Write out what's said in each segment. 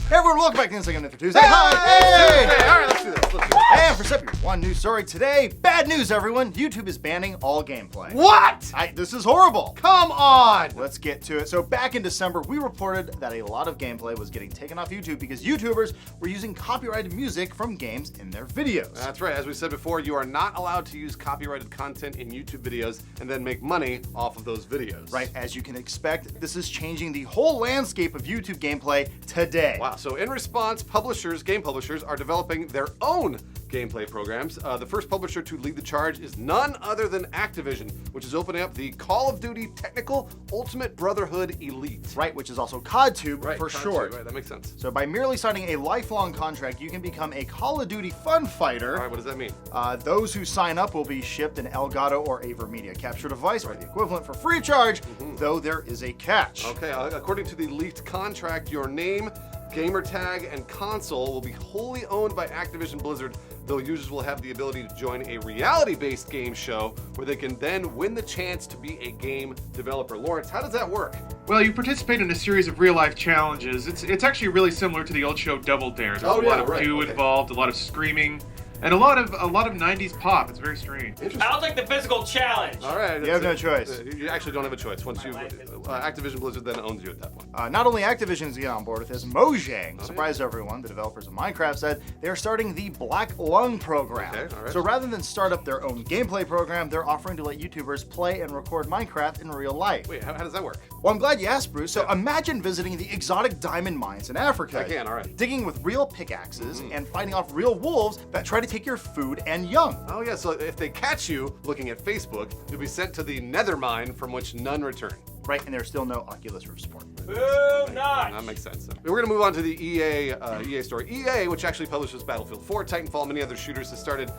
Hey everyone, welcome back to Inside Game for Tuesday. Hi! Hey! All right, let's do this. And for September, one news story today. Bad news, everyone. YouTube is banning all gameplay. What? This is horrible. Come on! Let's get to it. So back in December, we reported that a lot of gameplay was getting taken off YouTube because YouTubers were using copyrighted music from games in their videos. That's right. As we said before, you are not allowed to use copyrighted content in YouTube videos and then make money off of those videos. Right, as you can expect, this is changing the whole landscape of YouTube gameplay today. Wow. So in response, game publishers are developing their own gameplay programs. The first publisher to lead the charge is none other than Activision, which is opening up the Call of Duty Technical Ultimate Brotherhood Elite. Right, which is also CODTube for short. Right, that makes sense. So by merely signing a lifelong contract, you can become a Call of Duty fun fighter. All right, what does that mean? Those who sign up will be shipped an Elgato or AverMedia capture device, or the equivalent for free of charge, though there is a catch. Okay, according to the leaked contract, your name, gamer tag, and console will be wholly owned by Activision Blizzard, though users will have the ability to join a reality-based game show where they can then win the chance to be a game developer. Lawrence, how does that work? Well, you participate in a series of real-life challenges. It's actually really similar to the old show Double Dare. There's a lot of involved, a lot of screaming, and a lot of 90s pop. It's very strange. I'll take the physical challenge. All right. You have no choice. You actually don't have a choice once you Activision Blizzard then owns you at that point. Not only Activision is getting on board with this, Mojang surprised everyone. The developers of Minecraft said they are starting the Black Lung program. Okay, all right. So rather than start up their own gameplay program, they're offering to let YouTubers play and record Minecraft in real life. Wait, how does that work? Well, I'm glad you asked, Bruce. So imagine visiting the exotic diamond mines in Africa. I can, all right. Digging with real pickaxes and fighting off real wolves that try to take your food and young. Oh yeah, so if they catch you looking at Facebook, you'll be sent to the nether mine from which none return. Right, and there's still no Oculus Rift support. Boo, not. That makes sense. We're gonna move on to the EA story. EA, which actually publishes Battlefield 4, Titanfall, and many other shooters, has started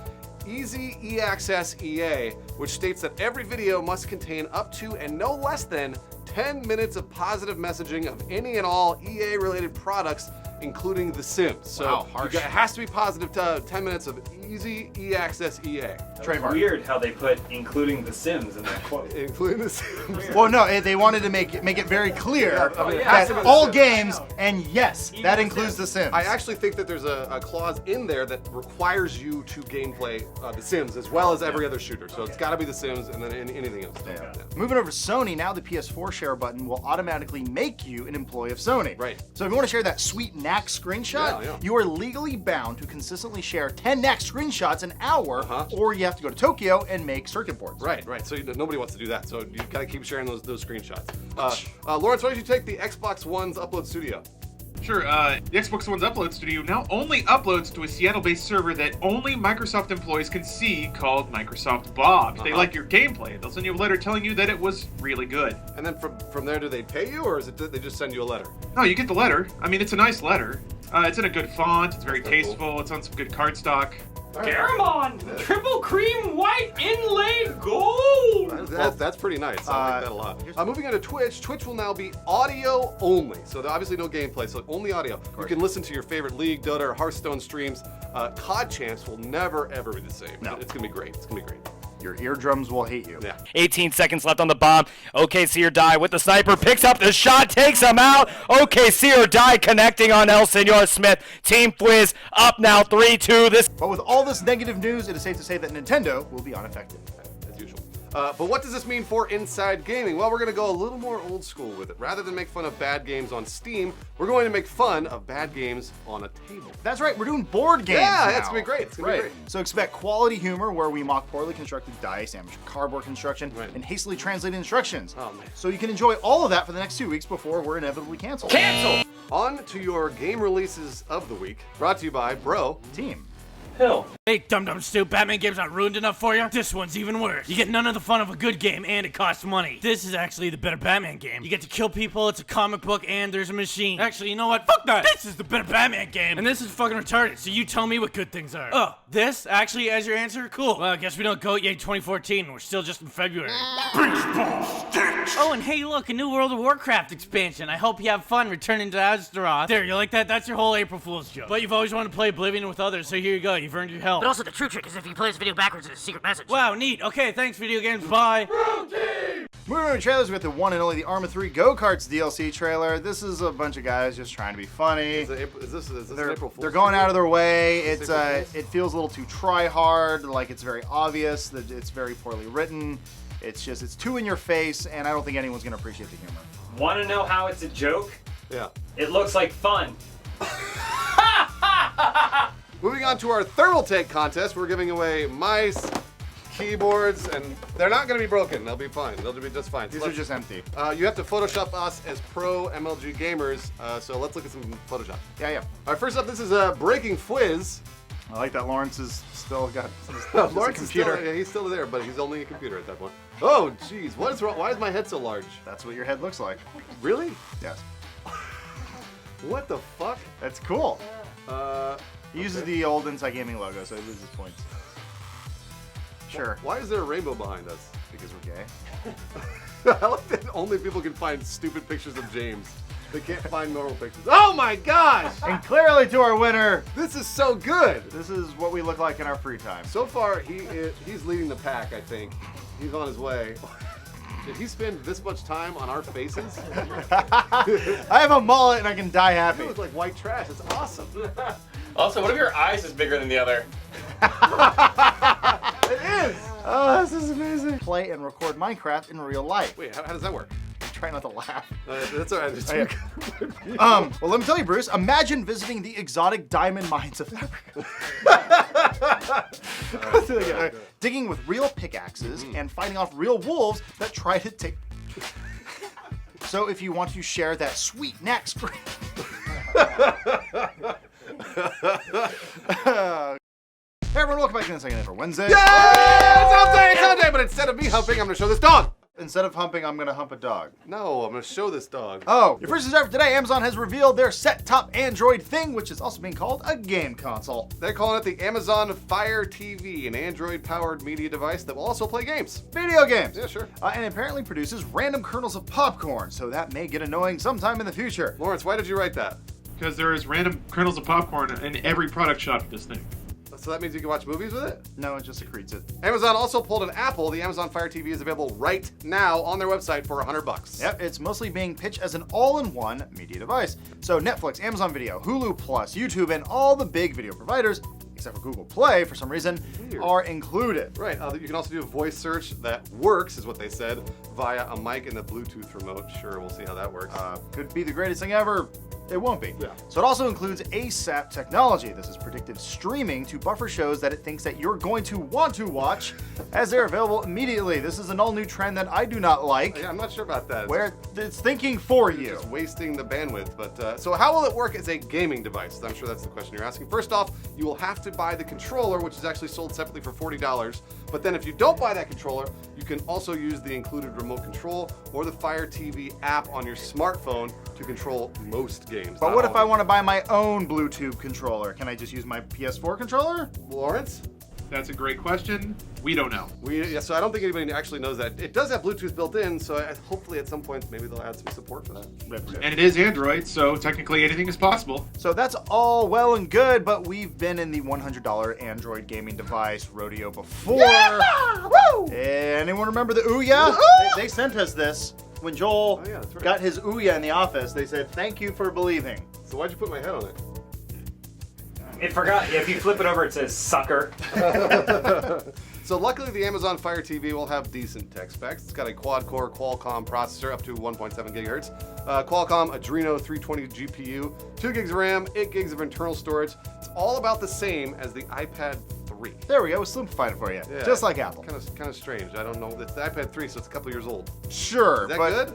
Easy E-Access EA, which states that every video must contain up to and no less than 10 minutes of positive messaging of any and all EA-related products, including The Sims. So it has to be positive 10 minutes of Easy E-Access EA. Trademark. Weird how they put including The Sims in that quote. Including The Sims. Well, no, they wanted to make it very clear that all games, and yes, that includes The Sims. I actually think that there's a clause in there that requires you to gameplay The Sims as well as every other shooter. So it's got to be The Sims and then anything else. Yeah. Moving over to Sony, now the PS4 share button will automatically make you an employee of Sony. Right. So if you want to share that sweet NAC screenshot, you are legally bound to consistently share 10 NAC screenshots an hour, or you have to go to Tokyo and make circuit boards. Right. So nobody wants to do that. So you've got to keep sharing those screenshots. Lawrence, why don't you take the Xbox One's Upload Studio? Sure, the Xbox One's Upload Studio now only uploads to a Seattle-based server that only Microsoft employees can see, called Microsoft Bob. If they like your gameplay, they'll send you a letter telling you that it was really good. And then from there, do they pay you, or is it they just send you a letter? No, you get the letter. I mean, it's a nice letter. It's in a good font, it's very tasteful, It's on some good cardstock. Garamond! Triple cream white inlaid gold! That's pretty nice. I like that a lot. Moving on to Twitch. Twitch will now be audio only. So obviously no gameplay, so only audio. You can listen to your favorite League, Dota, or Hearthstone streams. COD champs will never, ever be the same. No. It's going to be great. It's going to be great. Your eardrums will hate you. Yeah. 18 seconds left on the bomb. OKC or die with the sniper. Picks up the shot. Takes him out. OKC or die connecting on El Senor Smith. Team Fwiz up now 3-2. But with all this negative news, it is safe to say that Nintendo will be unaffected. As usual. But what does this mean for Inside Gaming? Well, we're going to go a little more old school with it. Rather than make fun of bad games on Steam, we're going to make fun of bad games on a table. That's right, we're doing board games Yeah, now. that's going to be great. It's going to be great. So expect quality humor where we mock poorly constructed dice, amateur cardboard construction, and hastily translated instructions. Oh, man. So you can enjoy all of that for the next 2 weeks before we're inevitably canceled. Cancel! On to your game releases of the week, brought to you by Bro Team. Hill. Hey, dum-dum stew, Batman game's not ruined enough for you? This one's even worse. You get none of the fun of a good game, and it costs money. This is actually the better Batman game. You get to kill people, it's a comic book, and there's a machine. Actually, you know what? Fuck that! This is the better Batman game! And this is fucking retarded, so you tell me what good things are. Oh, this? Actually, as your answer? Cool. Well, I guess we don't go yay 2014, and we're still just in February. Oh, and hey, look, a new World of Warcraft expansion. I hope you have fun returning to Azeroth. There, you like that? That's your whole April Fool's joke. But you've always wanted to play Oblivion with others, so here you go. You you've earned your help. But also the true trick is if you play this video backwards, it's a secret message. Wow, neat. Okay, thanks, video games. Bye. Moving on to trailers with the one and only the Arma 3 Go-Karts DLC trailer. This is a bunch of guys just trying to be funny. Is this an April Fool's They're going out of their way. Is It's this April it feels a little too try-hard, like it's very obvious that it's very poorly written. It's too in your face, and I don't think anyone's gonna appreciate the humor. Want to know how it's a joke? Yeah. It looks like fun. Moving on to our thermal take contest, we're giving away mice, keyboards, and they're not going to be broken. They'll be fine. They'll be just fine. These are just empty. You have to Photoshop us as pro MLG gamers, so let's look at some Photoshop. Yeah. All right, first up, this is Breaking Fwiz. I like that Lawrence has still got Lawrence his is still, computer. yeah, he's still there, but he's only a computer at that point. Oh, jeez, what is wrong? Why is my head so large? That's what your head looks like. Really? Yes. What the fuck? That's cool. He uses Okay. the old Inside Gaming logo, so he loses points. Sure. Why is there a rainbow behind us? Because we're gay. I like that only people can find stupid pictures of James. They can't find normal pictures. Oh my gosh! And clearly to our winner, This is so good! this is what we look like in our free time. So far, he's leading the pack, I think. He's on his way. Did he spend this much time on our faces? I have a mullet and I can die happy. You look like white trash. It's awesome. Also, one of your eyes is bigger than the other. It is! Oh, this is amazing. Play and record Minecraft in real life. Wait, how does that work? Try not to laugh. That's all right. It's Well, let me tell you, Bruce, imagine visiting the exotic diamond mines of Africa. Digging with real pickaxes and fighting off real wolves that try to take... So if you want to share that sweet neck screen... Hey everyone, welcome back to the Second for Wednesday. Yeah! It's Sunday, but instead of me humping, I'm gonna show this dog. Instead of humping, I'm gonna hump a dog. No, I'm gonna show this dog. Oh, your first desire for today, Amazon has revealed their set-top Android thing, which is also being called a game console. They're calling it the Amazon Fire TV, an Android-powered media device that will also play games. Video games. Yeah, sure. And it apparently produces random kernels of popcorn, so that may get annoying sometime in the future. Lawrence, why did you write that? Because there is random kernels of popcorn in every product shot of this thing. So that means you can watch movies with it? No, it just secretes it. Amazon also pulled an Apple. The Amazon Fire TV is available right now on their website for $100. Yep, it's mostly being pitched as an all-in-one media device. So Netflix, Amazon Video, Hulu Plus, YouTube, and all the big video providers, except for Google Play for some reason, Weird. are included. Right, you can also do a voice search that works, is what they said, via a mic and the Bluetooth remote. Sure, we'll see how that works. Could be the greatest thing ever. It won't be. Yeah. So it also includes ASAP technology. This is predictive streaming to buffer shows that it thinks that you're going to want to watch as they're available immediately. This is an all-new trend that I do not like, Yeah, I'm not sure about that. where it's thinking for you. Just wasting the bandwidth. But so how will it work as a gaming device? I'm sure that's the question you're asking. First off, you will have to buy the controller, which is actually sold separately for $40. But then if you don't buy that controller, you can also use the included remote control or the Fire TV app on your smartphone to control most games. But not what if all I of want to buy my own Bluetooth controller? Can I just use my PS4 controller? them. Lawrence? That's a great question. We don't know. So I don't think anybody actually knows that. It does have Bluetooth built in, so hopefully at some point maybe they'll add some support for that. And it is Android, so technically anything is possible. So that's all well and good, but we've been in the $100 Android gaming device rodeo before. Yeah! Woo! Anyone remember the Ouya? They sent us this. When Joel Oh, yeah, that's right. got his Ouya in the office, they said, "Thank you for believing." So why'd you put my head on it? It forgot. If you flip it over, it says sucker. So luckily the Amazon Fire TV will have decent tech specs. It's got a quad-core Qualcomm processor up to 1.7 gigahertz, Qualcomm Adreno 320 GPU, 2 gigs of RAM, 8 gigs of internal storage. It's all about the same as the iPad 3. There we go. We simplified it for you, Yeah. just like Apple. Kind of strange. I don't know. It's the iPad 3, so it's a couple years old. Sure, Is that but good?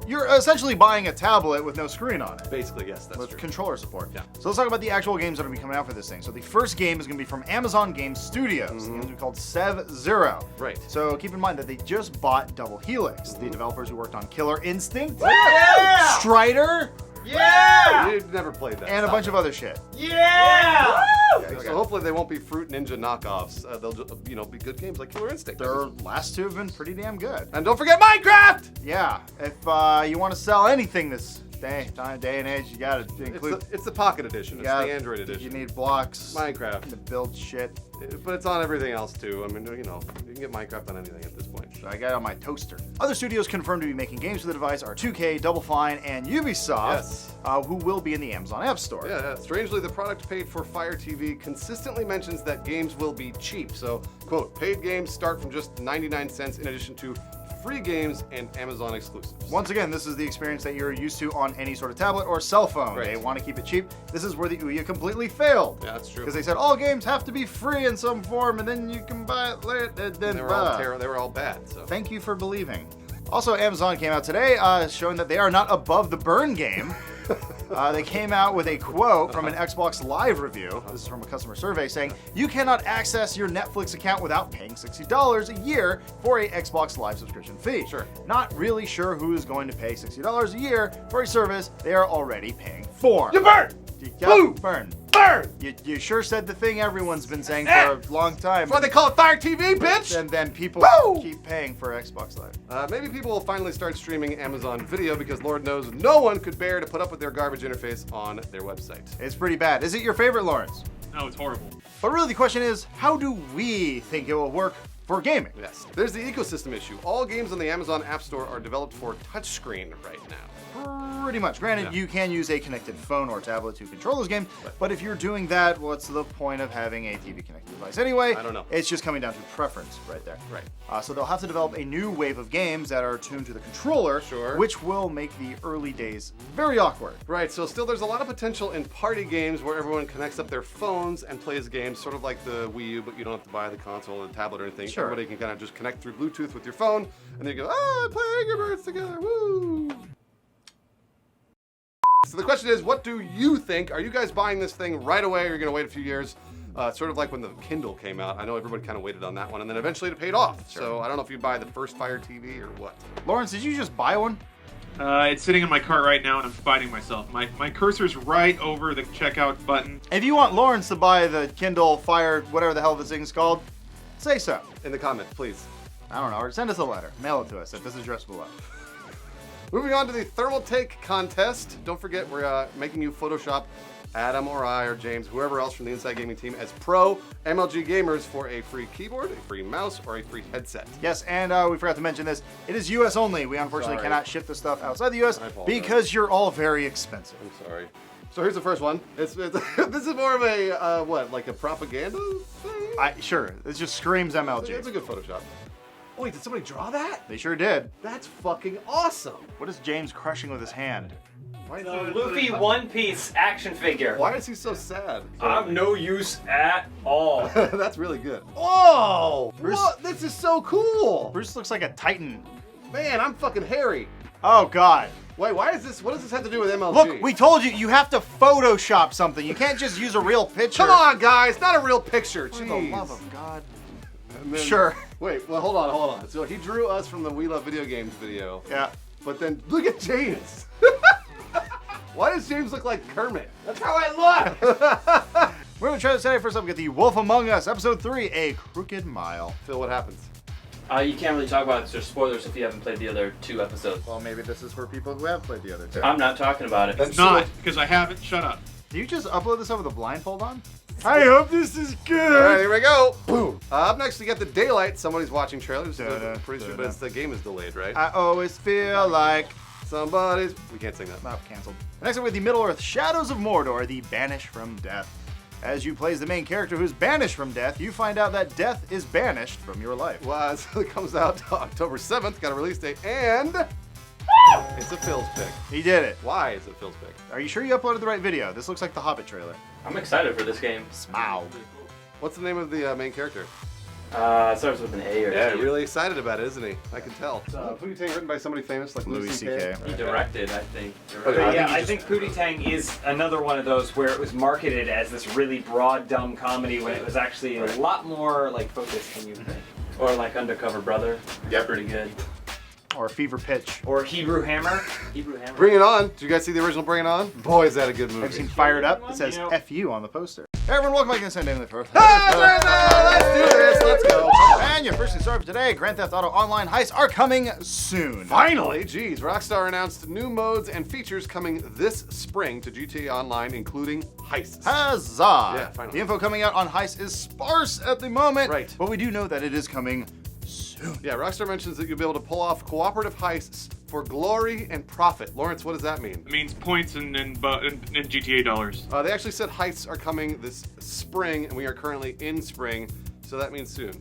you're essentially buying a tablet with no screen on it. Basically, yes, that's With true. controller support. Yeah. So let's talk about the actual games that are going to be coming out for this thing. So the first game is going to be from Amazon Game Studios. The game's going to be called Sev Zero. Right. So keep in mind that they just bought Double Helix, the developers who worked on Killer Instinct, Yeah! Strider, Yeah! You've never played that. and a Stop bunch it. of other shit. Yeah! So hopefully they won't be Fruit Ninja knockoffs. They'll just, be good games like Killer Instinct. Their last two have been pretty damn good. And don't forget Minecraft! Yeah, if you want to sell anything this day and age, you gotta include. It's the Pocket Edition. It's Yeah, the Android Edition. You need blocks Minecraft. to build shit. But it's on everything else too. I mean, you know, you can get Minecraft on anything at this point. So I got it on my toaster. Other studios confirmed to be making games for the device are 2K, Double Fine, and Ubisoft, Yes. who will be in the Amazon App Store. Yeah. Strangely, the product paid for Fire TV consistently mentions that games will be cheap. So, quote, paid games start from just 99 cents in addition to free games and Amazon exclusives. Once again, this is the experience that you're used to on any sort of tablet or cell phone. Right. They want to keep it cheap. This is where the Ouya completely failed. Yeah, that's true. Because they said all games have to be free in some form, and then you can buy it later. Then They were all terrible. They were all bad. So. Thank you for believing. Also, Amazon came out today showing that they are not above the burn game. They came out with a quote from an Xbox Live review. This is from a customer survey saying, you cannot access your Netflix account without paying $60 a year for a Xbox Live subscription fee. Sure. Not really sure who is going to pay $60 a year for a service they are already paying for. You burn! Boom! Burn. Burn! You sure said the thing everyone's been saying for a long time. That's why they call it Fire TV, bitch! And then people Woo! keep paying for Xbox Live. Maybe people will finally start streaming Amazon Video because Lord knows no one could bear to put up with their garbage interface on their website. It's pretty bad. Is it your favorite, Lawrence? No, it's horrible. But really the question is, how do we think it will work for gaming? Yes. There's the ecosystem issue. All games on the Amazon App Store are developed for touchscreen right now. Pretty much. Granted, you can use a connected phone or tablet to control those games, but if you're doing that, what's the point of having a TV connected device anyway? I don't know. It's just coming down to preference right there. Right. So they'll have to develop a new wave of games that are tuned to the controller, Sure. which will make the early days very awkward. Right, so still there's a lot of potential in party games where everyone connects up their phones and plays games sort of like the Wii U, but you don't have to buy the console or the tablet or anything. Sure. Everybody can kind of just connect through Bluetooth with your phone, and then you go, play Angry Birds together, woo! So the question is, what do you think? Are you guys buying this thing right away, or are you gonna wait a few years? Sort of like when the Kindle came out. I know everybody kind of waited on that one, and then eventually it paid off. Sure. So I don't know if you buy the first Fire TV or what. Lawrence, did you just buy one? It's sitting in my cart right now, and I'm fighting myself. My cursor's right over the checkout button. If you want Lawrence to buy the Kindle Fire, whatever the hell this thing's called, say so. In the comments, please. I don't know, or send us a letter. Mail it to us at this address below. Moving on to the thermal take contest. Don't forget, we're making you Photoshop Adam or I or James, whoever else from the Inside Gaming team, as pro MLG gamers for a free keyboard, a free mouse, or a free headset. Yes, and we forgot to mention this. It is U.S. only. We unfortunately Sorry. cannot ship this stuff outside the U.S. I apologize. because you're all very expensive. I'm sorry. So here's the first one. It's this is more of a what, like a propaganda thing? Sure, it just screams MLG. It's a good Photoshop. Oh, wait, did somebody draw that? They sure did. That's fucking awesome. What is James crushing with his hand? Why, Luffy One Piece action figure. why is he so sad? I'm no use at all. That's really good. Oh, Bruce- what? This is so cool. Bruce looks like a titan. Man, I'm fucking hairy. Oh, God. Wait, why is this? What does this have to do with MLG? Look, we told you, you have to Photoshop something. You can't just use a real picture. Come on, guys, not a real picture. For the Jeez. love of God. And then- Sure. Wait, well, hold on. So he drew us from the We Love Video Games video. Yeah. But then look at James. Why does James look like Kermit? That's how I look. We're going to try this today. First up, we get the Wolf Among Us, Episode 3, A Crooked Mile. Phil, what happens? You can't really talk about it. There's spoilers if you haven't played the other 2 episodes. Well, maybe this is for people who have played the other two. I'm not talking about it. It's not, because I haven't. Shut up. Do you just upload this over the blindfold on? I hope this is good. All right, here we go. Boom. Up next, we get the Daylight. Somebody's watching trailers. Da-da, Pretty sure, da-da. but it's, the game is delayed, right? I always feel like... Somebody's. We can't sing that. Not canceled. Next up with the Middle-earth Shadows of Mordor, the Banished from Death. As you play as the main character who's banished from death, you find out that death is banished from your life. Well, so it comes out October 7th. Got a release date, and it's a Phil's pick. He did it. Why is it Phil's pick? Are you sure you uploaded the right video? This looks like the Hobbit trailer. I'm excited for this game. Wow. What's the name of the main character? It starts with an A or Yeah, T. really excited about it, isn't he? I can tell. Pootie Tang, written by somebody famous like Louis C.K. He directed, I think. Okay. Yeah, I think Pootie Tang is another one of those where it was marketed as this really broad, dumb comedy when it was actually a lot more like focused than you think. Or like Undercover Brother. Yep. Pretty good. or Fever Pitch. Or Hebrew Hammer. Hebrew Hammer. Bring It On. Did you guys see the original Bring It On? Boy, is that a good movie. I've seen Fired Up. It says You know- FU on the poster. Hey everyone, welcome back to the Sunday Daily First. Let's do this. Let's go. And your first news story for today, Grand Theft Auto Online heists are coming soon. Finally, geez, Rockstar announced new modes and features coming this spring to GTA Online, including heists. Huzzah! Yeah, finally. The info coming out on Heist is sparse at the moment, Right. but we do know that it is coming soon. Yeah, Rockstar mentions that you'll be able to pull off cooperative heists for glory and profit. Lawrence, what does that mean? It means points and GTA dollars. They actually said heists are coming this spring, and we are currently in spring, so that means soon,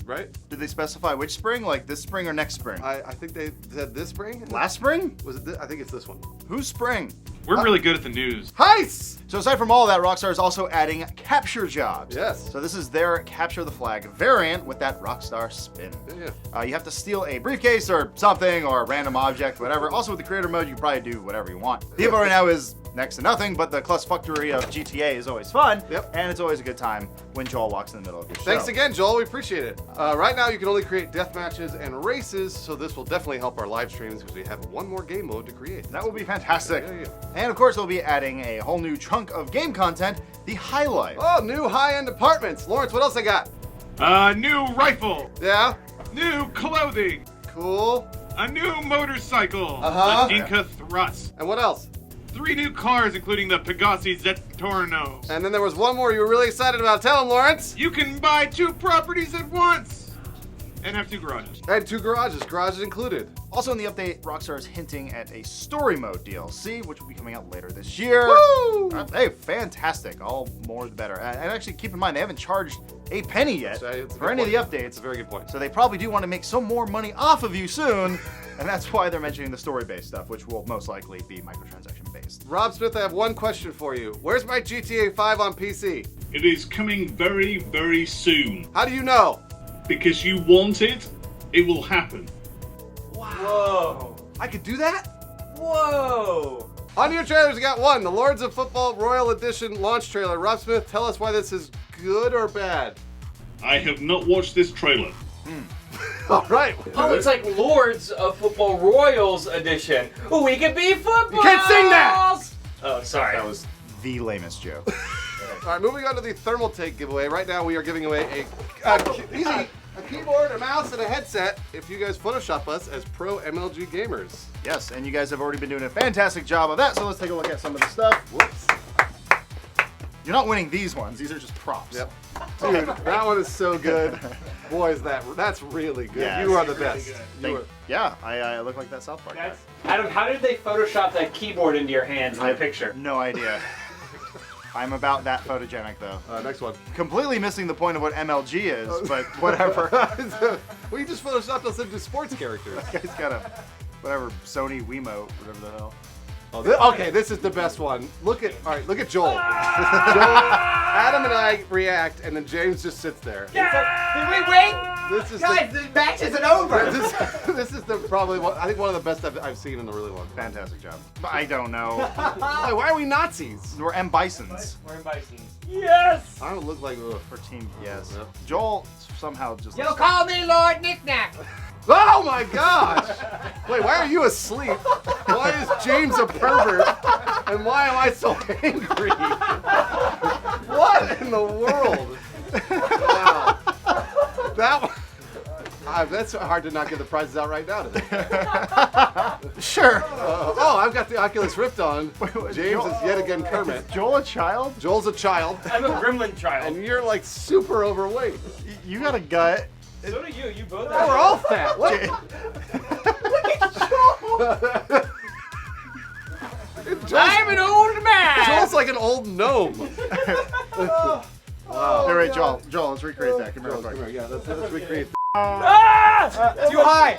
right? Did they specify which spring? Like this spring or next spring? I think they said this spring. Last spring? Was it? I think it's this one. Who's spring? We're really good at the news. Heists. So aside from all that, Rockstar is also adding capture jobs. Yes. So this is their capture the flag variant with that Rockstar spin. Yeah. You have to steal a briefcase or something or a random object, whatever. Also with the creator mode, you can probably do whatever you want. The info right now is next to nothing, but the clusterfuckery of GTA is always fun. Yep. And it's always a good time when Joel walks in the middle of your show. Thanks again, Joel. We appreciate it. Right now, you can only create death matches and races, so this will definitely help our live streams because we have one more game mode to create. That will be fantastic. Yeah. And of course, they'll be adding a whole new chunk of game content, the highlight. Oh, new high-end apartments. Lawrence, what else I got? New rifle. Yeah. New clothing. Cool. A new motorcycle. Uh-huh. A Inca Thrust. And what else? 3 new cars, including the Pegassi Zettorno. And then there was one more you were really excited about. Tell him, Lawrence. You can buy 2 properties at once. And have 2 garages. And 2 garages included. Also in the update, Rockstar is hinting at a story mode DLC, which will be coming out later this year. Woo! Hey, fantastic. All more the better. And actually, keep in mind, they haven't charged a penny yet It's a for good any of point. the updates. It's a very good point. So they probably do want to make some more money off of you soon, and that's why they're mentioning the story-based stuff, which will most likely be microtransaction-based. Rob Smith, I have one question for you. Where's my GTA 5 on PC? It is coming very, very soon. How do you know? Because you want it, it will happen. Whoa. I could do that? Whoa. On your trailers, we got 1, the Lords of Football Royal Edition launch trailer. Rob Smith, tell us why this is good or bad. I have not watched this trailer. All right. Oh, it's like Lords of Football Royals edition. We could be footballs! You can't sing that! Oh, sorry. That was the lamest joke. All right, moving on to the thermal take giveaway. Right now, we are giving away a keyboard, a mouse, and a headset if you guys Photoshop us as pro MLG gamers. Yes, and you guys have already been doing a fantastic job of that, so let's take a look at some of the stuff. Whoops. You're not winning these ones. These are just props. Yep. Dude, that one is so good. Boy, that's really good. Yes. You are the best. Thank- yeah, I look like that South Park guy. Adam, how did they Photoshop that keyboard into your hands in the picture? No idea. I'm about that photogenic, though. Next one. Completely missing the point of what MLG is, but whatever. We just Photoshopped us into sports characters. This guy's got a, whatever, Sony Wiimote, whatever the hell. Okay, this is the best one. Look at Joel. Joel. Adam and I react, and then James just sits there. Did we win? This is Guys, the match isn't over. this is probably I think one of the best I've seen in a really long time. Fantastic job. I don't know. Why are we Nazis? We're M. Bisons. We're in Bisons. Yes! I don't look like. For Team Yes. Yep. Joel somehow just. You'll call me Lord Knick-Knack. Oh my gosh! Wait, why are you asleep? Why is James a pervert? And why am I so angry? What in the world? Wow. That's hard to not get the prizes out right now today. Sure. I've got the Oculus Rift on. James is yet again Kermit. Is Joel a child? Joel's a child. I'm a gremlin child. And you're like super overweight. You got a gut. So do you. You both Oh, we're all fat. What? I'm an old man. Joel's like an old gnome. Wow. All right, Joel, let's recreate that. Come here real Come quick. here, yeah, let's recreate. Too high.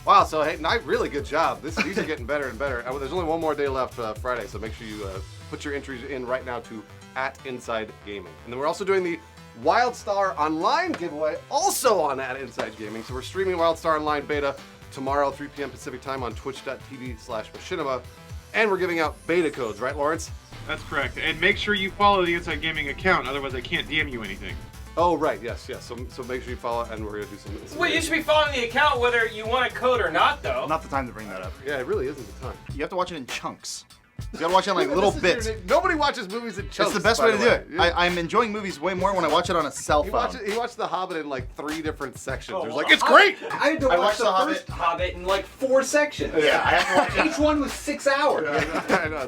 Wow, so hey, really good job. These are getting better and better. There's only one more day left Friday, so make sure you put your entries in right now to @InsideGaming. And then we're also doing the WildStar Online giveaway, also on @InsideGaming. So we're streaming WildStar Online beta tomorrow, 3 p.m. Pacific time on twitch.tv/machinima. And we're giving out beta codes, right, Lawrence? That's correct. And make sure you follow the Inside Gaming account, otherwise I can't DM you anything. Oh, right, yes. So make sure you follow, and we're going to do some. Well, you should be following the account whether you want a code or not, though. Not the time to bring that up. Yeah, it really isn't the time. You have to watch it in chunks. You gotta watch it in like little bits. Nobody watches movies in chunks. It's the best way to do it. I'm enjoying movies way more when I watch it on a cell phone. He watched The Hobbit in like 3 different sections. There's like, well, it's great! I had to watch the first Hobbit in like 4 sections. Yeah, I have to watch Each one was 6 hours.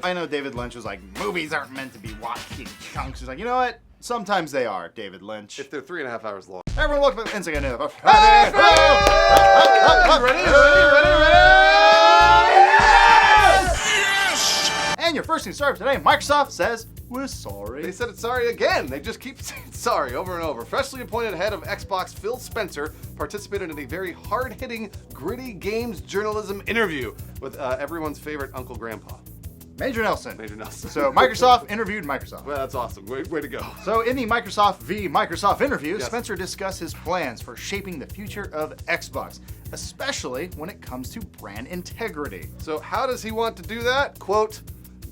I know David Lynch was like, movies aren't meant to be watched in chunks. He's like, you know what? Sometimes they are, David Lynch. If they're 3.5 hours long. Everyone welcome to Inside News. And your first news story today, Microsoft says, we're sorry. They said it's sorry again. They just keep saying sorry over and over. Freshly appointed head of Xbox, Phil Spencer, participated in a very hard-hitting, gritty games journalism interview with everyone's favorite Uncle Grandpa. Major Nelson. Major Nelson. So Microsoft interviewed Microsoft. Well, that's awesome. Way to go. So in the Microsoft v. Microsoft interview, Yes. Spencer discussed his plans for shaping the future of Xbox, especially when it comes to brand integrity. So how does he want to do that? Quote,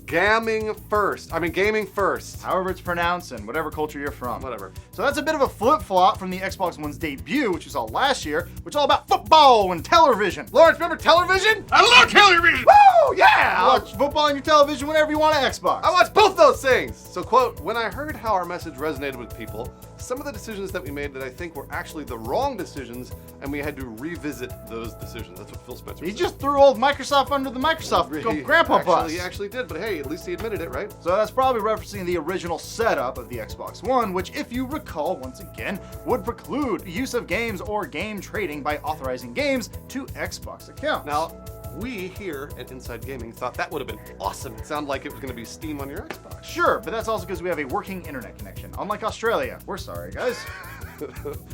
gaming first. However it's pronounced and whatever culture you're from. Whatever. So that's a bit of a flip-flop from the Xbox One's debut, which we saw last year, which is all about football and television. Lawrence, remember television? I love television! Woo! Yeah! Watch football on your television whenever you want on Xbox. I watch both those things. So quote, when I heard how our message resonated with people, some of the decisions that we made that I think were actually the wrong decisions, and we had to revisit those decisions. That's what Phil Spencer He said. just threw old Microsoft under the Microsoft grandpa bus. He actually did, but hey, at least he admitted it, right? So that's probably referencing the original setup of the Xbox One, which, if you recall, once again, would preclude use of games or game trading by authorizing games to Xbox accounts. Now, we here at Inside Gaming thought that would have been awesome. It sounded like it was going to be Steam on your Xbox. Sure, but that's also because we have a working internet connection. Unlike Australia. We're sorry, guys.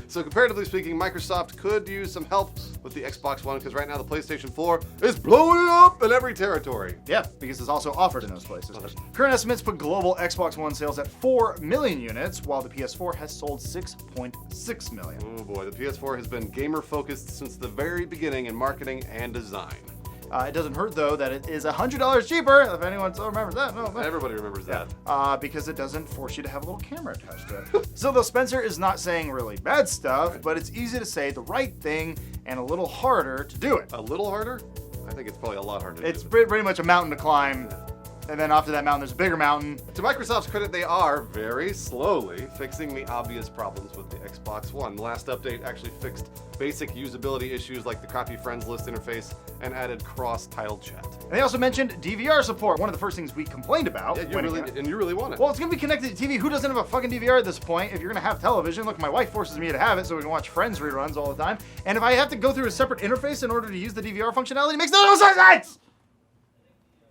So comparatively speaking, Microsoft could use some help with the Xbox One because right now the PlayStation 4 is blowing up in every territory. Yeah, because it's also offered in those places. Current estimates put global Xbox One sales at 4 million units, while the PS4 has sold 6.6 million. Oh boy, the PS4 has been gamer focused since the very beginning in marketing and design. It doesn't hurt, though, that it is $100 cheaper, if anyone still remembers that. No, Everybody remembers that. because it doesn't force you to have a little camera attached to it. So though Spencer is not saying really bad stuff, but it's easy to say the right thing and a little harder to do it. A little harder? I think it's probably a lot harder. It's pretty much a mountain to climb, and then after that mountain there's a bigger mountain. To Microsoft's credit, they are very slowly fixing the obvious problems with the Xbox One. The last update actually fixed basic usability issues like the crappy friends list interface and added cross-title chat. And they also mentioned DVR support, one of the first things we complained about. Yeah, you really want it. Well, it's gonna be connected to TV. Who doesn't have a fucking DVR at this point? If you're gonna have television, look, my wife forces me to have it so we can watch Friends reruns all the time. And if I have to go through a separate interface in order to use the DVR functionality, it makes no sense!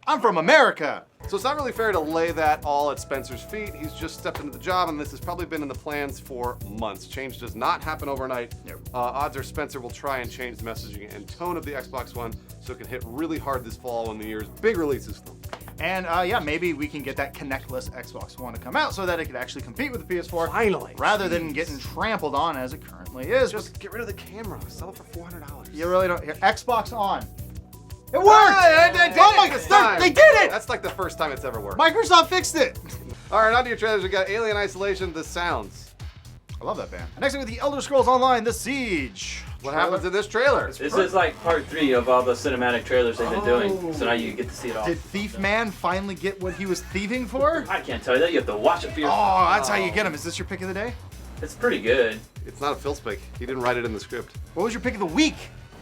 I'm from America. So it's not really fair to lay that all at Spencer's feet. He's just stepped into the job, and this has probably been in the plans for months. Change does not happen overnight. Nope. Odds are Spencer will try and change the messaging and tone of the Xbox One so it can hit really hard this fall when the year's big releases come. And yeah, maybe we can get that Kinect-less Xbox One to come out so that it could actually compete with the PS4. Finally. Rather than getting trampled on as it currently is. Just get rid of the camera. Sell it for $400. You really don't. Here, Xbox on. It worked! Oh my they did it! That's like the first time it's ever worked. Microsoft fixed it! All right, on to your trailers. We got Alien Isolation, The Sounds. I love that band. Next week, The Elder Scrolls Online, The Siege. What happens in this trailer? This is like part 3 of all the cinematic trailers they've been doing, so now you get to see it all. Did Thief Man finally get what he was thieving for? I can't tell you that. You have to watch it for yourself. Oh, that's how you get him. Is this your pick of the day? It's pretty good. It's not a Phil's pick. He didn't write it in the script. What was your pick of the week?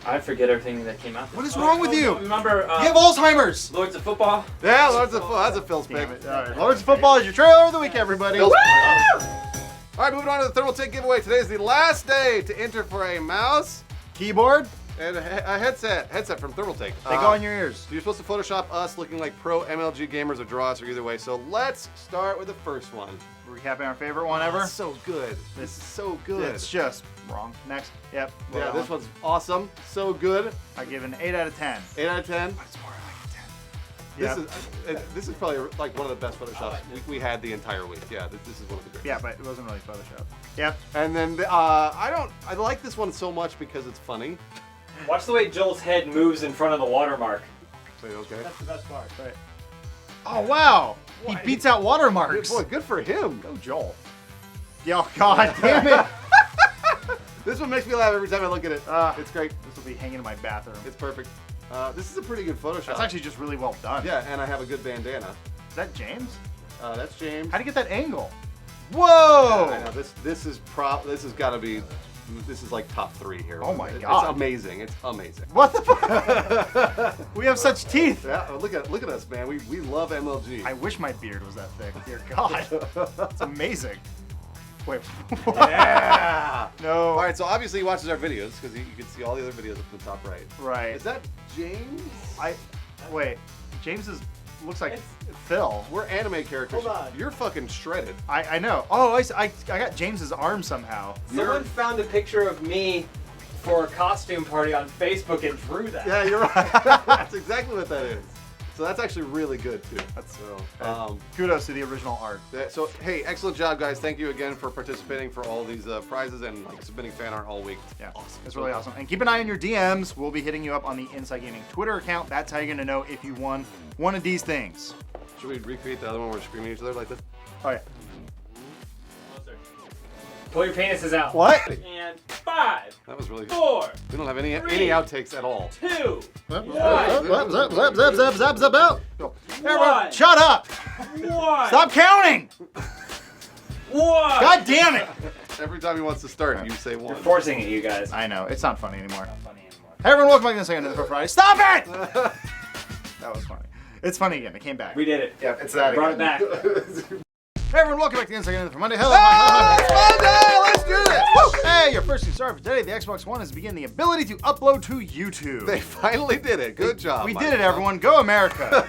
I forget everything that came out. What is wrong with you? Remember, You have Alzheimer's! Lords of Football? Yeah, that's a Phil's pick. All right, Lords of Football is your trailer of the week, everybody. All right, moving on to the Thermal Take giveaway. Today is the last day to enter for a mouse Keyboard, and a headset from Thermal Take. they go in your ears. So you're supposed to Photoshop us looking like pro MLG gamers or draw us or either way. So let's start with the first one. Recapping our favorite one ever. It's so good. This is so good. It's just wrong. Next. Yep. Yeah, this one's awesome. So good. I give an 8 out of 10. 8 out of 10. It's more like a 10. Yeah. This is probably like one of the best Photoshops we had the entire week. Yeah, this is one of the greatest. Yeah, but it wasn't really Photoshop. Yep. And then I like this one so much because it's funny. Watch the way Joel's head moves in front of the watermark. Wait, okay. That's the best part. Right. Oh wow! He beats out watermarks. Boy, good for him. Go Joel. Yo, God damn it. This one makes me laugh every time I look at it. It's great. This will be hanging in my bathroom. It's perfect. This is a pretty good Photoshop. That's actually just really well done. Yeah, and I have a good bandana. Is that James? That's James. How'd you get that angle? Whoa! I know, this is gotta be, this is like top 3 here. Oh my God. It's amazing. It's amazing. What the fuck? We have such teeth. Yeah, look at us, man. We love MLG. I wish my beard was that thick. Dear God. It's amazing. Wait. Yeah. No. All right, so obviously he watches our videos because you can see all the other videos up in the top right. Right. Is that James? Wait. James looks like Phil. We're anime characters. Hold on. You're fucking shredded. I know. Oh, I got James's arm somehow. Someone found a picture of me for a costume party on Facebook and drew that. Yeah, you're right. That's exactly what that is. So that's actually really good too. Kudos to the original art. So hey, excellent job, guys. Thank you again for participating for all these prizes and submitting fan art all week. Yeah, awesome. It's really awesome. And keep an eye on your DMs. We'll be hitting you up on the Inside Gaming Twitter account. That's how you're gonna know if you won one of these things. Should we recreate the other one where we're screaming at each other like this? Oh yeah. Pull your penises out. What? And 5. That was really good. 4. We don't have any 3, outtakes at all. 2. Everyone, shut up! 1. Stop counting! 1. God damn it! Every time he wants to start, you say 1. You're forcing it, you guys. I know, it's not funny anymore. Not funny anymore. Hey everyone, welcome back to the second for Friday. Stop it! That was funny. It's funny again. It came back. We did it. Yeah, it's that Brought again. it back. Hey everyone, welcome back to the Inside Gaming for Monday. Hello. It's Monday! Let's do this! Woo! Hey, your first news story for today. The Xbox One has begun the ability to upload to YouTube. They finally did it. Good job. We did it, everyone. Go America.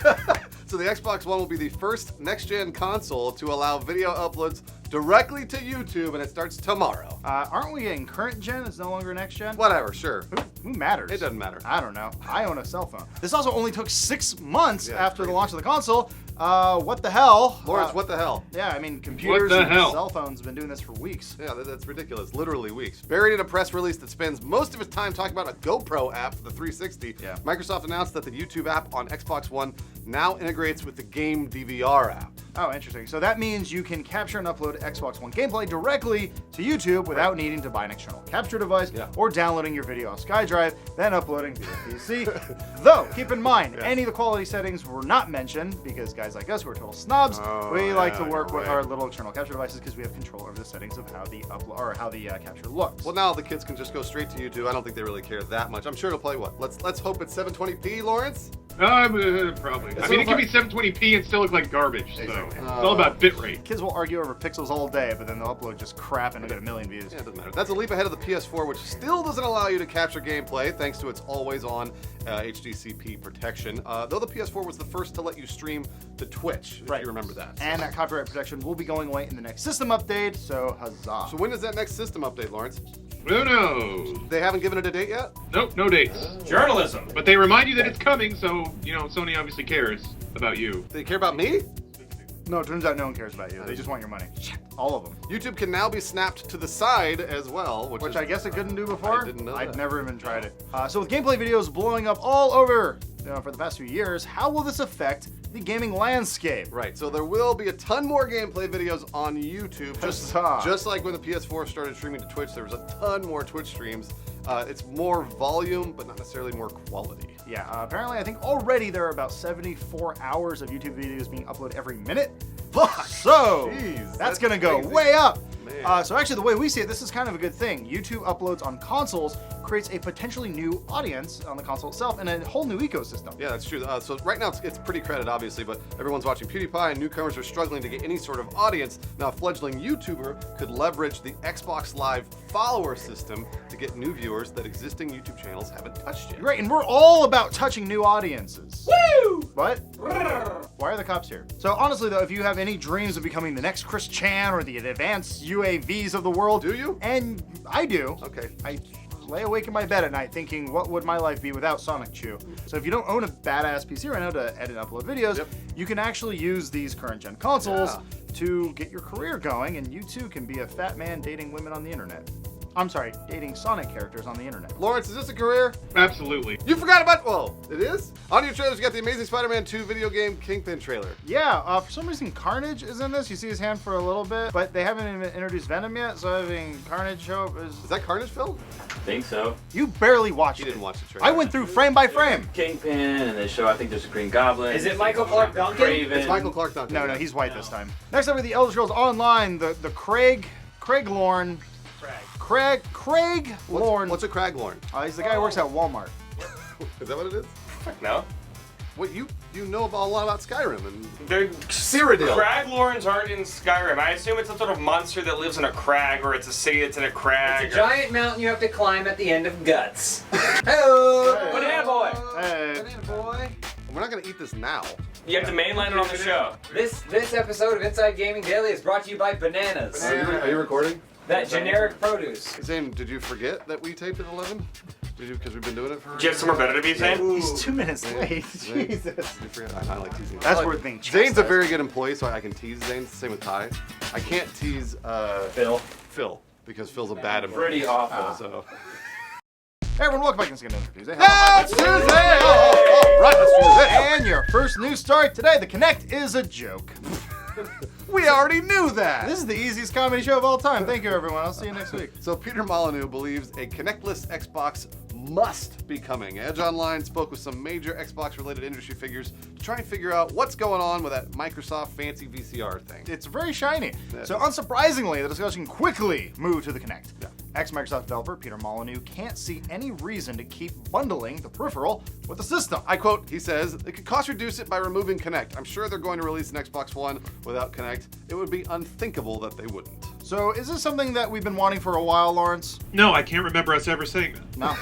So the Xbox One will be the first next-gen console to allow video uploads directly to YouTube, and it starts tomorrow. Aren't we getting current gen? It's no longer next gen? Whatever, sure. Who matters? It doesn't matter. I don't know. I own a cell phone. This also only took 6 months Yeah, after the crazy. launch of the console. What the hell? Lawrence, what the hell? Yeah, I mean, computers the and hell? cell phones have been doing this for weeks. Yeah, that's ridiculous. Literally weeks. Buried in a press release that spends most of its time talking about a GoPro app for the 360, Yeah. Microsoft announced that the YouTube app on Xbox One now integrates with the Game DVR app. Oh, interesting. So that means you can capture and upload Xbox One gameplay directly to YouTube without needing to buy an external capture device or downloading your video off SkyDrive, then uploading to your PC. Though, keep in mind, any of the quality settings were not mentioned because guys like us who are total snobs, we like to work with our little external capture devices because we have control over the settings of how the upload or how the capture looks. Well, now the kids can just go straight to YouTube. I don't think they really care that much. I'm sure it'll play what? Let's hope it's 720p, Lawrence. Probably. I mean, it can be 720p and still look like garbage. So it's all about bitrate. Kids will argue over pixels all day, but then they'll upload just crap and they'll get 1 million views. Yeah, it doesn't matter. That's a leap ahead of the PS4, which still doesn't allow you to capture gameplay thanks to its always-on HDCP protection. Though the PS4 was the first to let you stream to Twitch, if you remember that. And that copyright protection will be going away in the next system update, so huzzah. So when is that next system update, Lawrence? Who knows? They haven't given it a date yet? Nope, no dates. Journalism. But they remind you that it's coming, so, you know, Sony obviously cares about you. They care about me? No, it turns out no one cares about you. They just want your money. All of them. YouTube can now be snapped to the side as well, Which I guess it couldn't do before. I didn't know I'd that. never even tried it. So with gameplay videos blowing up all over for the past few years, how will this affect the gaming landscape? Right, so there will be a ton more gameplay videos on YouTube. Just like when the PS4 started streaming to Twitch, there was a ton more Twitch streams. It's more volume, but not necessarily more quality. Yeah, apparently I think already there are about 74 hours of YouTube videos being uploaded every minute. Fuck! So, Jeez, that's gonna go crazy. way up. Man. So actually the way we see it, this is kind of a good thing. YouTube uploads on consoles creates a potentially new audience on the console itself and a whole new ecosystem. Yeah, that's true. So right now it's pretty crowded, obviously, but everyone's watching PewDiePie and newcomers are struggling to get any sort of audience. Now, a fledgling YouTuber could leverage the Xbox Live follower system to get new viewers that existing YouTube channels haven't touched yet. Right, and we're all about touching new audiences. Woo! What? Why are the cops here? So honestly though, if you have any dreams of becoming the next Chris Chan or the advanced UAVs of the world. Do you? And I do. Okay. I lay awake in my bed at night thinking, what would my life be without Sonic Chew? So if you don't own a badass PC right now to edit and upload videos, you can actually use these current gen consoles to get your career going, and you too can be a fat man dating women on the internet. I'm sorry, dating Sonic characters on the internet. Lawrence, is this a career? Absolutely. You forgot about, well, it is? On your trailers, you got the Amazing Spider-Man 2 video game Kingpin trailer. Yeah, for some reason Carnage is in this. You see his hand for a little bit, but they haven't even introduced Venom yet, so having Carnage show up is... Is that Carnage, Phil? Think so. You barely watched You it. didn't watch the trailer. I went through frame by frame. Kingpin, and they show, I think there's a Green Goblin. Is it Michael Clark Duncan? Raven. It's Michael Clark Duncan. No, he's white this time. Next up with the Elder Scrolls Online, the Craig Lorne. Craig Lorne. What's a Craglorn? He's the guy who works at Walmart. Is that what it is? No. What, you know about a lot about Skyrim and They're Cyrodiil. Craglorns aren't in Skyrim. I assume it's some sort of monster that lives in a crag, or it's a city that's in a crag. It's a giant mountain you have to climb at the end of Guts. Hello! Banana boy. Hey. Banana boy. We're not gonna eat this now. You have to mainline it on the show. This episode of Inside Gaming Daily is brought to you by Bananas. Are you recording? That generic produce. Zane, did you forget that we taped at 11? Did you? Because we've been doing it for... Do you have somewhere better to be, Zane? He's 2 minutes late. Zane, Jesus. Did you forget? I like teasing. That's I like- worth being Zane's a chastised. very good employee, so I can tease Zane. Same with Ty. I can't tease Phil because Phil's a bad employee. Pretty awful. So. Hey everyone, welcome back to Tuesday. That's Tuesday! Oh, right, that's Tuesday. And your first news story today, the Kinect is a joke. We already knew that. This is the easiest comedy show of all time. Thank you everyone, I'll see you next week. So Peter Molyneux believes a Kinectless Xbox must be coming. Edge Online spoke with some major Xbox-related industry figures to try and figure out what's going on with that Microsoft fancy VCR thing. It's very shiny. Yeah. So unsurprisingly, the discussion quickly moved to the Kinect. Yeah. Ex-Microsoft developer Peter Molyneux can't see any reason to keep bundling the peripheral with the system. I quote, he says, "They could cost reduce it by removing Kinect. I'm sure they're going to release an Xbox One without Kinect. It would be unthinkable that they wouldn't." So is this something that we've been wanting for a while, Lawrence? No, I can't remember us ever saying that. No,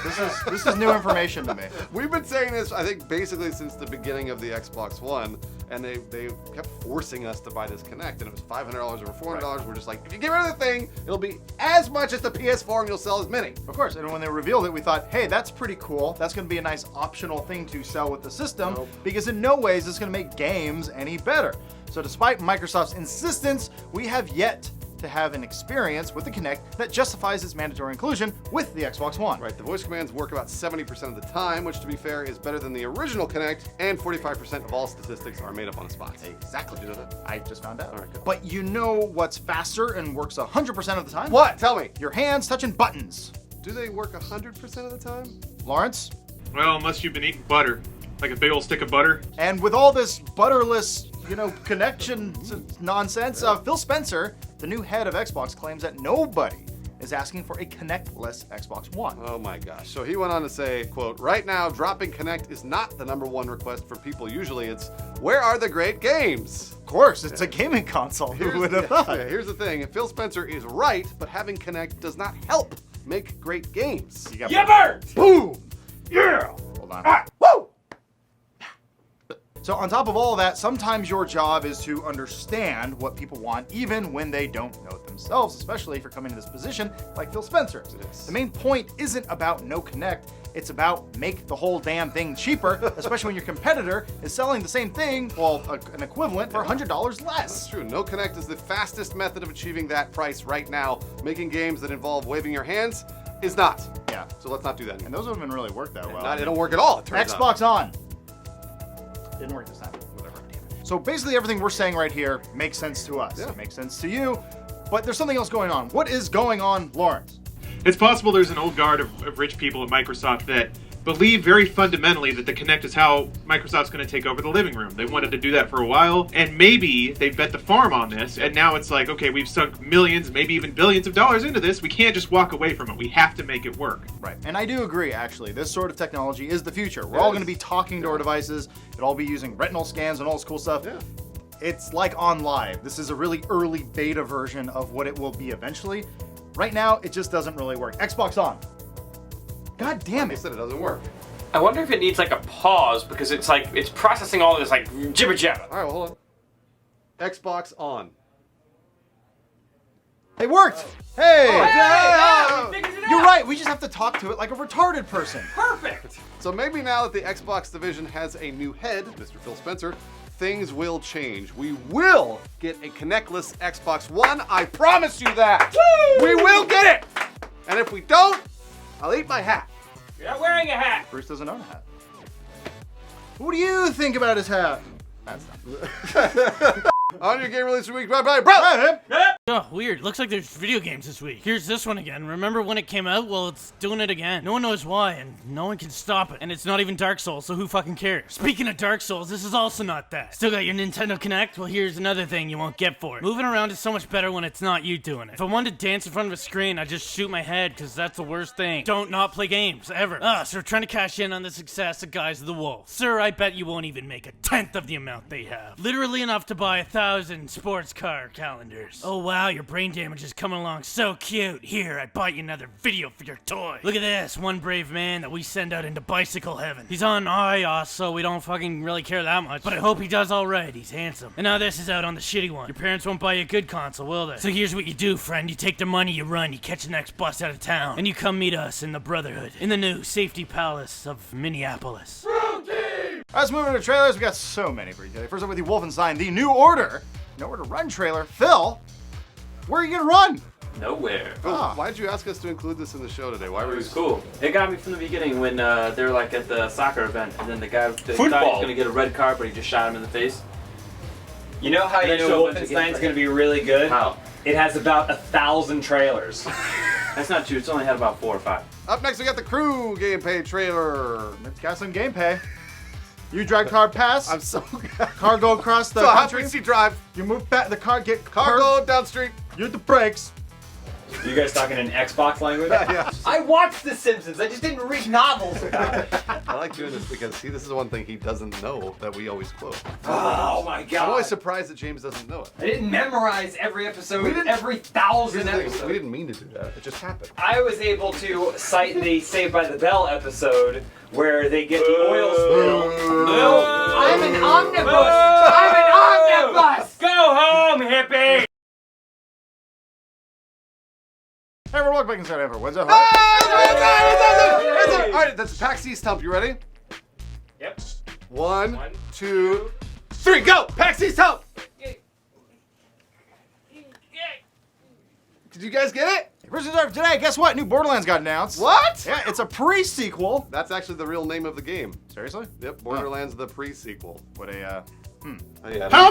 this is new information to me. We've been saying this, I think, basically since the beginning of the Xbox One, and they kept forcing us to buy this Kinect, and it was $500 or $400. Right. We're just like, if you get rid of the thing, it'll be as much as the PS4 and you'll sell as many. Of course, and when they revealed it, we thought, hey, that's pretty cool. That's going to be a nice optional thing to sell with the system, Nope. because in no ways is going to make games any better. So despite Microsoft's insistence, we have yet to have an experience with the Kinect that justifies its mandatory inclusion with the Xbox One. Right, the voice commands work about 70% of the time, which to be fair is better than the original Kinect, and 45% of all statistics are made up on the spot. Exactly. Did you know that? I just found out. All right, good. But you know what's faster and works 100% of the time? What? Tell me. Your hands touching buttons. Do they work 100% of the time? Lawrence? Well, unless you've been eating butter. Like a big old stick of butter. And with all this butterless, connection nonsense, Phil Spencer, the new head of Xbox, claims that nobody is asking for a Kinect-less Xbox One. Oh my gosh. So he went on to say, quote, "Right now, dropping Kinect is not the #1 request for people. Usually it's, where are the great games?" Of course, it's a gaming console. Who would have thought? Here's the thing. Phil Spencer is right, but having Kinect does not help make great games. Yipper! Boom! Yeah! Hold on. Woo! So on top of all of that, sometimes your job is to understand what people want even when they don't know it themselves, especially if you're coming to this position like Phil Spencer. Yes. The main point isn't about no Kinect, it's about make the whole damn thing cheaper, especially when your competitor is selling the same thing, well, an equivalent for $100 less. That's true. No Kinect is the fastest method of achieving that price right now. Making games that involve waving your hands is not. Yeah. So let's not do that And anymore. those haven't really worked that well. It don't work at all, it turns out. Xbox on. Didn't work this time. Whatever. So basically everything we're saying right here makes sense to us. Yeah. It makes sense to you. But there's something else going on. What is going on, Lawrence? It's possible there's an old guard of rich people at Microsoft that believe very fundamentally that the Kinect is how Microsoft's going to take over the living room. They wanted to do that for a while, and maybe they bet the farm on this, and now it's like, okay, we've sunk millions, maybe even billions of dollars into this. We can't just walk away from it. We have to make it work. Right. And I do agree, actually. This sort of technology is the future. We're all going to be talking to our devices. It'll all be using retinal scans and all this cool stuff. Yeah. It's like on live. This is a really early beta version of what it will be eventually. Right now, it just doesn't really work. Xbox on. God damn He it. said it doesn't work. I wonder if it needs like a pause because it's like it's processing all of this like jibber jabber. All right, well, hold on. Xbox on. It worked. Hey. we figured it You're out. right. We just have to talk to it like a retarded person. Perfect. So maybe now that the Xbox division has a new head, Mr. Phil Spencer, things will change. We will get a Kinectless Xbox One. I promise you that. Woo! We will get it. And if we don't, I'll eat my hat. You're not wearing a hat. Bruce doesn't own a hat. What do you think about his hat? That's not. On your game release week, bye, bro. Oh, weird. Looks like there's video games this week. Here's this one again. Remember when it came out? Well, it's doing it again. No one knows why, and no one can stop it. And it's not even Dark Souls, so who fucking cares? Speaking of Dark Souls, this is also not that. Still got your Nintendo Kinect? Well, here's another thing you won't get for it. Moving around is so much better when it's not you doing it. If I wanted to dance in front of a screen, I'd just shoot my head, because that's the worst thing. Don't not play games, ever. So we're trying to cash in on the success of Guys of the Wolf. Sir, I bet you won't even make a tenth of the amount they have. Literally enough to buy 1,000 sports car calendars. Oh wow, your brain damage is coming along so cute. Here, I bought you another video for your toy. Look at this, one brave man that we send out into bicycle heaven. He's on iOS, so we don't fucking really care that much, but I hope he does alright. He's handsome. And now this is out on the shitty one. Your parents won't buy you a good console, will they? So here's what you do, friend. You take their money, you run, you catch the next bus out of town, and you come meet us in the Brotherhood, in the new Safety Palace of Minneapolis. Let's move into trailers. We got so many for you today. First up with the Wolfenstein, The New Order. Nowhere to Run trailer. Phil, where are you gonna run? Nowhere. Oh, why'd you ask us to include this in the show today? Why were It you was cool. It got me from the beginning when they're like at the soccer event, and then the guy thought he was gonna get a red card, but he just shot him in the face. You know how you know Wolfenstein's gonna be really good? How? It has about 1,000 trailers. That's not true. It's only had about 4 or 5. Up next, we got the Crew gameplay trailer. It's got some gameplay. You drive car past. I'm so car go across the so country. happy to drive. You move back. The car get Car go down street. You hit the brakes. You guys talking in Xbox language? Yeah. I watched The Simpsons. I just didn't read novels about it. I like doing this because, see, this is one thing he doesn't know that we always quote. Oh my god. I'm always surprised that James doesn't know it. I didn't memorize every episode, every 1,000 Here's the thing, episodes. we didn't mean to do that. It just happened. I was able to cite the Saved by the Bell episode where they get the oil spill. I'm an omnibus! I'm an omnibus! Go home, hippie! Hey, everyone, welcome back inside Ever. When's that? All right, that's PAX East Hump. You ready? Yep. 1, 2, 3, go! PAX East Hump! Did you guys get it? First news for today, guess what? New Borderlands got announced. What? Yeah, it's a pre-sequel. That's actually the real name of the game. Seriously? Yep, Borderlands the pre-sequel. What a, Oh, yeah, How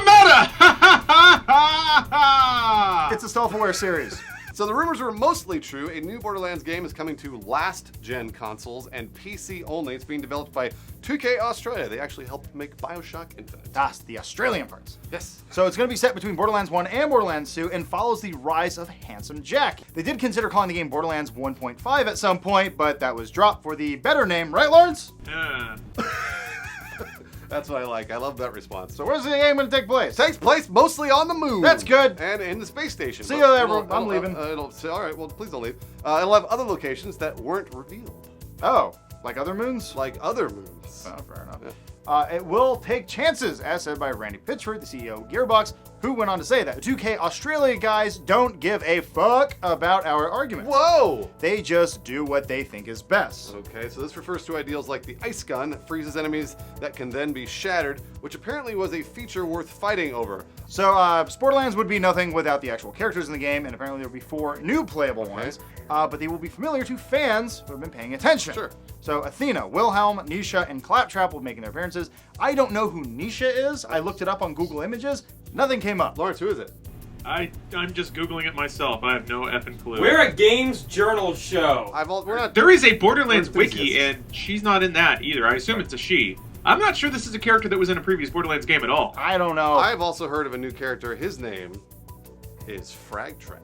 meta! It's a self-aware series. So the rumors were mostly true. A new Borderlands game is coming to last-gen consoles and PC only. It's being developed by 2K Australia. They actually helped make BioShock Infinite. That's the Australian parts. Yes. So it's going to be set between Borderlands 1 and Borderlands 2 and follows the rise of Handsome Jack. They did consider calling the game Borderlands 1.5 at some point, but that was dropped for the better name, right, Lawrence? That's what I like. I love that response. So where's the game going to take place? Takes place mostly on the moon. That's good. And in the space station. See you there, everyone. I'm leaving. All right, well, please don't leave. It'll have other locations that weren't revealed. Oh, like other moons? Like other moons. Oh, fair enough. Yeah. It will take chances, as said by Randy Pitchford, the CEO of Gearbox, who went on to say that the 2K Australia guys don't give a fuck about our arguments. Whoa! They just do what they think is best. Okay, so this refers to ideals like the ice gun that freezes enemies that can then be shattered, which apparently was a feature worth fighting over. So, Borderlands would be nothing without the actual characters in the game, and apparently there will be 4 new playable ones, but they will be familiar to fans who have been paying attention. Sure. So, Athena, Wilhelm, Nisha, and Claptrap will be making their appearances. I don't know who Nisha is. I looked it up on Google Images. Nothing came up. Lawrence, who is it? I'm just Googling it myself. I have no effing clue. We're a games journal show. We're not. There is a Borderlands We're wiki, enthusiasts. and she's not in that either. I assume it's a she. I'm not sure this is a character that was in a previous Borderlands game at all. I don't know. I've also heard of a new character. His name is Fragtrap.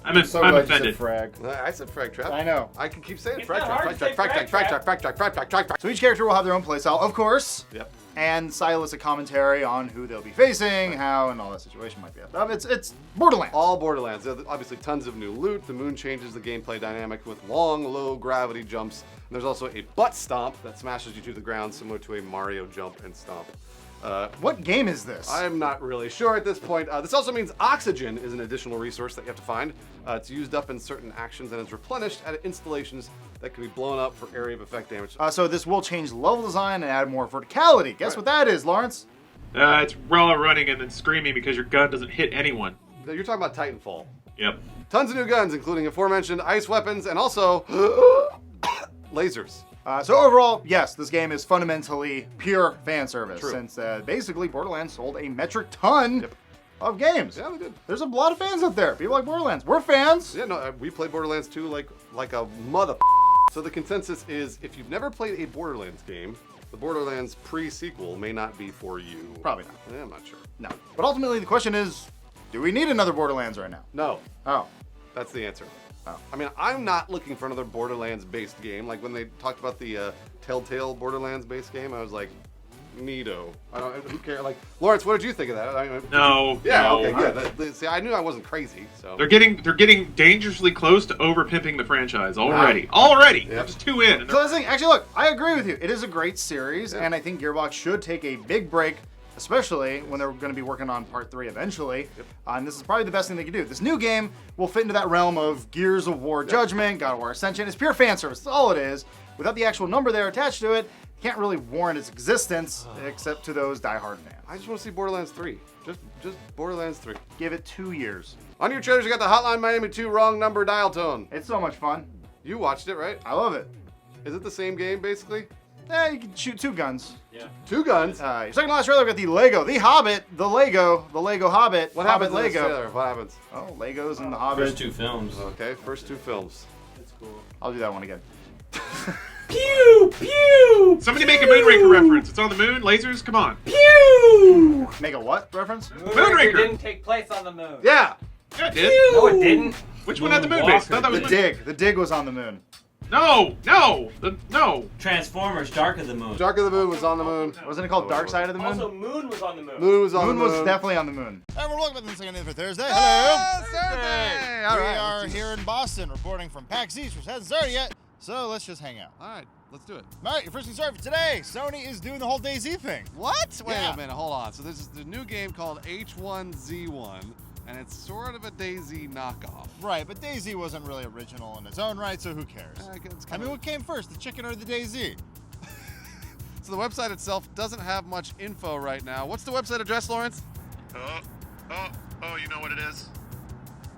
I'm offended. Frag. I said Fragtrap. I know. I can keep saying It's not hard to say Fragtrap. So each character will have their own playstyle, of course. Yep. And stylistic commentary on who they'll be facing, how, and all that situation might be. It's Borderlands. All Borderlands. There's obviously tons of new loot. The moon changes the gameplay dynamic with long, low gravity jumps. And there's also a butt stomp that smashes you to the ground, similar to a Mario jump and stomp. What game is this? I'm not really sure at this point. This also means oxygen is an additional resource that you have to find. It's used up in certain actions and is replenished at installations that can be blown up for area of effect damage. So this will change level design and add more verticality. Guess what that is, Lawrence? It's Rella running and then screaming because your gun doesn't hit anyone. You're talking about Titanfall. Yep. Tons of new guns, including aforementioned ice weapons and also lasers. So overall, yes, this game is fundamentally pure fan service. True. Since basically Borderlands sold a metric ton of games. Yeah, they did. There's a lot of fans out there. People like Borderlands. We're fans. Yeah, no, we played Borderlands 2 like a mother. So the consensus is, if you've never played a Borderlands game, the Borderlands pre-sequel may not be for you. Probably not. Yeah, I'm not sure. No. But ultimately, the question is, do we need another Borderlands right now? No, Oh. that's the answer. Oh. I mean, I'm not looking for another Borderlands-based game. Like when they talked about the Telltale Borderlands-based game, I was like, neato. I don't. Who cares? Like, Lawrence, what did you think of that? I mean, No. Yeah. no. Okay. Good. See, I knew I wasn't crazy. So. They're getting dangerously close to over pimping the franchise already. Already. Yep. They're just 2 in. And So that's the thing. Actually, look, I agree with you. It is a great series, and I think Gearbox should take a big break, especially when they're going to be working on Part 3 eventually. And this is probably the best thing they can do. This new game will fit into that realm of Gears of War Judgment, God of War Ascension. It's pure fan service. That's all it is. Without the actual number there attached to it, can't really warrant its existence, except to those diehard fans. I just want to see Borderlands 3. Just Borderlands 3. Give it 2 years. On your trailers, you got the Hotline Miami 2 wrong number dial tone. It's so much fun. You watched it, right? I love it. Is it the same game, basically? You can shoot 2 guns. Yeah. 2 guns? Your second to last trailer, we got the Lego, the Hobbit, the Lego Hobbit. What Hobbit happens in this Lego. trailer? What happens? Oh, Legos and the Hobbit. First 2 films. Okay, first 2 films. That's cool. I'll do that one again. Pew! Pew! somebody make a Moonraker reference. It's on the moon. Lasers. Come on. Pew! Make a what reference? Moonraker. didn't take place on the moon. Yeah! Yeah, it did. No, it didn't. Which one had the moon base? I thought that was The moon. dig. The dig was on the moon. No. No. Transformers: Dark of the Moon. Dark of the Moon was on the moon. Wasn't it called Dark Side of the Moon? Also, moon was on the moon. Moon was on Moon the moon. was definitely on the moon. Everyone, welcome to the second for Thursday. Hello. Thursday! All We right. are here in Boston reporting from PAX East, which hasn't started yet, so let's just hang out. All right, let's do it. All right, your first thing started for today. Sony is doing the whole DayZ thing. What? Wait Yeah. a minute, hold on. So this is the new game called H1Z1, and it's sort of a DayZ knockoff. Right, but DayZ wasn't really original in its own right, so who cares? I mean, what came first, the chicken or the DayZ? So the website itself doesn't have much info right now. What's the website address, Lawrence? Oh, you know what it is?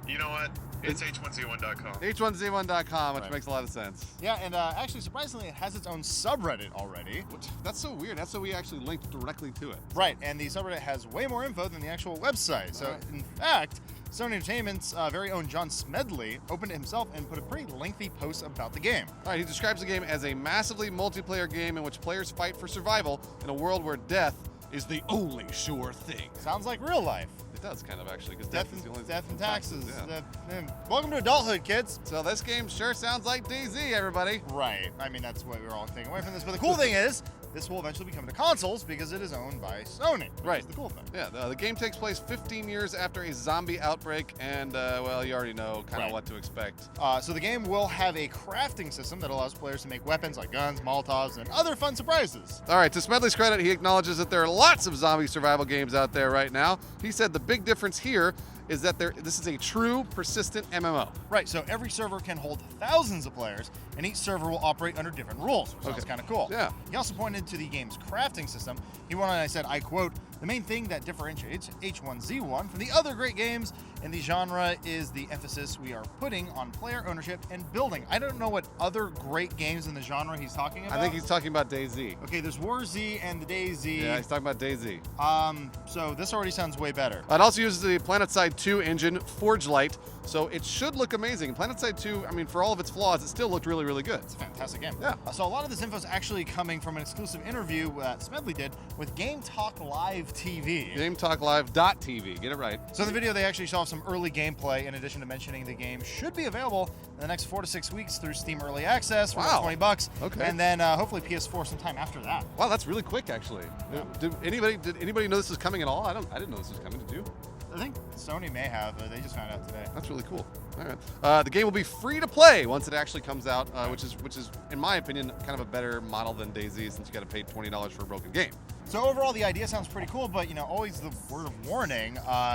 You know what? It's h1z1.com. H1Z1.com, which Right. makes a lot of sense. Yeah, and actually, surprisingly, it has its own subreddit already. That's so weird. That's so we actually linked directly to it. Right, and the subreddit has way more info than the actual website. So, Alright. in fact, Sony Entertainment's very own John Smedley opened it himself and put a pretty lengthy post about the game. All right, he describes the game as a massively multiplayer game in which players fight for survival in a world where death is the only sure thing. Sounds like real life. It does kind of actually, because Death death is the only and taxes. Yeah. Welcome to adulthood, kids. So this game sure sounds like DayZ, everybody. Right. I mean, that's what we were all taking away from this. But the cool thing is, this will eventually be coming to consoles because it is owned by Sony. Which Right. is the cool thing. Yeah, the game takes place 15 years after a zombie outbreak, and, well, you already know kind of Right. what to expect. So the game will have a crafting system that allows players to make weapons like guns, Molotovs, and other fun surprises. All right, to Smedley's credit, he acknowledges that there are lots of zombie survival games out there right now. He said the big difference here is that this is a true, persistent MMO. Right, so every server can hold thousands of players, and each server will operate under different rules, which sounds Okay. kind of cool. Yeah. He also pointed to the game's crafting system. He went on and I said, I quote, "The main thing that differentiates H1Z1 from the other great games in the genre is the emphasis we are putting on player ownership and building." I don't know what other great games in the genre he's talking about. I think he's talking about DayZ. Okay, there's War Z and the DayZ. Yeah, he's talking about DayZ. So this already sounds way better. It also uses the PlanetSide 2 engine, Forge Light, so it should look amazing. PlanetSide 2, I mean, for all of its flaws, it still looked really, really good. It's a fantastic game. Yeah. So a lot of this info is actually coming from an exclusive interview that Smedley did with Game Talk Live TV. GameTalkLive.tv, get it right. So in the video, they actually show off some early gameplay, in addition to mentioning the game should be available in the next 4 to 6 weeks through Steam Early Access for Wow. $20. Okay. And then hopefully PS4 sometime after that. Wow, that's really quick, actually. Did anybody know this was coming at all? I didn't know this was coming. Did you? I think Sony may have, but they just found out today. That's really cool. All right. The game will be free to play once it actually comes out, which is, in my opinion, kind of a better model than DayZ, since you got to pay $20 for a broken game. So overall, the idea sounds pretty cool, but always the word of warning.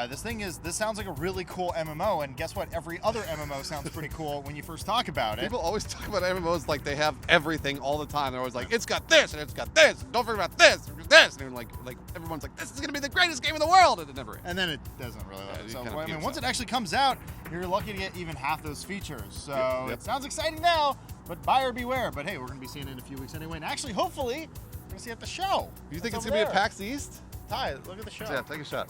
This sounds like a really cool MMO, and guess what? Every other MMO sounds pretty cool when you first talk about it. People always talk about MMOs like they have everything all the time. They're always like, it's got this, and it's got this, and don't forget about this, and this, and like everyone's like, this is gonna be the greatest game in the world, and it never is. And then it doesn't really. Yeah, it So kind of I mean, peaks once out. it actually comes out, you're lucky to get even half those features. So it sounds exciting now, but buyer beware. But hey, we're going to be seeing it in a few weeks anyway. And actually, hopefully, we're going to see it at the show. Do you think it's going to be at PAX East? Ty, look at the show. Yeah, take a shot.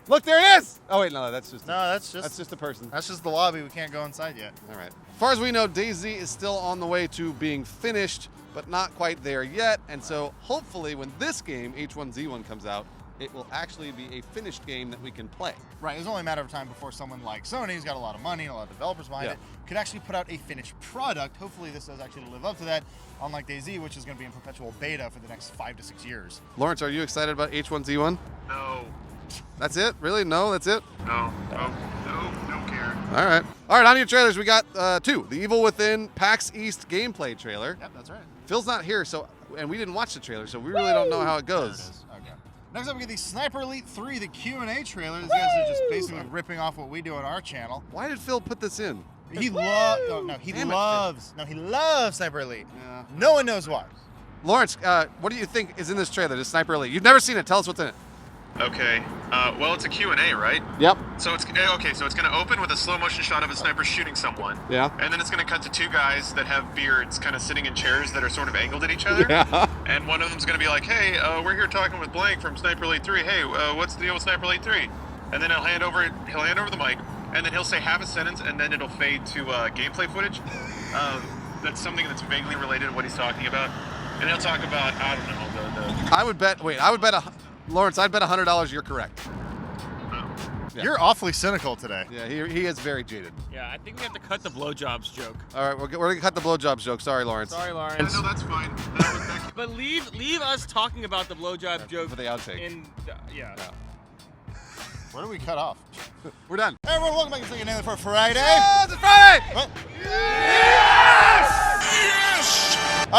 Look, there it is! Oh, wait, no, that's just a person. That's just the lobby. We can't go inside yet. All right. As far as we know, DayZ is still on the way to being finished, but not quite there yet. And so hopefully when this game, H1Z1, comes out, it will actually be a finished game that we can play. Right, it's only a matter of time before someone like Sony, who's got a lot of money and a lot of developers behind it, could actually put out a finished product. Hopefully this does actually live up to that, unlike DayZ, which is going to be in perpetual beta for the next 5 to 6 years. Lawrence, are you excited about H1Z1? No. That's it? Really? No, that's it? No. Don't care. All right. All right, on your trailers, we got 2. The Evil Within PAX East gameplay trailer. Yep, that's right. Phil's not here, and we didn't watch the trailer, so we really don't know how it goes. Okay. Next up, we get the Sniper Elite 3, the Q&A trailer. These guys are just basically ripping off what we do on our channel. Why did Phil put this in? He loves Sniper Elite. Yeah. No one knows why. Lawrence, what do you think is in this trailer, this Sniper Elite? You've never seen it. Tell us what's in it. Okay. Well, it's a Q&A, right? Yep. So it's okay. So it's going to open with a slow motion shot of a sniper shooting someone. Yeah. And then it's going to cut to 2 guys that have beards, kind of sitting in chairs that are sort of angled at each other. Yeah. And one of them's going to be like, "Hey, we're here talking with blank from Sniper Elite 3. Hey, what's the deal with Sniper Elite 3?" And then he'll hand over the mic, and then he'll say half a sentence, and then it'll fade to gameplay footage. That's something that's vaguely related to what he's talking about. And he'll talk about, I don't know, Lawrence, I'd bet $100 you're correct. Yeah. You're awfully cynical today. Yeah, he is very jaded. Yeah, I think we have to cut the blowjobs joke. All right, we're going to cut the blowjobs joke. Sorry, Lawrence. Sorry, Lawrence. Yeah, no, that's fine. But leave us talking about the blowjob joke for the outtake. Where do we cut off? We're done. Hey everyone, welcome back to Second Daily for Friday. Yes, it's Friday! What?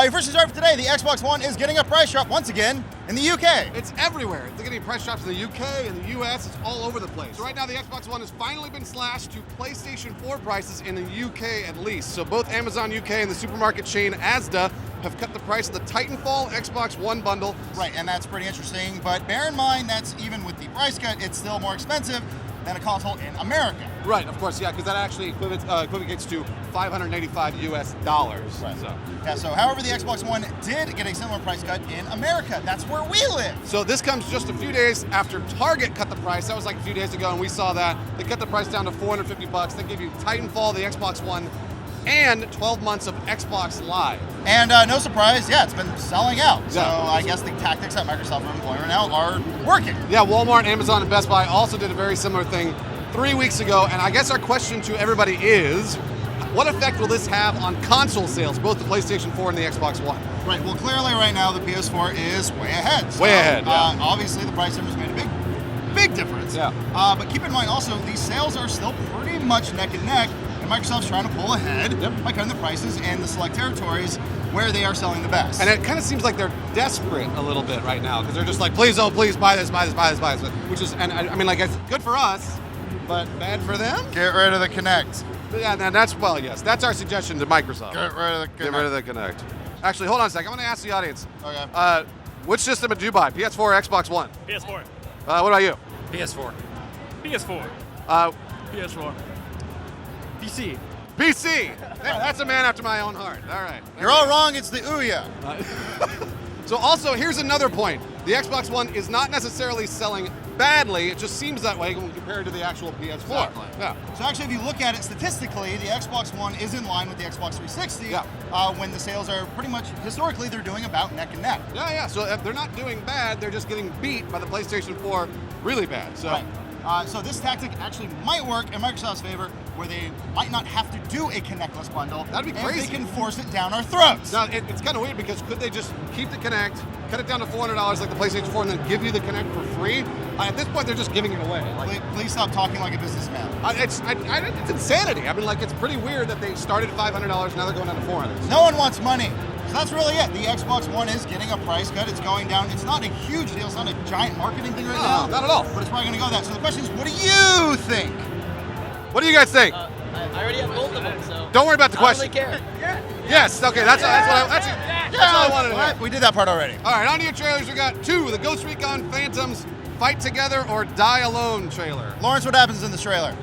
Your first start for today, the Xbox One is getting a price drop once again in the UK. It's everywhere. They're getting price drops in the UK and the US. It's all over the place. So right now, the Xbox One has finally been slashed to PlayStation 4 prices in the UK at least. So both Amazon UK and the supermarket chain Asda have cut the price of the Titanfall Xbox One bundle. Right, and that's pretty interesting. But bear in mind, that's even with the price cut, it's still more expensive than a console in America. Right, of course, yeah, because that actually equivocates to $585 US. Right. So however, the Xbox One did get a similar price cut in America. That's where we live. So this comes just a few days after Target cut the price. That was like a few days ago, and we saw that. They cut the price down to $450. They give you Titanfall, the Xbox One, and 12 months of Xbox Live. And no surprise, it's been selling out. So I guess the tactics that Microsoft are employing right now are working. Yeah, Walmart, Amazon, and Best Buy also did a very similar thing 3 weeks ago. And I guess our question to everybody is, what effect will this have on console sales, both the PlayStation 4 and the Xbox One? Right, well clearly right now the PS4 is way ahead. Way ahead, yeah. Obviously the price difference made a big difference. Yeah. But keep in mind also, these sales are still pretty much neck and neck. And Microsoft's trying to pull ahead by cutting the prices in the select territories where they are selling the best. And it kind of seems like they're desperate a little bit right now because they're just like, please, please buy this, buy this, buy this, buy this. Which is, and I mean, like, it's good for us, but bad for them. Get rid of the Kinect. Yeah, and that's, well, yes, that's our suggestion to Microsoft. Get rid of the Kinect. Get rid of the Kinect. Actually, hold on a second. I want to ask the audience. Okay. Which system did you buy? PS4 or Xbox One? PS4. What about you? PS4. PS4. PS4. PC. PC! Yeah, that's a man after my own heart. All right. You're all wrong. It's the Ouya. So also, here's another point. The Xbox One is not necessarily selling badly. It just seems that way when compared to the actual PS4. Exactly. Yeah. So actually, if you look at it statistically, the Xbox One is in line with the Xbox 360 when the sales are pretty much, historically, they're doing about neck and neck. Yeah. So if they're not doing bad, they're just getting beat by the PlayStation 4 really bad. So. Right. So this tactic actually might work in Microsoft's favor, where they might not have to do a Kinect-less bundle. That'd be crazy. They can force it down our throats. Now, it's kind of weird because could they just keep the Kinect, cut it down to $400 like the PlayStation 4, and then give you the Kinect for free? At this point, they're just giving it away. Please stop talking like a businessman. It's insanity. I mean, like, it's pretty weird that they started at $500, now they're going down to $400. No one wants money. So that's really it. The Xbox One is getting a price cut. It's going down. It's not a huge deal. It's not a giant marketing thing right now. Not at all. But it's probably going to go that. So the question is, what do you think? What do you guys think? I already have both of them, so. Don't worry about the question. I don't really care. Yes, okay, that's all I wanted to know. We did that part already. All right, on to your trailers. We got 2, the Ghost Recon Phantoms Fight Together or Die Alone trailer. Lawrence, what happens in this trailer?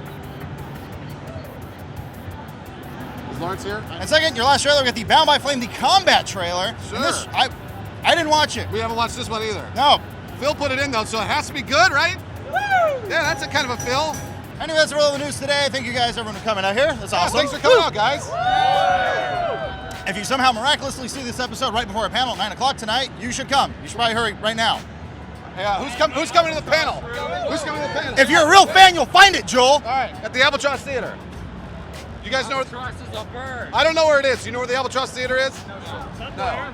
Lawrence here. And second, your last trailer, we got the Bound by Flame, the combat trailer. Sure. And this, I didn't watch it. We haven't watched this one either. No. Phil put it in though, so it has to be good, right? Woo! Yeah, that's a kind of a Phil. Anyway, that's all the news today. Thank you guys, everyone, for coming out here. That's awesome. Thanks for coming out, guys. If you somehow miraculously see this episode right before a panel at 9 o'clock tonight, you should come. You should probably hurry right now. Yeah, who's coming to the panel? Who's coming to the panel? If you're a real fan, you'll find it, Joel. All right, at the Albatross Theater. You guys know where? Albatross is a bird. I don't know where it is. Do you know where the Albatross Theater is? Somewhere.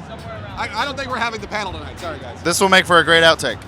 Somewhere around. I don't think we're having the panel tonight. Sorry, guys. This will make for a great outtake.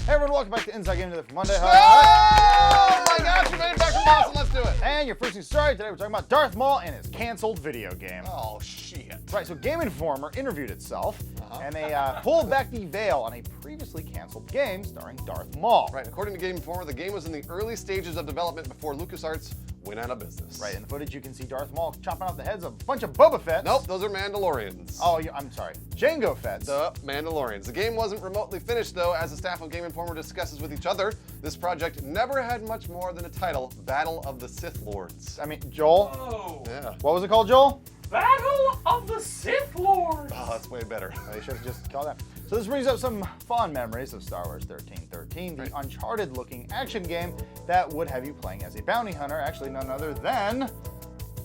Hey everyone, welcome back to Inside Game Today for Monday. Oh my gosh, we made it back from Boston. Let's do it. And your first news story today, we're talking about Darth Maul and his canceled video game. Oh shit. Right, so Game Informer interviewed itself, and they pulled back the veil on a previously canceled game starring Darth Maul. Right, according to Game Informer, the game was in the early stages of development before LucasArts went out of business. Right, in the footage you can see Darth Maul chopping off the heads of a bunch of Boba Fetts. Nope, those are Mandalorians. Oh, I'm sorry, Jango Fetts. The Mandalorians. The game wasn't remotely finished though, as the staff of Game Informer discusses with each other. This project never had much more than a title, Battle of the Sith Lords. I mean, Joel? Oh. Yeah. What was it called, Joel? Battle of the Sith Lords. Oh, that's way better. They should have just called that. So this brings up some fond memories of Star Wars 1313, the Uncharted-looking action game that would have you playing as a bounty hunter, actually none other than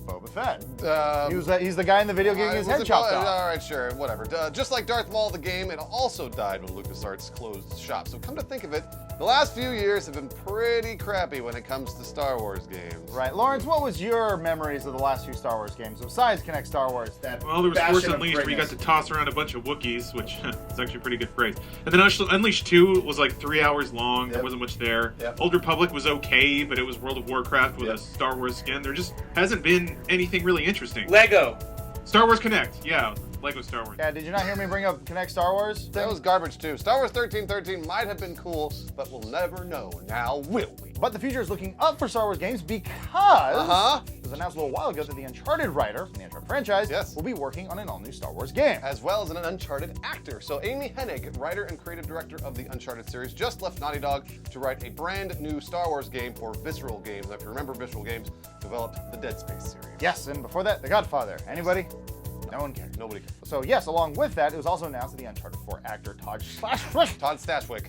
Boba Fett. He's the guy in the video getting his head chopped off. All right, sure, whatever. Just like Darth Maul, the game, it also died when LucasArts closed shop. So come to think of it, the last few years have been pretty crappy when it comes to Star Wars games. Right, Lawrence, what was your memories of the last few Star Wars games besides KINECT Star Wars? Well, there was Force Unleashed where you got to toss around a bunch of Wookiees, which is actually a pretty good phrase. And then Unleashed 2 was like 3 hours long. There wasn't much there. Old Republic was okay, but it was World of Warcraft with a Star Wars skin. There just hasn't been anything really interesting. Lego. Star Wars Kinect, yeah. Lego Star Wars. Yeah, did you not hear me bring up KINECT Star Wars? That was garbage too. Star Wars 1313 might have been cool, but we'll never know. Now will we? But the future is looking up for Star Wars games because it was announced a little while ago that the Uncharted writer from the Uncharted franchise will be working on an all-new Star Wars game. As well as an Uncharted actor. So Amy Hennig, writer and creative director of the Uncharted series, just left Naughty Dog to write a brand new Star Wars game for Visceral Games. If you remember, Visceral Games developed the Dead Space series. Yes, and before that, The Godfather. Anybody? No one cares. Nobody cares. So yes, along with that, it was also announced that the Uncharted 4 actor Todd Stashwick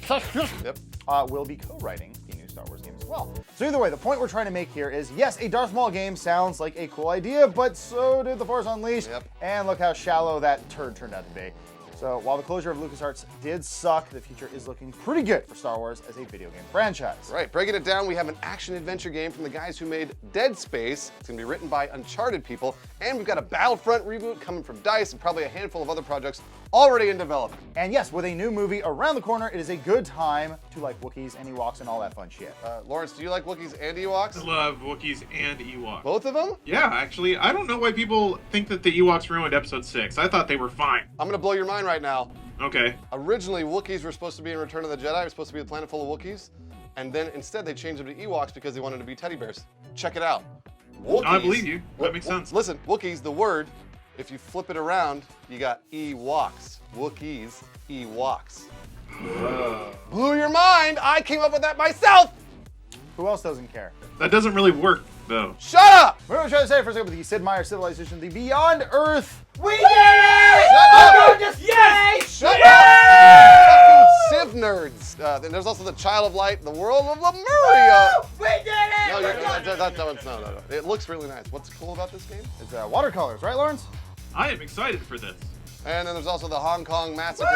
will be co-writing the new Star Wars game as well. So either way, the point we're trying to make here is, yes, a Darth Maul game sounds like a cool idea, but so did The Force Unleashed, and look how shallow that turd turned out to be. So while the closure of LucasArts did suck, the future is looking pretty good for Star Wars as a video game franchise. Right, breaking it down, we have an action-adventure game from the guys who made Dead Space. It's gonna be written by Uncharted people, and we've got a Battlefront reboot coming from DICE and probably a handful of other projects already in development. And yes, with a new movie around the corner, it is a good time to like Wookiees and Ewoks and all that fun shit. Lawrence, do you like Wookiees and Ewoks? I love Wookiees and Ewoks. Both of them? Yeah, actually. I don't know why people think that the Ewoks ruined Episode 6. I thought they were fine. I'm gonna blow your mind right now. Okay. Originally, Wookiees were supposed to be in Return of the Jedi. It was supposed to be a planet full of Wookiees. And then instead, they changed them to Ewoks because they wanted to be teddy bears. Check it out. Wookiees, I believe you. That makes sense. Listen, Wookiees, the word, if you flip it around, you got Ewoks. Wookiees, Ewoks. Blew your mind. I came up with that myself. Who else doesn't care? That doesn't really work, though. Shut up! What am I trying to say for a second with the Sid Meier Civilization, the Beyond Earth. We did it! Shut up! Yes! Shut up! Fucking Civ nerds. Then there's also the Child of Light, the World of Lemuria. We did it! No, it looks really nice. What's cool about this game? It's watercolors, right, Lawrence? I am excited for this. And then there's also the Hong Kong Massacre.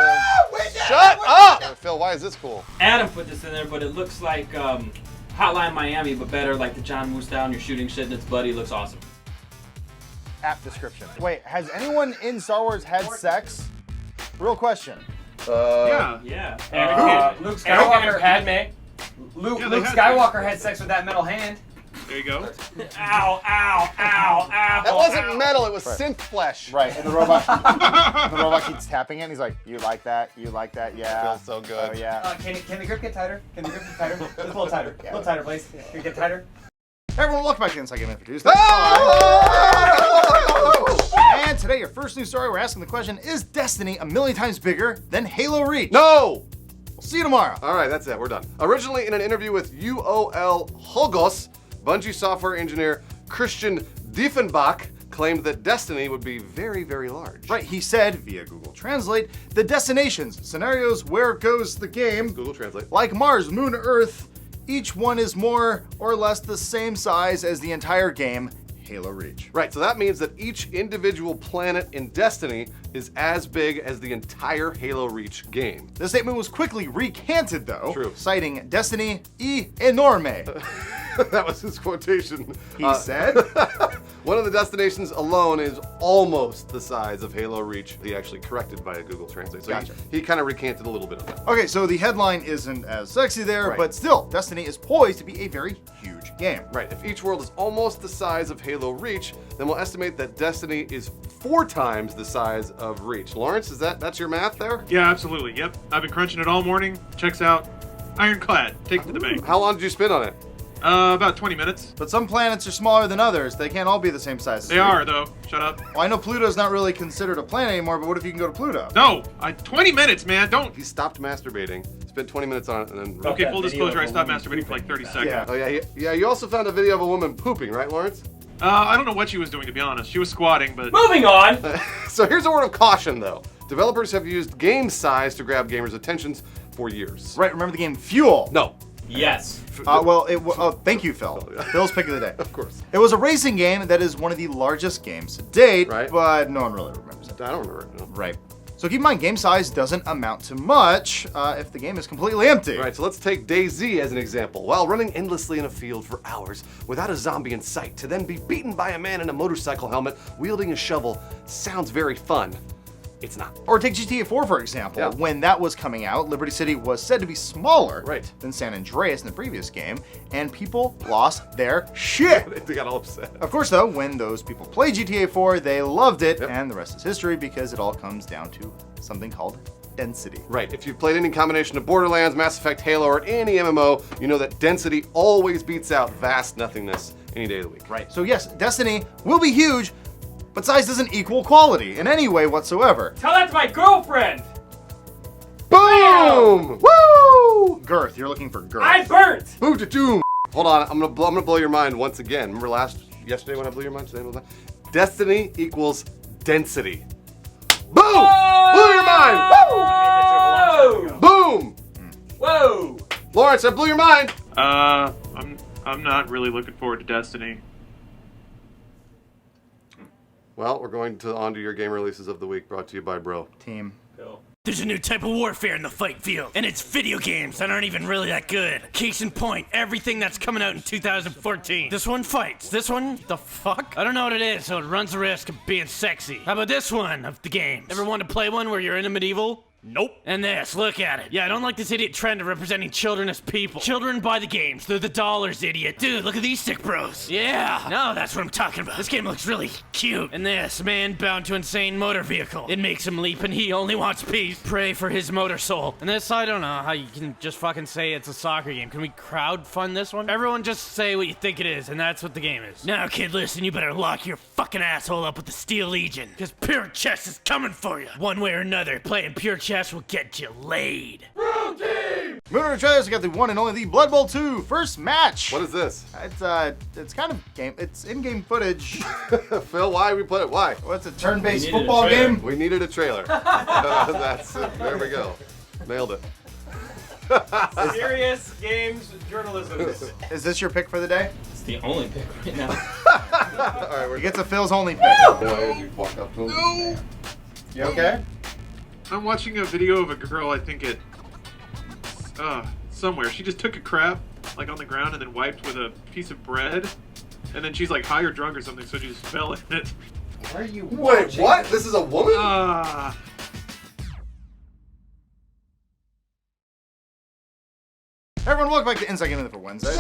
We did Shut up! Phil, why is this cool? Adam put this in there, but it looks like Hotline Miami, but better, like the John Woo style, and you're shooting shit and it's bloody. It looks awesome. App description. Wait, has anyone in Star Wars had sex? Real question. Yeah. Luke Skywalker had me. Luke Skywalker had sex with that metal hand. There you go. Ow, ow, ow, ow. That wasn't metal, it was synth flesh. Right, and the robot keeps tapping it, and he's like, you like that, yeah. Feels so good. Oh, yeah. Can the grip get tighter? Can the grip get tighter? Just a little tighter. A little tighter, please. Can you get tighter? Hey everyone, welcome back to Inside Game for Tuesday. And today, your first news story, we're asking the question, is Destiny a million times bigger than Halo Reach? No! We'll see you tomorrow. All right, that's it, we're done. Originally in an interview with UOL Hogos, Bungie software engineer Christian Diefenbach claimed that Destiny would be very, very large. Right, he said, via Google Translate, the destinations, scenarios where goes the game, Google Translate, like Mars, Moon, Earth, each one is more or less the same size as the entire game, Halo Reach. Right, so that means that each individual planet in Destiny is as big as the entire Halo Reach game. The statement was quickly recanted, though, True. citing Destiny e enorme. That was his quotation. He said? One of the destinations alone is almost the size of Halo Reach. He actually corrected by a Google Translate. So Gotcha. he kind of recanted a little bit of that. Okay, so the headline isn't as sexy there, Right. but still, Destiny is poised to be a very huge game. Right, if each world is almost the size of Halo Reach, then we'll estimate that Destiny is 4 times the size of Reach. Lawrence, that's your math there? Yeah, absolutely. Yep. I've been crunching it all morning. Checks out. Ironclad. Take it to the bank. How long did you spend on it? About 20 minutes. But some planets are smaller than others. They can't all be the same size as They Reach. are, though. Shut up. Well, I know Pluto's not really considered a planet anymore, but what if you can go to Pluto? No! 20 minutes, man. Don't. He stopped masturbating, spent 20 minutes on it, and then... Okay, full disclosure, I stopped masturbating for like 30 seconds. Yeah. Oh, yeah, you also found a video of a woman pooping, right, Lawrence? I don't know what she was doing, to be honest. She was squatting, but... Moving on. So here's a word of caution, though. Developers have used game size to grab gamers' attentions for years. Right, remember the game Fuel? No. Yes. Thank you, Phil. Phil's pick of the day. Of course. It was a racing game that is one of the largest games to date, Right. but no one really remembers it. I don't remember. No. Right. So keep in mind, game size doesn't amount to much if the game is completely empty. Right, so let's take DayZ as an example. While running endlessly in a field for hours without a zombie in sight, to then be beaten by a man in a motorcycle helmet wielding a shovel sounds very fun. It's not. Or take GTA 4, for example. Yeah. When that was coming out, Liberty City was said to be smaller Right. than San Andreas in the previous game, and people lost their shit. They got all upset. Of course, though, when those people played GTA 4, they loved it, Yep. and the rest is history because it all comes down to something called density. Right, if you've played any combination of Borderlands, Mass Effect, Halo, or any MMO, you know that density always beats out vast nothingness any day of the week. Right. So yes, Destiny will be huge, but size doesn't equal quality in any way whatsoever. Tell that to my girlfriend. Boom! Woo! Girth, you're looking for girth. I burnt. Boom to doom. Hold on, I'm gonna blow your mind once again. Remember yesterday when I blew your mind? Today, Destiny equals density. Boom! Blew your mind! Whoa! Boom! Whoa! Lawrence, I blew your mind. I'm not really looking forward to Destiny. Well, we're going on to your game releases of the week, brought to you by Bro. Team. There's a new type of warfare in the fight field, and it's video games that aren't even really that good. Case in point, everything that's coming out in 2014. This one fights. This one, the fuck? I don't know what it is, so it runs the risk of being sexy. How about this one of the games? Ever want to play one where you're in a medieval? Nope. And this, look at it. Yeah, I don't like this idiot trend of representing children as people. Children buy the games, they're the dollars, idiot. Dude, look at these sick bros. Yeah, no, that's what I'm talking about. This game looks really cute. And this, man bound to insane motor vehicle. It makes him leap and he only wants peace. Pray for his motor soul. And this, I don't know how you can just fucking say it's a soccer game. Can we crowdfund this one? Everyone just say what you think it is, and that's what the game is. Now, kid, listen, you better lock your fucking asshole up with the Steel Legion. Because Pure Chess is coming for you. One way or another, playing Pure Chess will get you laid. Moving to trailers, we got the one and only the Blood Bowl 2 first match. What is this? It's kind of it's in-game footage. Phil, why we put it? Why? What's a turn-based football game? We needed a trailer. That's it. There we go. Nailed it. Serious games journalism. Is this your pick for the day? It's the only pick right now. All right, we get to Phil's only pick. No! You okay? I'm watching a video of a girl, I think it... somewhere. She just took a crap, like on the ground, and then wiped with a piece of bread. And then she's like high or drunk or something, so she just fell in it. Why are you Wait, what? This is a woman? Everyone, welcome back to Inside Gaming for Wednesday.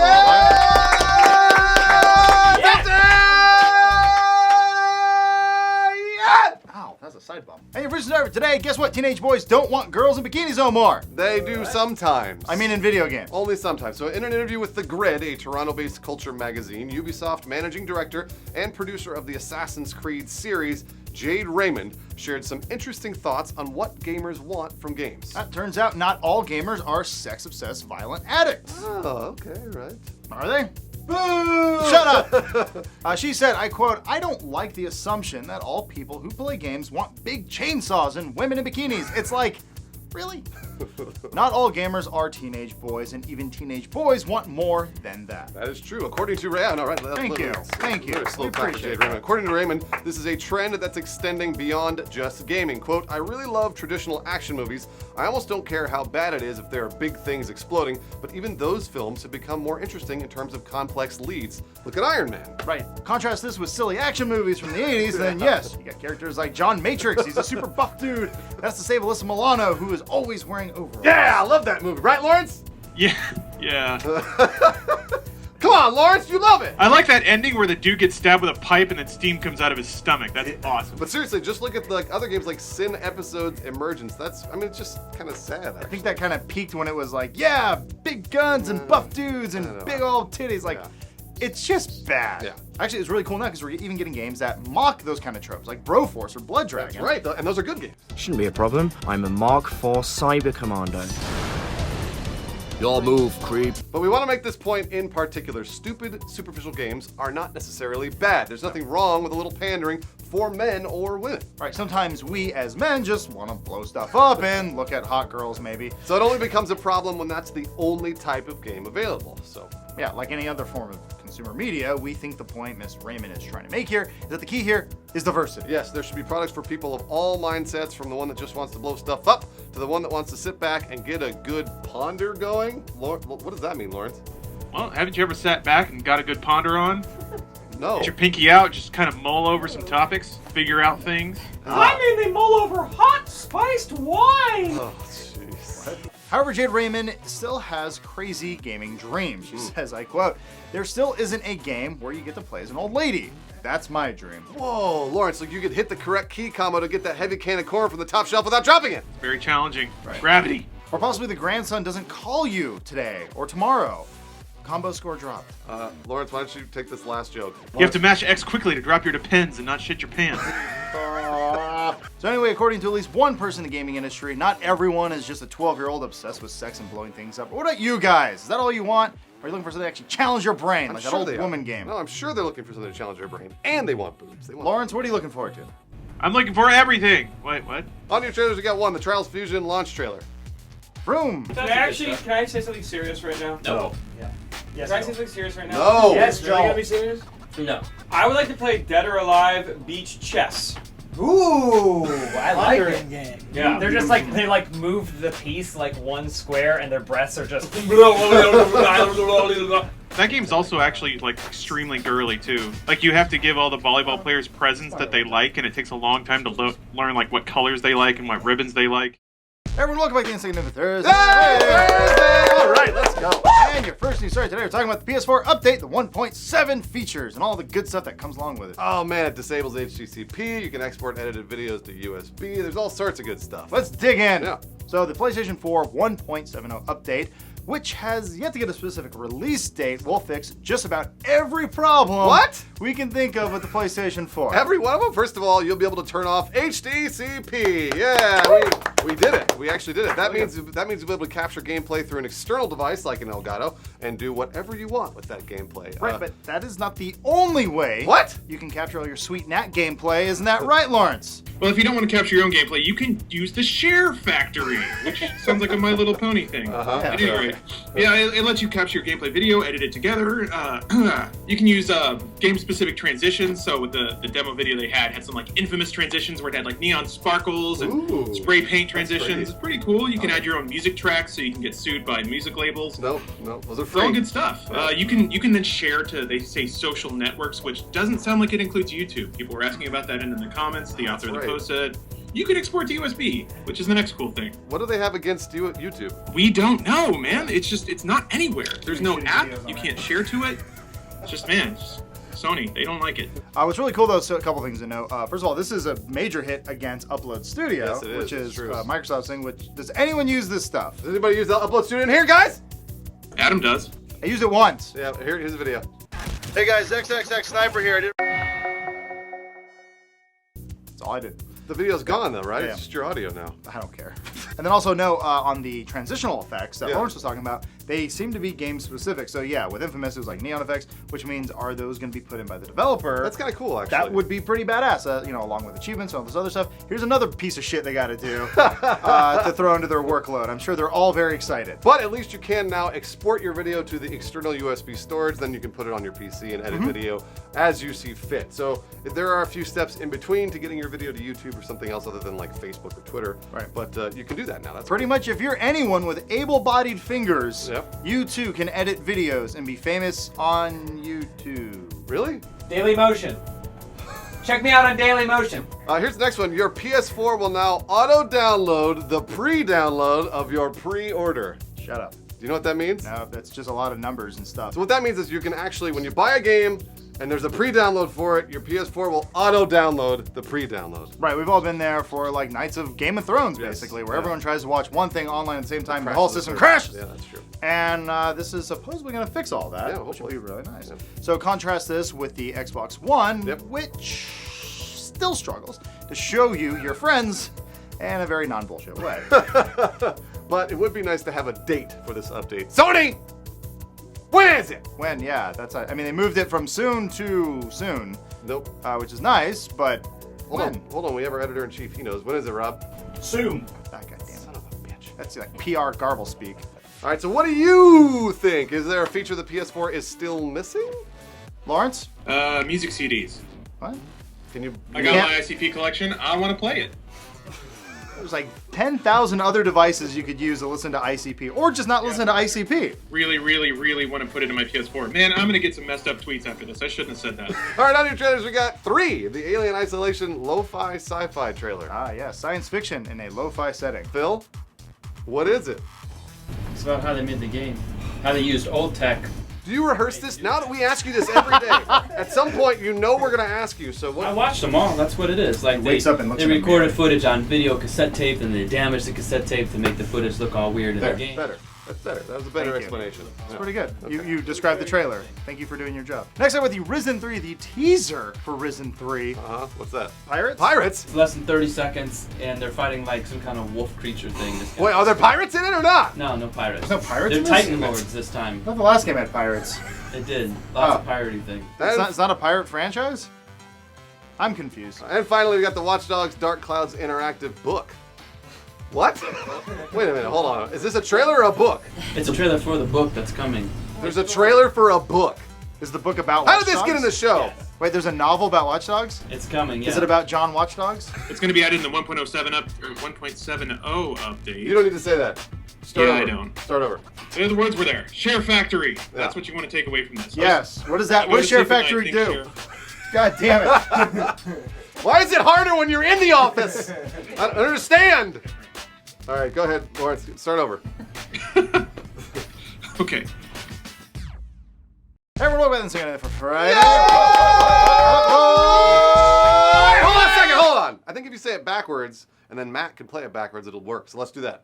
Ow, that's a side bump. Hey, your first driver today. Guess what? Teenage boys don't want girls in bikinis no more. They do sometimes. I mean, in video games. Only sometimes. So in an interview with The Grid, a Toronto-based culture magazine, Ubisoft managing director and producer of the Assassin's Creed series, Jade Raymond, shared some interesting thoughts on what gamers want from games. That turns out not all gamers are sex-obsessed violent addicts. Oh, okay, right. Are they? Shut up! She said, I quote, I don't like the assumption that all people who play games want big chainsaws and women in bikinis. It's like, really? Not all gamers are teenage boys, and even teenage boys want more than that. That is true. According to Raymond, all right, Thank you. We appreciate it. According to Raymond, this is a trend that's extending beyond just gaming. Quote, I really love traditional action movies. I almost don't care how bad it is if there are big things exploding, but even those films have become more interesting in terms of complex leads. Look at Iron Man. Right. Contrast this with silly action movies from the 80s, then yes, you got characters like John Matrix. He's a super buff dude. That's to save Alyssa Milano, who is always wearing overalls. Yeah, I love that movie. Right, Lawrence? Yeah. Come on, Lawrence, you love it. I like that ending where the dude gets stabbed with a pipe and then steam comes out of his stomach. That's awesome. But seriously, just look at like other games like Sin Episodes Emergence. It's just kind of sad. Actually. I think that kind of peaked when it was like, yeah, big guns and buff dudes and big old titties. Like, it's just bad. Yeah. Actually, it's really cool now because we're even getting games that mock those kind of tropes, like Broforce or Blood Dragon. That's right, and those are good games. Shouldn't be a problem. I'm a Mark IV Cyber Commando. Your move, creep. But we want to make this point in particular. Stupid, superficial games are not necessarily bad. There's nothing wrong with a little pandering for men or women. Right, sometimes we as men just want to blow stuff up and look at hot girls maybe. So it only becomes a problem when that's the only type of game available, so. Yeah, like any other form of consumer media, we think the point Miss Raymond is trying to make here is that the key here is diversity. Yes, there should be products for people of all mindsets, from the one that just wants to blow stuff up to the one that wants to sit back and get a good ponder going. What does that mean, Lawrence? Well, haven't you ever sat back and got a good ponder on? No. Get your pinky out, just kind of mull over some topics, figure out things. I mean, they mull over hot spiced wine. Oh, jeez. However, Jade Raymond still has crazy gaming dreams. She says, I quote, there still isn't a game where you get to play as an old lady. That's my dream. Whoa, Lawrence, like you could hit the correct key combo to get that heavy can of corn from the top shelf without dropping it. Very challenging. Right. Gravity. Or possibly the grandson doesn't call you today or tomorrow. Combo score dropped. Lawrence, why don't you take this last joke? You have to mash X quickly to drop your Depends and not shit your pants. So anyway, according to at least one person in the gaming industry, not everyone is just a 12-year-old obsessed with sex and blowing things up. What about you guys? Is that all you want? Or are you looking for something to actually challenge your brain, like that old woman game? No, I'm sure they're looking for something to challenge their brain. And they want boobs. Lawrence, what are you looking forward to? I'm looking for everything. Wait, what? On your trailers, we got one, the Trials Fusion launch trailer. Vroom. Can I say something serious right now? No. Yeah. Yes, Can I say something serious right now? No. Yes, Really gonna be serious? No. I would like to play Dead or Alive Beach Chess. Ooh, I like it. Game. Yeah. They're just like, they like moved the piece like one square and their breasts are just. That game's also actually like extremely girly too. Like you have to give all the volleyball players presents that they like, and it takes a long time to learn like what colors they like and what ribbons they like. Everyone, welcome back to the Insane Thursday. All right, let's go. And your first news story today, we're talking about the PS4 update, the 1.7 features, and all the good stuff that comes along with it. Oh man, it disables HTTP. You can export edited videos to USB. There's all sorts of good stuff. Let's dig in. Yeah. So the PlayStation 4 1.70 update, which has yet to get a specific release date, will fix just about every problem we can think of with the PlayStation 4. Every one of them? First of all, you'll be able to turn off HDCP. Yeah, we did it. We actually did it. That means you'll be able to capture gameplay through an external device like an Elgato and do whatever you want with that gameplay. Right, but that is not the only way you can capture all your sweet NAT gameplay. Isn't that right, Lawrence? Well, if you don't want to capture your own gameplay, you can use the Share Factory, which sounds like a My Little Pony thing. At any rate, yeah, it lets you capture your gameplay video, edit it together. You can use game-specific transitions. So with the demo video they had some like infamous transitions where it had like neon sparkles and spray paint transitions. It's pretty cool. You can add your own music tracks so you can get sued by music labels. Nope, those are It's free. all good stuff. You can then share to, they say, social networks, which doesn't sound like it includes YouTube. People were asking about that in the comments. The author of the post said, you can export to USB, which is the next cool thing. What do they have against YouTube? We don't know, man. It's not anywhere. There's no app. You can't share to it. It's just, man, Sony, they don't like it. What's really cool, though, so a couple things to know. First of all, this is a major hit against Upload Studio, Yes, it is. which is It's true. Microsoft's thing. Does anyone use this stuff? Does anybody use the Upload Studio in here, guys? Adam does. I used it once. Yeah, here's a video. Hey guys, XXX Sniper here. That's all I did. The video's gone though, right? Yeah. It's just your audio now. I don't care. And then also know on the transitional effects that Yeah. Lawrence was talking about, they seem to be game specific. So yeah, with Infamous, it was like neon effects, which means are those going to be put in by the developer? That's kind of cool, actually. That would be pretty badass, you know, along with achievements and all this other stuff. Here's another piece of shit they got to do to throw into their workload. I'm sure they're all very excited. But at least you can now export your video to the external USB storage, then you can put it on your PC and edit video as you see fit. So there are a few steps in between to getting your video to YouTube or something else other than like Facebook or Twitter. Right. But you can do that now. That's pretty much if you're anyone with able-bodied fingers, Yep. you too can edit videos and be famous on YouTube. Really? Daily Motion. Check me out on Daily Motion. Here's the next one. Your PS4 will now auto-download the pre-download of your pre-order. Shut up. Do you know what that means? No, that's just a lot of numbers and stuff. So what that means is you can actually, when you buy a game and there's a pre-download for it, your PS4 will auto-download the pre-download. Right, we've all been there for like nights of Game of Thrones, Yes. basically, where Yeah. everyone tries to watch one thing online at the same time and the Crash whole the system server. crashes. Yeah, that's true. And this is supposedly going to fix all that, Yeah, which would be really nice. Yeah. So contrast this with the Xbox One, Yep. which still struggles to show you your friends in a very non-bullshit way. But it would be nice to have a date for this update. Sony! When is it? When, yeah, that's, I mean, they moved it from soon to soon. Nope. Which is nice, but when? Hold on, we have our editor-in-chief. He knows. When is it, Rob? Soon. That goddamn son of a bitch. That's like PR garble speak. All right, so what do you think? Is there a feature the PS4 is still missing? Lawrence? Music CDs. What? Can you? I got my ICP collection. I want to play it. There's like 10,000 other devices you could use to listen to ICP, or just not listen to ICP. Really, really, really want to put it in my PS4. Man, I'm gonna get some messed up tweets after this. I shouldn't have said that. All right, on your trailers, we got 3. The Alien Isolation lo-fi sci-fi trailer. Ah, yeah, science fiction in a lo-fi setting. Phil, what is it? It's about how they made the game, how they used old tech. Do you rehearse this? Now that we ask you this every day, at some point you know we're gonna ask you. So what? I watched them all. That's what it is. Like wakes up and looks they in the recorded mirror. footage on video cassette tape, and they damaged the cassette tape to make the footage look all weird in the game. Better. That's better. That was a better Thank you. explanation. It's Yeah. pretty good. Okay. You described the trailer. Thank you for doing your job. Next up with the Risen 3, the teaser for Risen 3. What's that? Pirates? Pirates? It's less than 30 seconds, and they're fighting like some kind of wolf creature thing. Wait, are there pirates in it or not? No, no pirates. There's no pirates They're in this? Titan Lords this time. I thought the last game had pirates. It did. Lots of piratey things. It's not a pirate franchise? I'm confused. And finally, we got the Watch Dogs Dark Clouds interactive book. What? Wait a minute, hold on. Is this a trailer or a book? It's a trailer for the book that's coming. There's a trailer for a book. Is the book about How Watch did this Dogs? get in the show? Wait, there's a novel about Watch Dogs? It's coming, yeah. Is it about John Watch Dogs? It's gonna be added in the 1.07 up or 1.70 update. You don't need to say that. Start Yeah, over. I don't. Start over. The other words were there. Share Factory. That's what you want to take away from this. Yes. What does that? I What does go Share to sleep at Factory night, do? think God damn it. Why is it harder when you're in the office? I don't understand. All right, go ahead, Lawrence. Start over. Okay. Hey, everyone, welcome to the for Friday. Hold on a second, hold on. I think if you say it backwards, and then Matt can play it backwards, it'll work. So let's do that.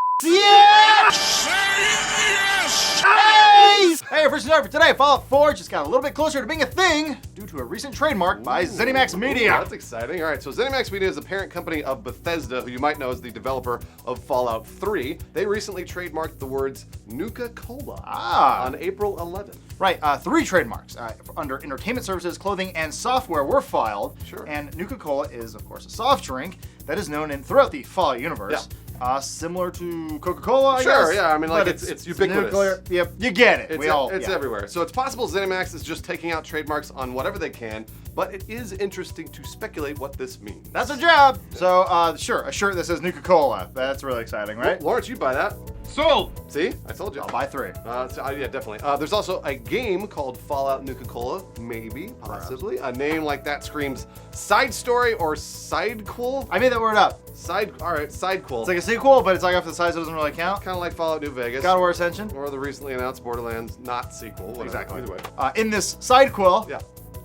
Hey, first start for today, Fallout 4 just got a little bit closer to being a thing due to a recent trademark by ZeniMax Media. That's exciting. All right, so ZeniMax Media is the parent company of Bethesda, who you might know as the developer of Fallout 3. They recently trademarked the words Nuka-Cola on April 11th. Right, 3 trademarks under entertainment services, clothing, and software were filed. Sure. And Nuka-Cola is, of course, a soft drink that is known throughout the Fallout universe. Similar to Coca-Cola, I guess. Sure, yeah. I mean, like, but it's ubiquitous. nuclear. Yep, you get it. It's everywhere. So it's possible ZeniMax is just taking out trademarks on whatever they can, but it is interesting to speculate what this means. That's our job. So, sure, a shirt that says Nuka-Cola. That's really exciting, right? Well, Lawrence, you'd buy that. Sold. See? I told you. I'll buy 3. Yeah, definitely. There's also a game called Fallout Nuka-Cola. Maybe, possibly. A name like that screams side story or sidequel. I made that word up. All right, sidequel. It's like a sequel, but it's like off the size, so it doesn't really count. Kind of like Fallout New Vegas. God of War Ascension. Or the recently announced Borderlands not sequel. Whatever. Exactly. Either way. In this sidequel, Yeah.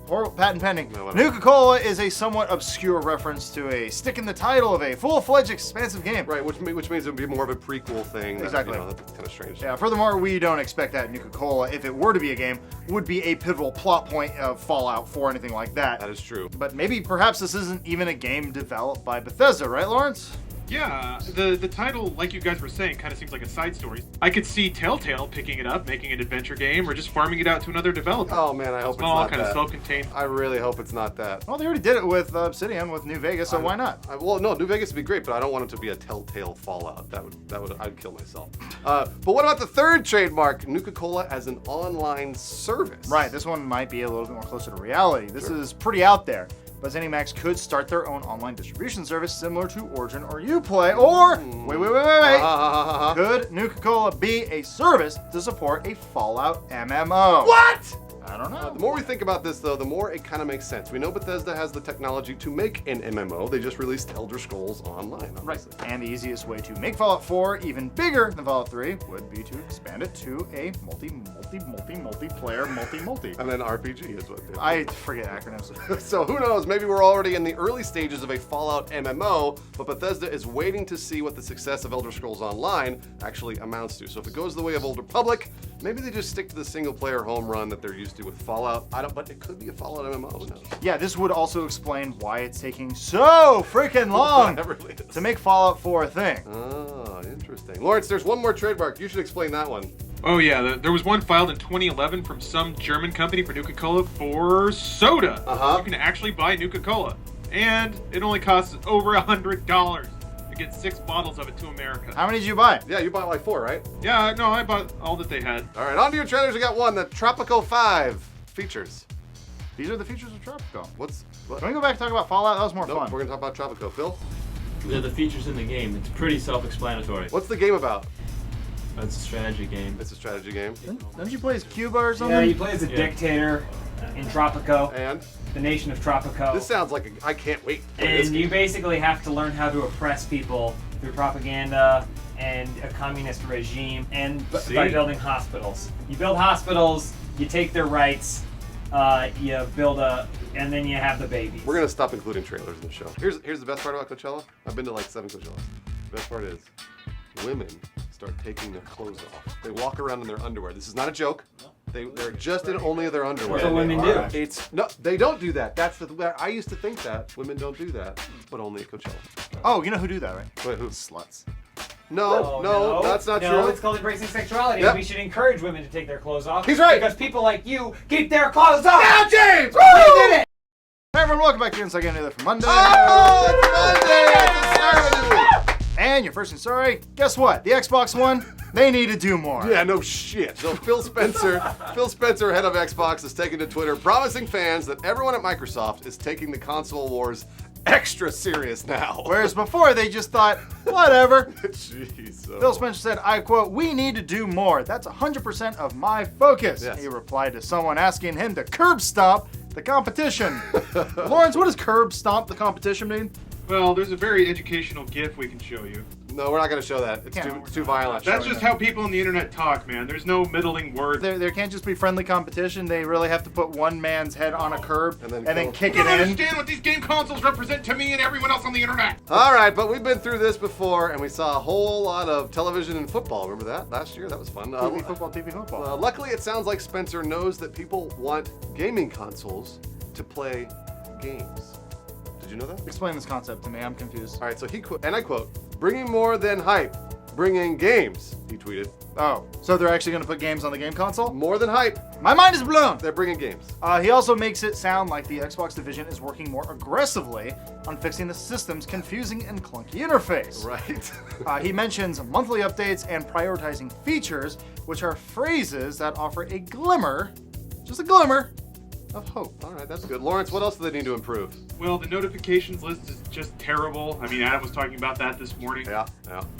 or patent pending, No, whatever. Nuka-Cola is a somewhat obscure reference to a stick in the title of a full-fledged expansive game. Right, which means it would be more of a prequel thing. Exactly. That's kind of strange. Yeah, furthermore, we don't expect that Nuka-Cola, if it were to be a game, would be a pivotal plot point of Fallout 4 or anything like that. That is true. But maybe, perhaps this isn't even a game developed by Bethesda, right, Lawrence? Yeah, the title, like you guys were saying, kind of seems like a side story. I could see Telltale picking it up, making an adventure game, or just farming it out to another developer. Oh man, I hope it's Small, not kind that. of self-contained. I really hope it's not that. Well, they already did it with Obsidian, with New Vegas, so why not? Well, no, New Vegas would be great, but I don't want it to be a Telltale Fallout. I'd kill myself. But what about the third trademark, Nuka-Cola as an online service? Right, this one might be a little bit more closer to reality. This is pretty out there. But ZeniMax could start their own online distribution service similar to Origin or Uplay, or, wait. Could Nuka-Cola be a service to support a Fallout MMO? What? I don't know. The more we think about this, though, the more it kind of makes sense. We know Bethesda has the technology to make an MMO. They just released Elder Scrolls Online. Right. And the easiest way to make Fallout 4 even bigger than Fallout 3 would be to expand it to a multiplayer, multi. And then RPG is what I forget acronyms. So who knows, maybe we're already in the early stages of a Fallout MMO, but Bethesda is waiting to see what the success of Elder Scrolls Online actually amounts to. So if it goes the way of Old Republic, maybe they just stick to the single-player home run that they're used to with Fallout. But it could be a Fallout MMO, who knows? Yeah, this would also explain why it's taking so freaking long to make Fallout 4 a thing. Oh, interesting. Lawrence, there's one more trademark. You should explain that one. Oh yeah, there was one filed in 2011 from some German company for Nuka-Cola for soda. You can actually buy Nuka-Cola. And it only costs over $100 to get 6 bottles of it to America. How many did you buy? Yeah, you bought like 4, right? Yeah, no, I bought all that they had. All right, on to your trailers. We got one, the Tropico 5 features. These are the features of Tropico. What? Can we go back and talk about Fallout? That was more fun. We're going to talk about Tropico. Phil? They're the features in the game. It's pretty self-explanatory. What's the game about? It's a strategy game. It's a strategy game. Don't you play as Cuba or something? Yeah, you play as a dictator in Tropico. And? The nation of Tropico. This sounds like I can't wait. And you basically have to learn how to oppress people through propaganda and a communist regime, and by building hospitals. You build hospitals, you take their rights, you build and then you have the babies. We're gonna stop including trailers in the show. Here's the best part about Coachella. I've been to like 7 Coachellas. The best part is women start taking their clothes off. They walk around in their underwear. This is not a joke. They're just in only their underwear. That's what women do. No, they don't do that. I used to think that women don't do that, but only at Coachella. Oh, you know who do that, right? Wait, who? Sluts. No, that's not true. No, it's called embracing sexuality. Yep. We should encourage women to take their clothes off. He's right. Because people like you keep their clothes off. Now, James! We did it! Hey everyone, welcome back to Inside Game Together for Monday. Oh, it's Monday! It's the start of a new week. And your first and sorry, guess what? The Xbox One, they need to do more. Yeah, no shit. So Phil Spencer, head of Xbox, is taking to Twitter, promising fans that everyone at Microsoft is taking the console wars extra serious now. Whereas before they just thought, whatever. Jeez. Phil Spencer said, I quote, "We need to do more. That's 100% of my focus." Yes. He replied to someone asking him to curb stomp the competition. Lawrence, what does curb stomp the competition mean? Well, there's a very educational GIF we can show you. No, we're not going to show that. It's too violent. That's just how people on the internet talk, man. There's no middling words. There can't just be friendly competition. They really have to put one man's head on a curb and then kick You it don't in. understand what these game consoles represent to me and everyone else on the internet. All right, but we've been through this before, and we saw a whole lot of television and football. Remember that last year? That was fun. TV football. Luckily, it sounds like Spencer knows that people want gaming consoles to play games. Did you know that? Explain this concept to me. I'm confused. All right, so and I quote, "Bringing more than hype, bringing games," he tweeted. Oh, so they're actually going to put games on the game console? More than hype. My mind is blown. They're bringing games. He also makes it sound like the Xbox division is working more aggressively on fixing the system's confusing and clunky interface. Right. He mentions monthly updates and prioritizing features, which are phrases that offer a glimmer, just a glimmer, of hope. All right, that's good. Lawrence, what else do they need to improve? Well, the notifications list is just terrible. I mean, Adam was talking about that this morning. Yeah.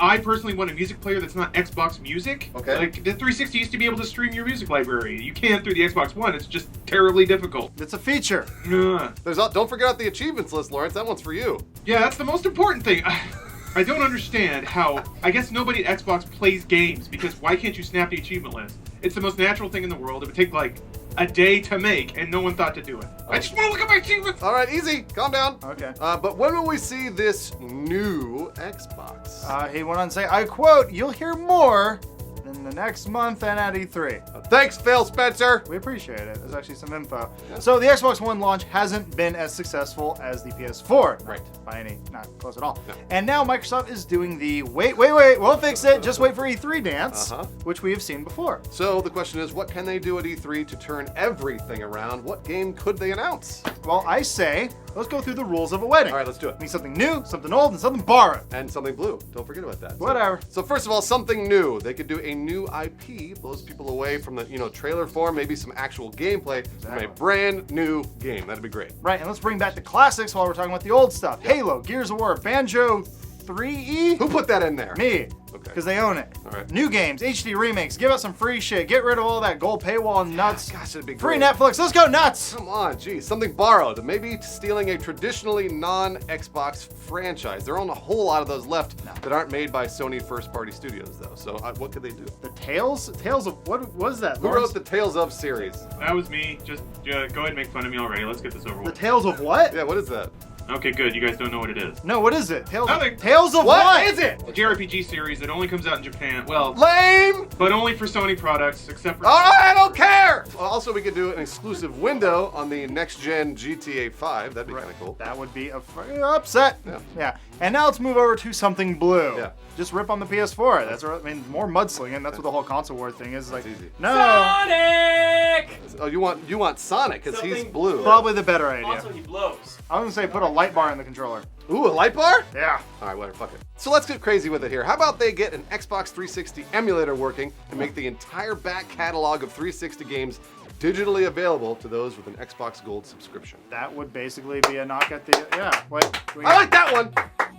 I personally want a music player that's not Xbox Music. Okay. Like, the 360 used to be able to stream your music library. You can through the Xbox One. It's just terribly difficult. It's a feature. Don't forget about the achievements list, Lawrence. That one's for you. Yeah, that's the most important thing. I don't understand how, I guess nobody at Xbox plays games, because why can't you snap the achievement list? It's the most natural thing in the world. It would take like a day to make, and no one thought to do it. I just want to look at my achievements! All right, easy. Calm down. Okay. But when will we see this new Xbox? He went on to say, I quote, "You'll hear more in the next month and at E3. Thanks, Phil Spencer. We appreciate it. There's actually some info. Yeah. So the Xbox One launch hasn't been as successful as the PS4. Right. By any, not close at all. No. And now Microsoft is doing the wait, we'll fix it, just wait for E3 dance, which we have seen before. So the question is, what can they do at E3 to turn everything around? What game could they announce? Well, I say, let's go through the rules of a wedding. All right, let's do it. Means something new, something old, and something borrowed. And something blue. Don't forget about that. Whatever. So first of all, something new. They could do a new IP, blows people away from the trailer form, maybe some actual gameplay from a brand new game. That'd be great. Right, and let's bring back the classics while we're talking about the old stuff. Yep. Halo, Gears of War, Banjo 3E. Who put that in there? Me. Okay. Because they own it. All right. New games, HD remakes, give us some free shit. Get rid of all that gold paywall nuts. Gosh, that'd be great. Free Netflix, let's go nuts. Come on, geez. Something borrowed. Maybe stealing a traditionally non-Xbox franchise. There aren't a whole lot of those left that aren't made by Sony first-party studios, though. So what could they do? The Tales of, what was that? Who wrote the Tales of series? That was me. Just go ahead and make fun of me already. Let's get this over with. The Tales of what? Yeah, what is that? Okay, good. You guys don't know what it is. No, what is it? Tales of what? What is it? A JRPG series that only comes out in Japan. Well, lame! But only for Sony products, except for... Oh, I don't care! Well, also, we could do an exclusive window on the next-gen GTA 5. That'd be kind of cool. That would be upset. Yeah. And now let's move over to something blue. Yeah. Just rip on the PS4. That's more mudslinging. That's what the whole console war thing is. Like, easy. No. Sonic! Oh, you want Sonic because he's blue. Probably the better idea. Also, he blows. I was gonna say put a light bar in the controller. Ooh, a light bar? Yeah. All right, whatever, fuck it. So let's get crazy with it here. How about they get an Xbox 360 emulator working and make the entire back catalog of 360 games digitally available to those with an Xbox Gold subscription? That would basically be a knock at the, I like that one!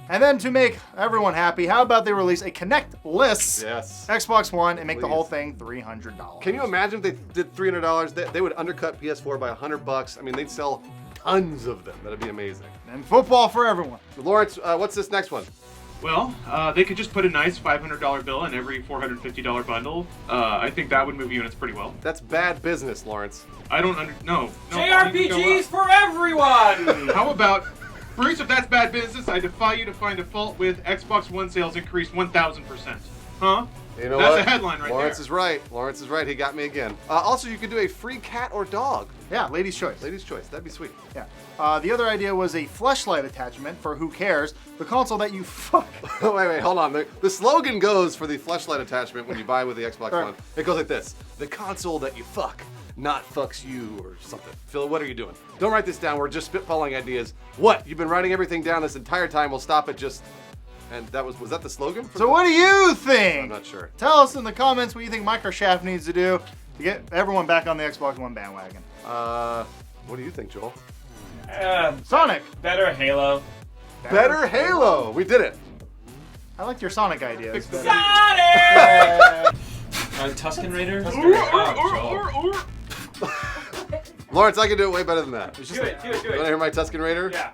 And then to make everyone happy, how about they release a Kinect-less Xbox One and make the whole thing $300? Can you imagine if they did $300? They would undercut PS4 by $100. I mean, they'd sell tons of them. That'd be amazing. And football for everyone. Lawrence, what's this next one? Well, they could just put a nice $500 bill in every $450 bundle. I think that would move units pretty well. That's bad business, Lawrence. I don't no. JRPGs for everyone! How about, Bruce, if that's bad business, I defy you to find a fault with Xbox One sales increased 1,000%. Huh? You know That's a headline right Lawrence there. is right. Lawrence is right. He got me again. Also, you could do a free cat or dog. Yeah, ladies' choice. Ladies' choice. That'd be sweet. Yeah. The other idea was a fleshlight attachment for who cares, the console that you fuck. wait, hold on. The slogan goes for the fleshlight attachment when you buy with the Xbox One. It goes like this: the console that you fuck, not fucks you or something. Phil, what are you doing? Don't write this down. We're just spitballing ideas. What? You've been writing everything down this entire time. We'll stop at just. And that was that the slogan? So what do you think? I'm not sure. Tell us in the comments what you think Microsoft needs to do to get everyone back on the Xbox One bandwagon. What do you think, Joel? Sonic. Better Halo. Better Halo. We did it. I liked your Sonic ideas. Sonic! Tusken Raider? Lawrence, I can do it way better than that. Do it. You want to hear my Tusken Raider? Yeah.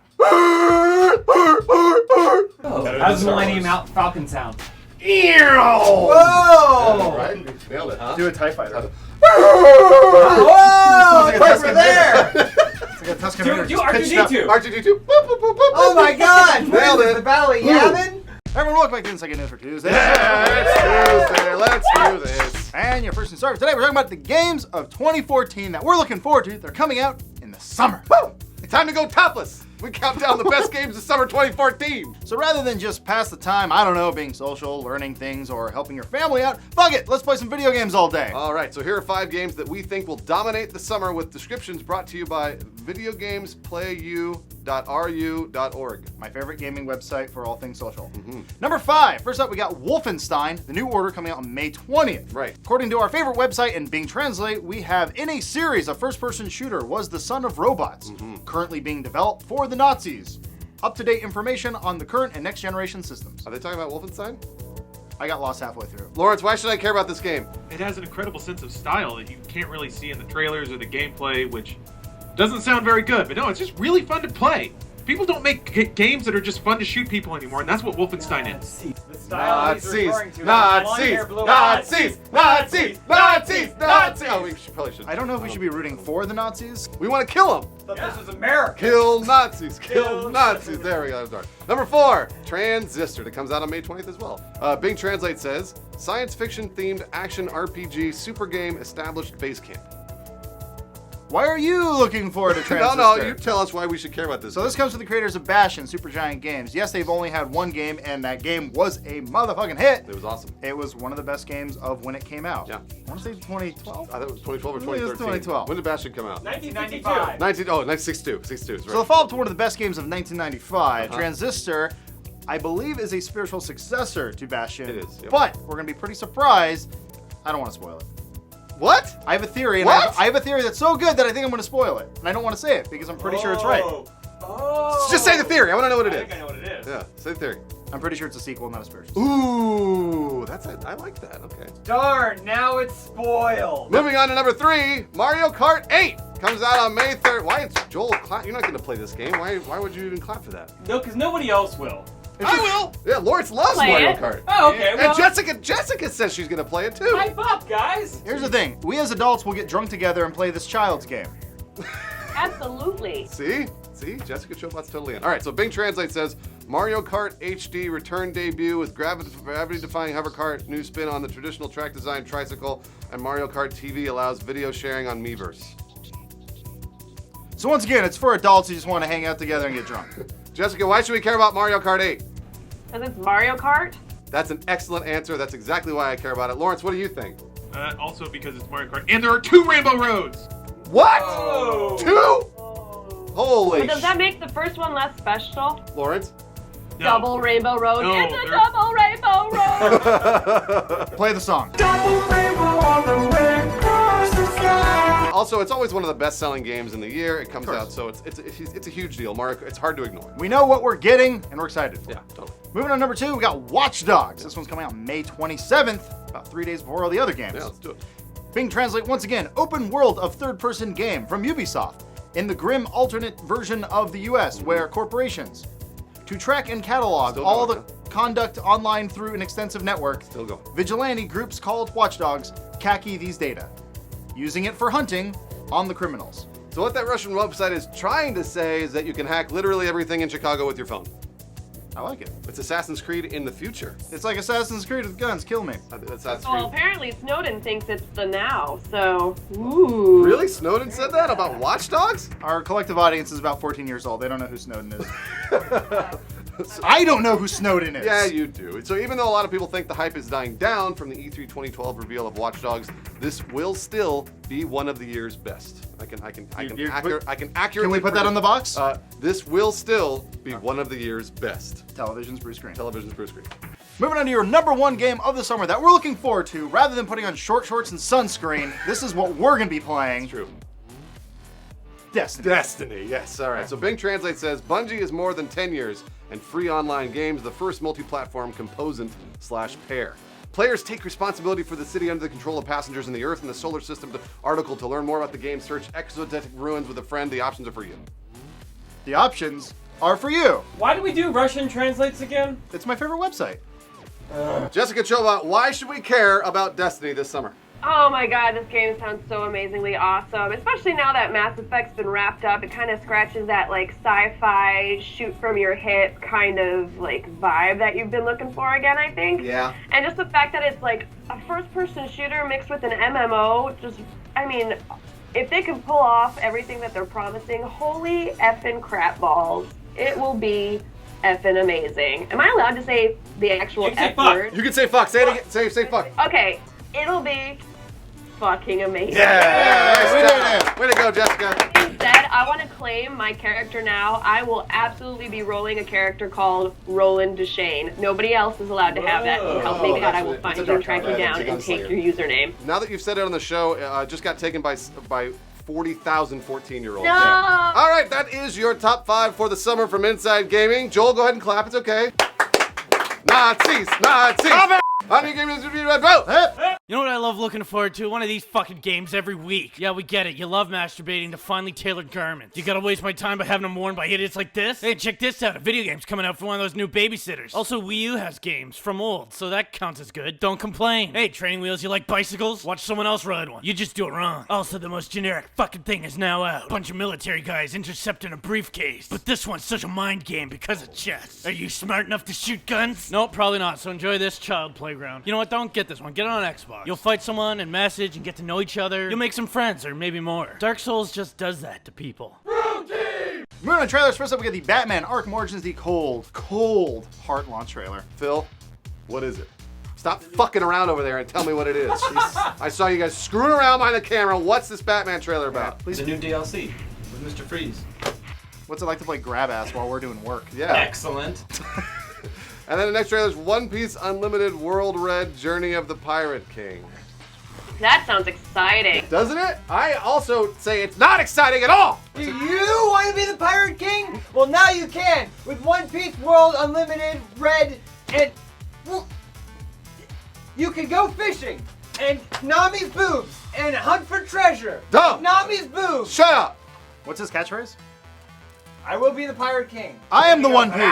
How does Millennium Falcon sound? Whoa! Right? Nailed it, huh? Do a TIE Fighter. Whoa! It's over there! It's like a Tusken Raider. Do R2-D2. R2-D2. Oh my god! Nailed it. The Valley Yavin? Everyone, welcome back to the second news for Tuesday. Let's do this. And your first and start today, we're talking about the games of 2014 that we're looking forward to. They're coming out in the summer. Woo! It's time to go topless. We count down the best games of summer 2014. So rather than just pass the time, I don't know, being social, learning things, or helping your family out, fuck it, let's play some video games all day. All right, so here are 5 games that we think will dominate the summer with descriptions brought to you by videogamesplayu.ru.org. My favorite gaming website for all things social. Number 5, first up we got Wolfenstein, the new order coming out on May 20th. Right. According to our favorite website and Bing Translate, we have in a series a first-person shooter was the son of robots, currently being developed for the Nazis. Up-to-date information on the current and next generation systems. Are they talking about Wolfenstein? I got lost halfway through. Lawrence, why should I care about this game? It has an incredible sense of style that you can't really see in the trailers or the gameplay, which doesn't sound very good. But no, it's just really fun to play. People don't make games that are just fun to shoot people anymore, and that's what Wolfenstein is. This style he's referring to. Nazis! Nazis! Nazis! Nazis! Nazis! Oh, we probably should. I don't know if we should be rooting for the Nazis. We want to kill them. Thought this was America. Kill Nazis! Kill Nazis! There we go. Sorry. Number 4, Transistor. That comes out on May 20th as well. Bing Translate says, science fiction themed action RPG super game established base camp. Why are you looking forward to Transistor? No, you tell us why we should care about this. So this comes from the creators of Bash and Supergiant Games. Yes, they've only had one game, and that game was a motherfucking hit. It was awesome. It was one of the best games of when it came out. Yeah. I want to say 2012? I thought it was 2012 or I think it was 2013. 2012. When did Bastion come out? 1995. 1962. 62. Right. So the follow-up to one of the best games of 1995, Transistor, I believe is a spiritual successor to Bastion. It is, yep. But we're going to be pretty surprised. I don't want to spoil it. What? I have a theory, and What? I have a theory that's so good that I think I'm going to spoil it. And I don't want to say it because I'm pretty sure it's right. Oh. Just say the theory. I want to know what it is. I think I know what it is. Yeah, say the theory. I'm pretty sure it's a sequel, not a spiritual. Ooh, that's it. I like that. Okay. Darn, now it's spoiled. Moving on to number 3, Mario Kart 8 comes out on May 3rd. Why is Joel clap? You're not going to play this game. Why would you even clap for that? No, because nobody else will. I will. Yeah, Lawrence loves Play Mario it. Kart. Oh, okay. And Well, Jessica says she's going to play it too. hype up, guys. Here's the thing. We as adults will get drunk together and play this child's game. Absolutely. See, Jessica Chobot's totally in. All right, so Bing Translate says Mario Kart HD return debut with gravity-defying hover cart, new spin on the traditional track design tricycle, and Mario Kart TV allows video sharing on Miiverse. So once again, it's for adults who just want to hang out together and get drunk. Jessica, why should we care about Mario Kart 8? Because it's Mario Kart. That's an excellent answer. That's exactly why I care about it. Lawrence, what do you think? Also because it's Mario Kart. And there are 2 Rainbow Roads! What? Oh. 2? Holy But does that make the first one less special? Lawrence? No. Double Rainbow Road. No, It's a there- double Rainbow Road. Play the song. Also, it's always one of the best-selling games in the year. It comes out, so it's a huge deal. Mario, it's hard to ignore. We know what we're getting, and we're excited for it. Yeah, totally. Moving on to number 2, we got Watch Dogs. This one's coming out May 27th, about 3 days before all the other games. Yeah, let's do it. Bing Translate once again, open world of third-person game from Ubisoft in the grim alternate version of the US, where corporations, to track and catalog Still all going, the conduct online through an extensive network, Still going. vigilante groups called watchdogs khaki these data, using it for hunting on the criminals. So what that Russian website is trying to say is that you can hack literally everything in Chicago with your phone. I like it. It's Assassin's Creed in the future. It's like Assassin's Creed with guns, kill me. Assassin's Well, Creed. apparently Snowden thinks it's the now, so ooh. Really? Snowden said that about Watch Dogs? Our collective audience is about 14 years old. They don't know who Snowden is. I don't know who Snowden is. Yeah, you do. So even though a lot of people think the hype is dying down from the E3 2012 reveal of Watch Dogs, this will still be one of the year's best. I can accurately. Can we put that on the box? This will still be one of the year's best. Television's blue screen. Television's blue screen. Moving on to your number 1 game of the summer that we're looking forward to, rather than putting on short shorts and sunscreen, this is what we're gonna be playing. True. Destiny. Yes. All right. So Bing Translate says Bungie is more than 10 years and free online games, the first multi-platform composant/pair. Players take responsibility for the city under the control of passengers in the Earth and the solar system. Article to learn more about the game. Search exotic ruins with a friend. The options are for you. The options are for you. Why do we do Russian translates again? It's my favorite website. Jessica Chobot, why should we care about Destiny this summer? Oh my god, this game sounds so amazingly awesome. Especially now that Mass Effect's been wrapped up, it kind of scratches that like sci-fi shoot from your hip kind of like vibe that you've been looking for again, I think. Yeah. And just the fact that it's like a first-person shooter mixed with an MMO, just, I mean, if they can pull off everything that they're promising, holy effing crap balls, it will be effing amazing. Am I allowed to say the actual F word? You can say fuck. Say it again. Say fuck. Okay, it'll be fucking amazing. Yeah! Way to go, Jessica. Instead, I want to claim my character now. I will absolutely be rolling a character called Roland Duchesne. Nobody else is allowed to have that. So help me God, I will find you and track you down and take your username. Now that you've said it on the show, just got taken by 40,000 14-year-olds. No! All right, that is your top 5 for the summer from Inside Gaming. Joel, go ahead and clap. It's okay. Nazis! Nazis! You know what I love looking forward to? One of these fucking games every week. Yeah, we get it. You love masturbating to finely tailored garments. You gotta waste my time by having them worn by idiots like this? Hey, check this out. A video game's coming out for one of those new babysitters. Also, Wii U has games from old, so that counts as good. Don't complain. Hey, training wheels, you like bicycles? Watch someone else ride one. You just do it wrong. Also, the most generic fucking thing is now out. Bunch of military guys intercepting a briefcase. But this one's such a mind game because of chess. Are you smart enough to shoot guns? Nope, probably not, so enjoy this child playground. You know what, don't get this one. Get it on Xbox. You'll fight someone and message and get to know each other. You'll make some friends, or maybe more. Dark Souls just does that to people. Moving on trailers, first up we get the Batman Arkham Origins, the cold heart launch trailer. Phil, what is it? Stop fucking around over there and tell me what it is. I saw you guys screwing around behind the camera. What's this Batman trailer about? It's a new DLC with Mr. Freeze. What's it like to play grab ass while we're doing work? Yeah. Excellent. And then the next trailer is One Piece Unlimited World Red Journey of the Pirate King. That sounds exciting. Doesn't it? I also say it's not exciting at all. Do you want to be the Pirate King? Well, now you can with One Piece World Unlimited Red, and well, you can go fishing and Nami's boobs and hunt for treasure. Dumb. Nami's boobs. Shut up. What's his catchphrase? I will be the Pirate King. I am the One Piece.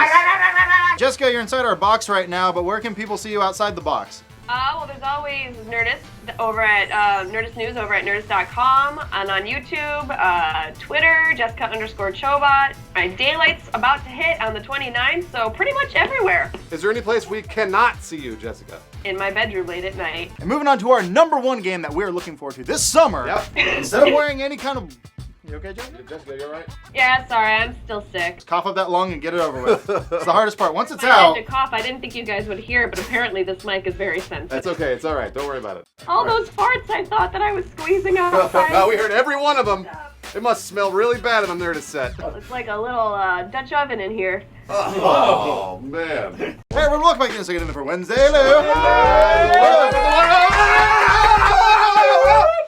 Jessica, you're inside our box right now, but where can people see you outside the box? Well, there's always Nerdist over at Nerdist News over at Nerdist.com, and on YouTube, Twitter, Jessica_Chobot. My daylight's about to hit on the 29th, so pretty much everywhere. Is there any place we cannot see you, Jessica? In my bedroom late at night. And moving on to our #1 game that we're looking forward to this summer. Yep. Instead of wearing any kind of... You okay, Jessica? Jessica, you alright? Yeah, sorry, I'm still sick. Just cough up that lung and get it over with. It's the hardest part. Once it's I out... had to cough. I didn't think you guys would hear it, but apparently this mic is very sensitive. That's okay. It's alright. Don't worry about it. All those farts I thought that I was squeezing outside. No, we heard every one of them. It must smell really bad if I'm there to set. It's like a little Dutch oven in here. Oh, man. Hey everyone, welcome back to the second for Wednesday.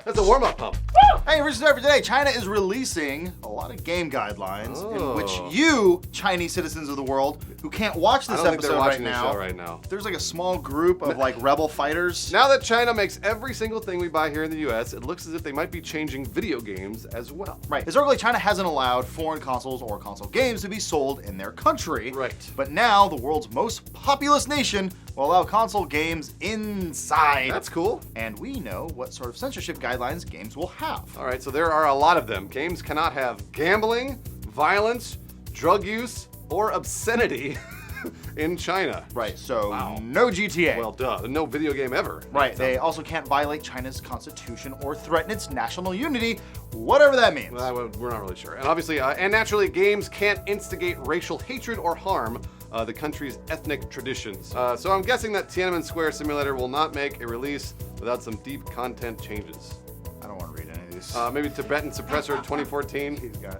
That's a warm-up pump. Hey, first start for today. China is releasing a lot of game guidelines in which you, Chinese citizens of the world, who can't watch this episode right now, there's like a small group of like rebel fighters. Now that China makes every single thing we buy here in the US, it looks as if they might be changing video games as well. Right. Historically, China hasn't allowed foreign consoles or console games to be sold in their country. Right. But now, the world's most populous nation will allow console games inside. That's cool. And we know what sort of censorship guidelines games will have. All right, so there are a lot of them. Games cannot have gambling, violence, drug use, or obscenity in China. Right, so no GTA. Well, duh, no video game ever. Right, they also can't violate China's constitution or threaten its national unity, whatever that means. We're not really sure. And obviously, and naturally, games can't instigate racial hatred or harm the country's ethnic traditions. So I'm guessing that Tiananmen Square Simulator will not make a release without some deep content changes. I don't want to read any of these. Maybe Tibetan Suppressor 2014. He's got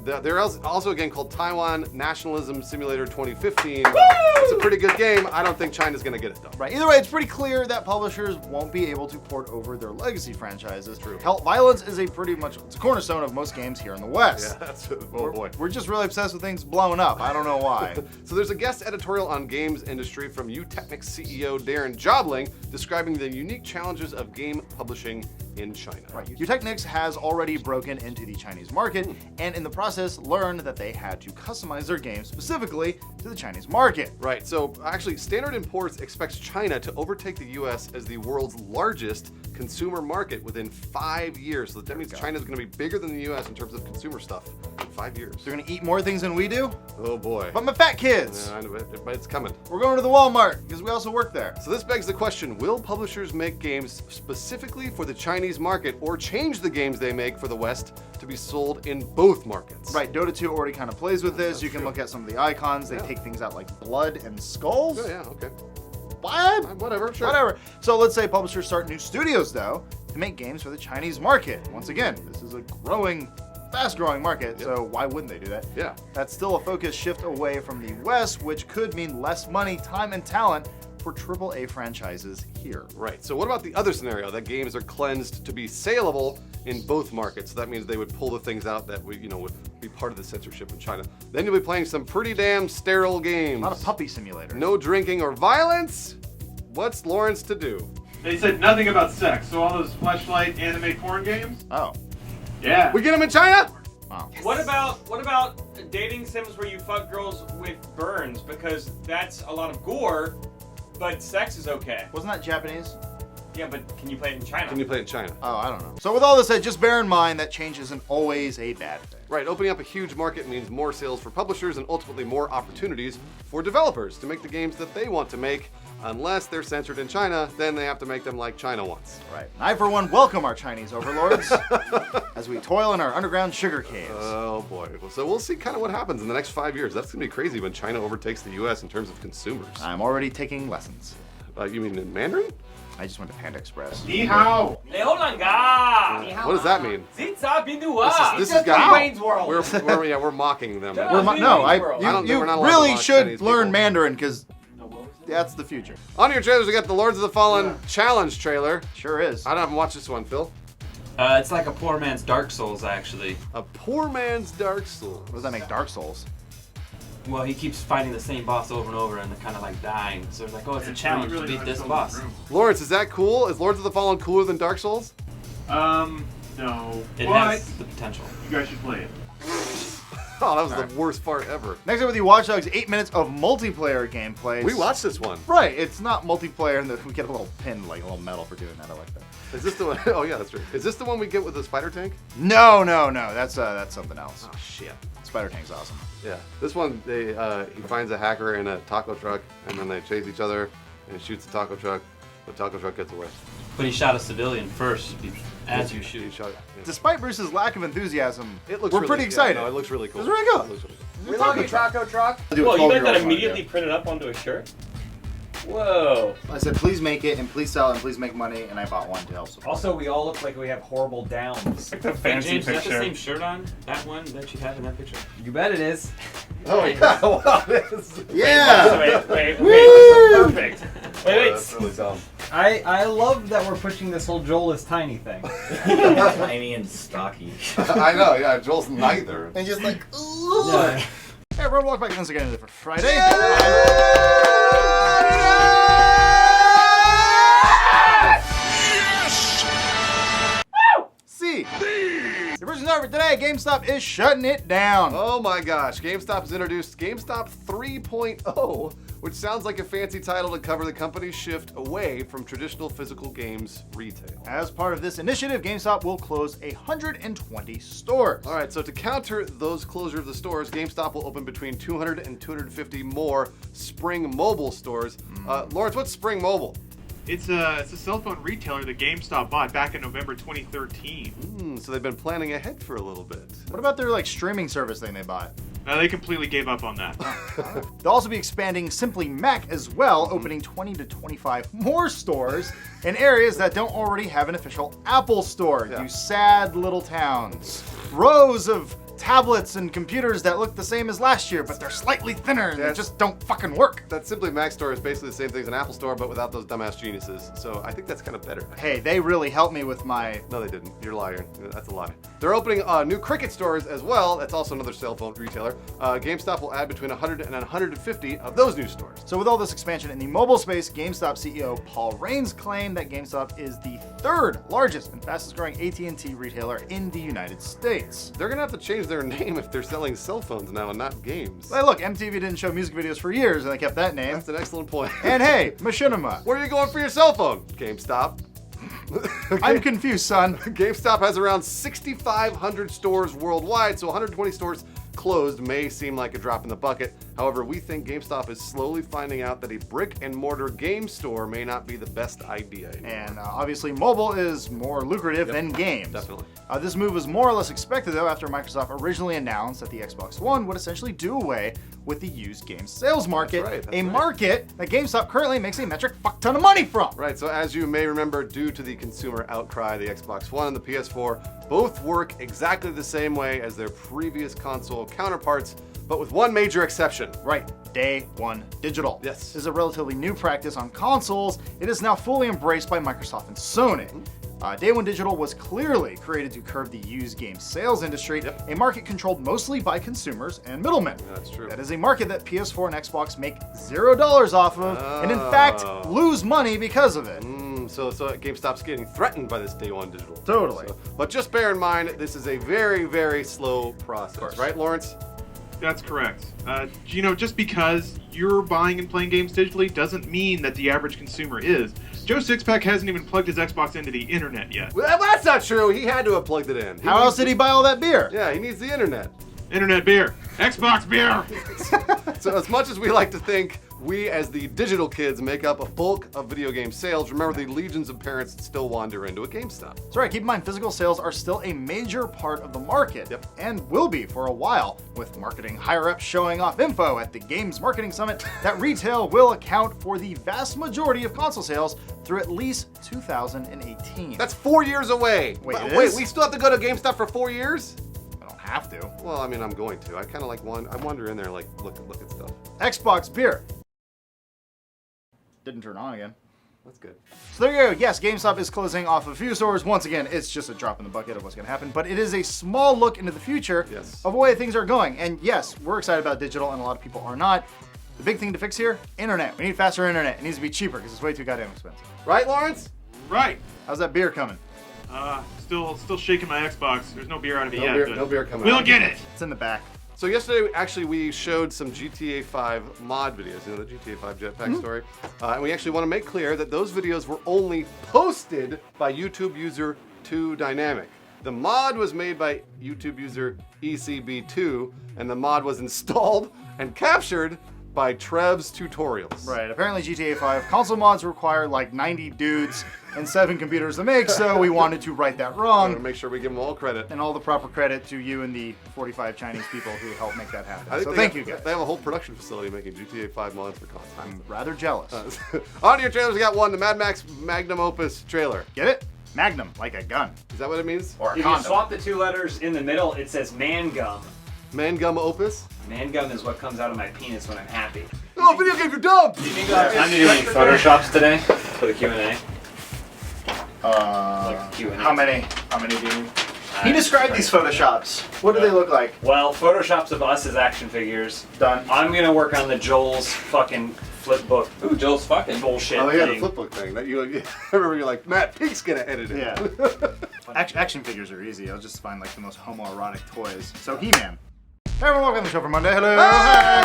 it. There's also a game called Taiwan Nationalism Simulator 2015. It's a pretty good game. I don't think China's going to get it, though. Right. Either way, it's pretty clear that publishers won't be able to port over their legacy franchises. True. Hell, violence is it's a cornerstone of most games here in the West. Yeah, that's boy. We're just really obsessed with things blowing up. I don't know why. So there's a guest editorial on games industry from JETPACKS CEO Darren Jobling describing the unique challenges of game publishing in China. Right. Technics has already broken into the Chinese market and in the process learned that they had to customize their games specifically to the Chinese market. Right, so actually Standard & Poor's expects China to overtake the US as the world's largest consumer market within 5 years. So that means China's going to be bigger than the US in terms of consumer stuff in 5 years. They're going to eat more things than we do? Oh boy. But my fat kids! Yeah, I know, but it's coming. We're going to the Walmart because we also work there. So this begs the question, will publishers make games specifically for the Chinese market or change the games they make for the West to be sold in both markets? Right, Dota 2 already kind of plays with this. You can look at some of the icons. They take things out like blood and skulls. Oh, yeah, okay. What? Whatever, sure. Whatever. So let's say publishers start new studios, though, to make games for the Chinese market. Once again, this is a fast-growing market, so why wouldn't they do that? Yeah. That's still a focus shift away from the West, which could mean less money, time, and talent for AAA franchises here. Right. So what about the other scenario, that games are cleansed to be saleable in both markets? So that means they would pull the things out that would be part of the censorship in China. Then you'll be playing some pretty damn sterile games. Not a puppy simulator. No drinking or violence. What's Lawrence to do? They said nothing about sex, so all those fleshlight anime porn games? Oh. Yeah. We get them in China? Wow. What about dating sims where you fuck girls with burns? Because that's a lot of gore, but sex is okay. Wasn't that Japanese? Yeah, but can you play it in China? Can you play it in China? Oh, I don't know. So with all this said, just bear in mind that change isn't always a bad thing. Right, opening up a huge market means more sales for publishers and ultimately more opportunities for developers to make the games that they want to make. Unless they're censored in China, then they have to make them like China wants. Right. I, for one, welcome our Chinese overlords as we toil in our underground sugar caves. Oh boy. So we'll see kind of what happens in the next 5 years. That's going to be crazy when China overtakes the US in terms of consumers. I'm already taking lessons. You mean in Mandarin? I just went to Panda Express. Ni hao. What does that mean? This This is Wayne's World. We're mocking them. We're You really should learn Mandarin because that's the future. On your trailers, we got the Lords of the Fallen challenge trailer. Sure is. I haven't watched this one, Phil. It's like a poor man's Dark Souls, actually. A poor man's Dark Souls. What does that make Dark Souls? Well, he keeps fighting the same boss over and over and kind of like dying. So it's like, oh, it's a challenge to beat this boss. Lawrence, is that cool? Is Lords of the Fallen cooler than Dark Souls? No. It But has the potential. you guys should play it. Oh, that was the worst part ever. Next up with you, Watch Dogs, 8 minutes of multiplayer gameplay. We watched this one. Right, it's not multiplayer, and we get a little pin, like a little medal for doing that. I like that. Is this the one? Oh yeah, that's right. Is this the one we get with the spider tank? No. That's something else. Oh shit. Spider Tank's awesome. Yeah. This one, he finds a hacker in a taco truck, and then they chase each other, and he shoots the taco truck. The taco truck gets away. But he shot a civilian first as you shoot. He shot. Yeah. Despite Bruce's lack of enthusiasm, It looks we're really, pretty excited. Yeah, no, it looks really cool. It's really good. It looks really cool. We love you, Taco Truck. Well, you meant that immediately printed up onto a shirt? Whoa. I said, please make it, and please sell it, and please make money, and I bought one to help support. Also, we all look like we have horrible downs. Like the Hey, fancy James, is that the picture. same shirt on? That one that you have in that picture? You bet it is. Oh yeah. Wow, this. Yeah! Wait, perfect. Wait. That's really dumb. I love that we're pushing this whole Joel is tiny thing. Tiny and stocky. I know. Yeah, Joel's neither. And just like, ooh. Yeah. Hey, everyone, welcome back once again for Friday. See, the first news for today, GameStop is shutting it down. Oh my gosh, GameStop has introduced GameStop 3.0, which sounds like a fancy title to cover the company's shift away from traditional physical games retail. As part of this initiative, GameStop will close 120 stores. All right, so to counter those closure of the stores, GameStop will open between 200 and 250 more Spring Mobile stores. Lawrence, what's Spring Mobile? It's a cell phone retailer that GameStop bought back in November 2013. So they've been planning ahead for a little bit. What about their streaming service thing they bought? No, they completely gave up on that. They'll also be expanding Simply Mac as well, opening 20 to 25 more stores in areas that don't already have an official Apple store. Yeah. You sad little towns. Rows of tablets and computers that look the same as last year, but they're slightly thinner and they just don't fucking work. That Simply Mac store is basically the same thing as an Apple store, but without those dumbass geniuses. So I think that's kind of better. Hey, they really helped me with my... No, they didn't. You're a liar. That's a lie. They're opening new Cricket stores as well. That's also another cell phone retailer. GameStop will add between 100 and 150 of those new stores. So with all this expansion in the mobile space, GameStop CEO Paul Raines claimed that GameStop is the third largest and fastest growing AT&T retailer in the United States. They're gonna have to change their name if they're selling cell phones now and not games. Hey, look, MTV didn't show music videos for years and they kept that name. That's an excellent point. And hey, Machinima. Where are you going for your cell phone? GameStop. I'm confused, son. GameStop has around 6,500 stores worldwide, so 120 stores closed may seem like a drop in the bucket. However, we think GameStop is slowly finding out that a brick and mortar game store may not be the best idea anymore. And obviously mobile is more lucrative than games. Definitely. This move was more or less expected though after Microsoft originally announced that the Xbox One would essentially do away with the used game sales market, That's market that GameStop currently makes a metric fuck ton of money from. Right, so as you may remember, due to the consumer outcry, the Xbox One and the PS4 both work exactly the same way as their previous console counterparts, but with one major exception. Right, day one digital. Yes. This is a relatively new practice on consoles. It is now fully embraced by Microsoft and Sony. Day One Digital was clearly created to curb the used game sales industry, a market controlled mostly by consumers and middlemen. That's true. That is a market that PS4 and Xbox make $0 off of, and in fact lose money because of it. So GameStop's getting threatened by this Day One Digital. Totally. But just bear in mind, this is a very, very slow process, right, Lawrence? That's correct. Just because you're buying and playing games digitally doesn't mean that the average consumer is. Joe Sixpack hasn't even plugged his Xbox into the internet yet. Well, that's not true. He had to have plugged it in. How else did he buy all that beer? Yeah, he needs the internet. Internet beer. Xbox beer. So as much as we like to think we as the digital kids make up a bulk of video game sales, remember the legions of parents that still wander into a GameStop. That's right, keep in mind physical sales are still a major part of the market, and will be for a while, with marketing higher-ups showing off info at the Games Marketing Summit that retail will account for the vast majority of console sales through at least 2018. That's 4 years away. Wait, we still have to go to GameStop for 4 years? Have to. Well, I mean, I'm going to. I kind of like I wander in there, like look at stuff. Xbox beer. Didn't turn on again. That's good. So there you go. Yes, GameStop is closing off a few stores. Once again, it's just a drop in the bucket of what's going to happen, but it is a small look into the future of the way things are going. And yes, we're excited about digital, and a lot of people are not. The big thing to fix here, internet. We need faster internet. It needs to be cheaper because it's way too goddamn expensive. Right, Lawrence? Right. How's that beer coming? Still shaking my Xbox. There's no beer out of it yet. No beer coming out. We'll get it. It's in the back. So yesterday, actually, we showed some GTA 5 mod videos. You know, the GTA 5 jetpack story. And we actually want to make clear that those videos were only posted by YouTube user 2Dynamic. The mod was made by YouTube user ECB2, and the mod was installed and captured by Trev's Tutorials. Right, apparently GTA 5 console mods require like 90 dudes and 7 computers to make, so we wanted to right that wrong. To make sure we give them all credit. And all the proper credit to you and the 45 Chinese people who helped make that happen. So thank you guys. They have a whole production facility making GTA 5 mods for consoles. I'm rather jealous. On your trailers, we got one, the Mad Max Magnum Opus trailer. Get it? Magnum, like a gun. Is that what it means? Or a If condom. you swap the 2 letters in the middle, it says man gum. Man Gum Opus? Man gum is what comes out of my penis when I'm happy. Oh, video games are dumb! Do you think we'll have time to do any Photoshops today for the Q&A? Like Q&A. How many do you need? He described these Photoshops. What do they look like? Well, Photoshops of us as action figures. Done. I'm gonna work on the Joel's fucking flip book. Ooh, Joel's fucking bullshit Oh, yeah, thing. the flip book thing. That I remember you're like, Matt Pink's gonna edit it. Yeah. Action figures are easy. I'll just find like the most homoerotic toys. So He-Man. Hey everyone, welcome to the show for Monday. Hello. Wow,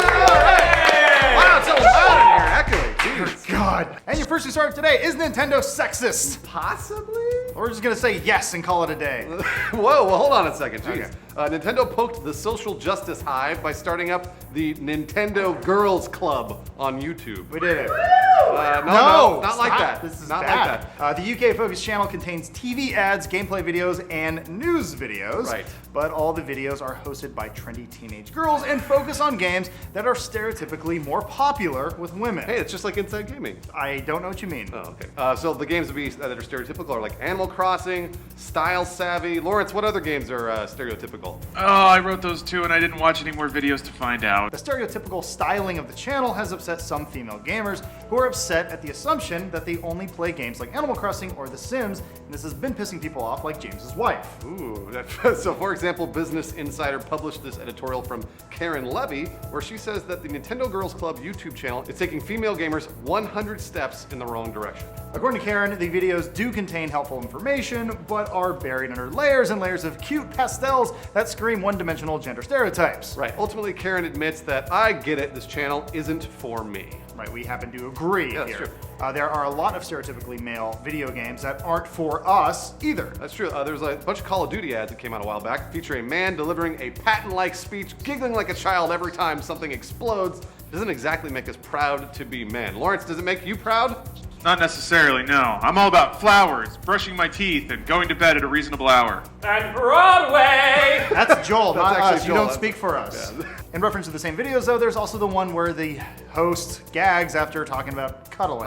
it's so loud in here, echoing. Jeez. God. And your first story today is Nintendo sexist. Possibly? We're just gonna say yes and call it a day. Whoa, well, hold on a second. Jeez. Okay. Nintendo poked the social justice hive by starting up the Nintendo Girls Club on YouTube. We did it. No, not like that. This is not bad. like that. The UK-focused channel contains TV ads, gameplay videos, and news videos. Right. But all the videos are hosted by trendy teenage girls and focus on games that are stereotypically more popular with women. Hey, it's just like Inside Gaming. I don't know what you mean. Oh, okay. So the games that are stereotypical are like Animal Crossing, Style Savvy. Lawrence, what other games are stereotypical? Oh, I wrote those too, and I didn't watch any more videos to find out. The stereotypical styling of the channel has upset some female gamers who are upset at the assumption that they only play games like Animal Crossing or The Sims, and this has been pissing people off like James's wife. Ooh, so for example, Business Insider published this editorial from Karen Levy, where she says that the Nintendo Girls Club YouTube channel is taking female gamers 100 steps in the wrong direction. According to Karen, the videos do contain helpful information, but are buried under layers and layers of cute pastels that scream one-dimensional gender stereotypes. Right, ultimately Karen admits that I get it, this channel isn't for me. Right, we happen to agree Yeah, here. that's true. There are a lot of stereotypically male video games that aren't for us either. That's true. There's a bunch of Call of Duty ads that came out a while back featuring a man delivering a Patton-like speech, giggling like a child every time something explodes. Doesn't exactly make us proud to be men. Lawrence, does it make you proud? Not necessarily, no. I'm all about flowers, brushing my teeth, and going to bed at a reasonable hour. And Broadway! That's Joel, That's not actually us. You Joel. don't speak for us. Yeah. In reference to the same videos, though, there's also the one where the host gags after talking about cuddling.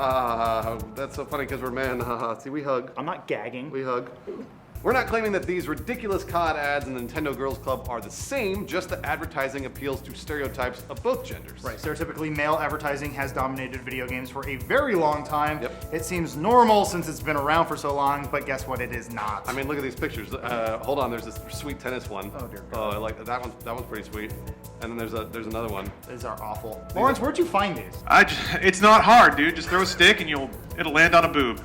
That's so funny because we're men. See, we hug. I'm not gagging. We hug. We're not claiming that these ridiculous COD ads in the Nintendo Girls Club are the same, just that advertising appeals to stereotypes of both genders. Right, stereotypically male advertising has dominated video games for a very long time. Yep. It seems normal since it's been around for so long, but guess what? It is not. I mean, look at these pictures. Hold on, there's this sweet tennis one. Oh dear God. Oh, I like that one. That one's pretty sweet. And then there's another one. These are awful. Lawrence, where'd you find these? It's not hard, dude. Just throw a stick and it'll land on a boob.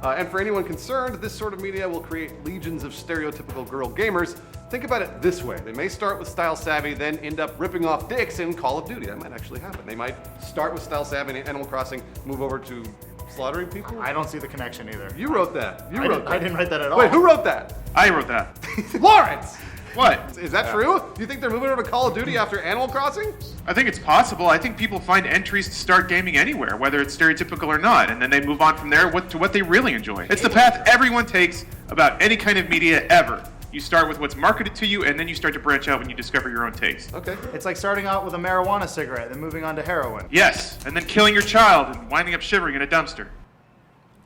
And for anyone concerned, this sort of media will create legions of stereotypical girl gamers. Think about it this way. They may start with Style Savvy, then end up ripping off dicks in Call of Duty. That might actually happen. They might start with Style Savvy in Animal Crossing, move over to slaughtering people. I don't see the connection either. You wrote that. I didn't write that at all. Wait, who wrote that? I wrote that. Lawrence! What? Is that true? Do you think they're moving over to Call of Duty after Animal Crossing? I think it's possible. I think people find entries to start gaming anywhere, whether it's stereotypical or not, and then they move on from there to what they really enjoy. It's the path everyone takes about any kind of media ever. You start with what's marketed to you, and then you start to branch out when you discover your own taste. Okay. It's like starting out with a marijuana cigarette, then moving on to heroin. Yes, and then killing your child and winding up shivering in a dumpster.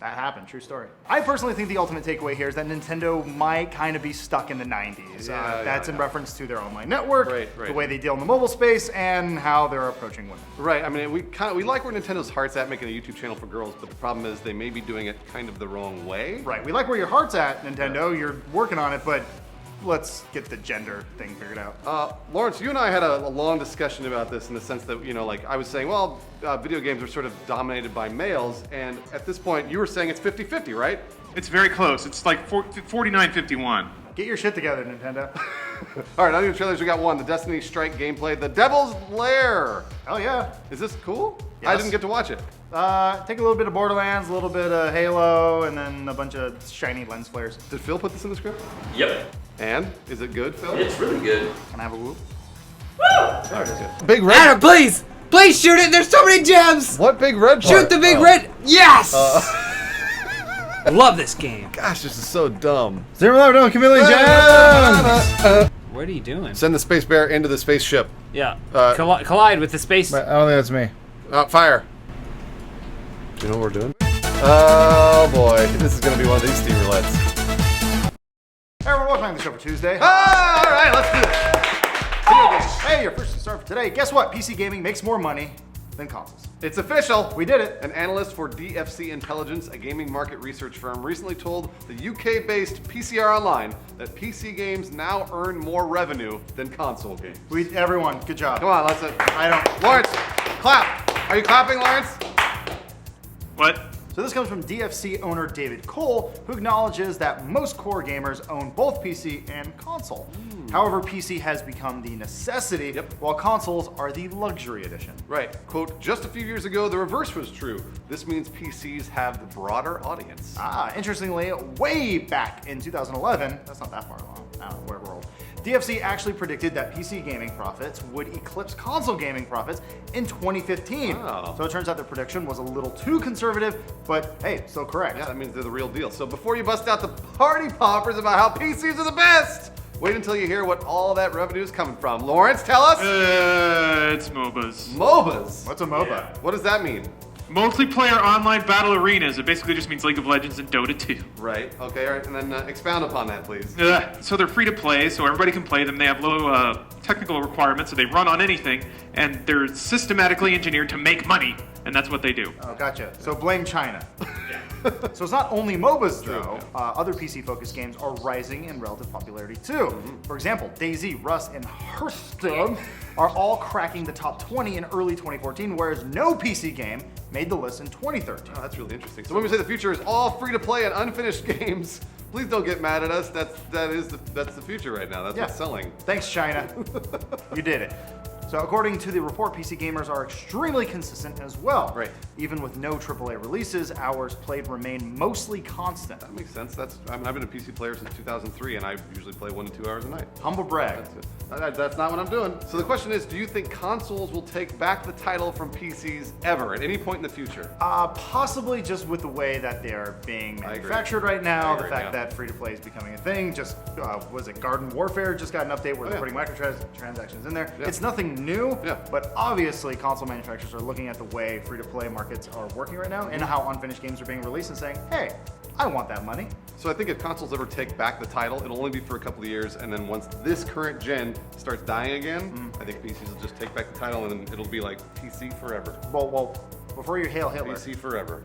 That happened, true story. I personally think the ultimate takeaway here is that Nintendo might kind of be stuck in the 90s. That's in reference to their online network, the way they deal in the mobile space, and how they're approaching women. Right, I mean, we like where Nintendo's heart's at making a YouTube channel for girls, but the problem is they may be doing it kind of the wrong way. Right, we like where your heart's at, Nintendo. You're working on it, but let's get the gender thing figured out. Lawrence, you and I had a long discussion about this in the sense that, like I was saying, well, video games are sort of dominated by males, and at this point you were saying it's 50-50, right? It's very close. It's like 49-51. Get your shit together, Nintendo. All right, on the trailers we got one, the Destiny Strike gameplay, The Devil's Lair. Oh yeah. Is this cool? Yes. I didn't get to watch it. Take a little bit of Borderlands, a little bit of Halo, and then a bunch of shiny lens flares. Did Phil put this in the script? Yep. And? Is it good, Phil? It's really good. Can I have a whoop? There it is. Big red. Adam, please! Please shoot it! There's so many gems! What big red part? Shoot the big red! Yes! I love this game. Gosh, this is so dumb. Zero no, Chameleon Jones! What are you doing? Send the space bear into the spaceship. Yeah. Collide with the space. I don't think that's me. Fire. Do you know what we're doing? Oh boy, this is gonna be one of these Steam roulettes. Hey everyone, welcome to the show for Tuesday. Ah, all right, let's do it. Video games. Hey, your first start for today. Guess what? PC gaming makes more money than consoles. It's official. We did it. An analyst for DFC Intelligence, a gaming market research firm, recently told the UK-based PCR Online that PC games now earn more revenue than console games. Everyone, good job. Come on, Lawrence, clap. Are you clapping, Lawrence? What? So this comes from DFC owner David Cole, who acknowledges that most core gamers own both PC and console. However, PC has become the necessity, while consoles are the luxury edition. Right. Quote, just a few years ago, the reverse was true. This means PCs have the broader audience. Interestingly, way back in 2011, that's not that far along, we're old, DFC actually predicted that PC gaming profits would eclipse console gaming profits in 2015. Oh. So it turns out their prediction was a little too conservative, but hey, still correct. Yeah, that means they're the real deal. So before you bust out the party poppers about how PCs are the best, wait until you hear what all that revenue is coming from. Lawrence, tell us. It's MOBAs. MOBAs? What's a MOBA? Yeah. What does that mean? Multiplayer online battle arenas. It basically just means League of Legends and Dota 2. Right, okay, all right, and then expound upon that, please. So they're free to play, so everybody can play them. They have low technical requirements, so they run on anything, and they're systematically engineered to make money, and that's what they do. Oh, gotcha. So blame China. So it's not only MOBAs, though. Other PC-focused games are rising in relative popularity, too. For example, DayZ, Rust, and Hearthstone are all cracking the top 20 in early 2014, whereas no PC game made the list in 2013. Oh, that's really interesting. So when we say the future is all free-to-play and unfinished games, please don't get mad at us. That's the future right now. That's what's selling. Thanks, China. You did it. So according to the report, PC gamers are extremely consistent as well. Right. Even with no AAA releases, hours played remain mostly constant. That makes sense. I've been a PC player since 2003, and I usually play 1 to 2 hours a night. Humble brag. That's not what I'm doing. So the question is, do you think consoles will take back the title from PCs ever, at any point in the future? Possibly just with the way that they're being manufactured right now, the fact that free-to-play is becoming a thing. Just, was it Garden Warfare just got an update where they're putting microtransactions in there. It's nothing new, but obviously console manufacturers are looking at the way free-to-play markets are working right now and how unfinished games are being released and saying, hey, I want that money. So I think if consoles ever take back the title, it'll only be for a couple of years, and then once this current gen starts dying again, I think PCs will just take back the title, and then it'll be like PC forever. Well, before you hail Hitler. PC forever.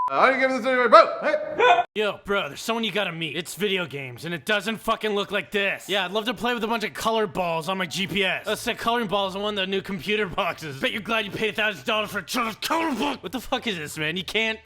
How do you give this anyway, bro? Hey. Yo, bro, there's someone you gotta meet. It's video games, and it doesn't fucking look like this. Yeah, I'd love to play with a bunch of color balls on my GPS. Let's say coloring balls on one of the new computer boxes. Bet you're glad you paid $1,000 for a children's color book. What the fuck is this, man? You can't.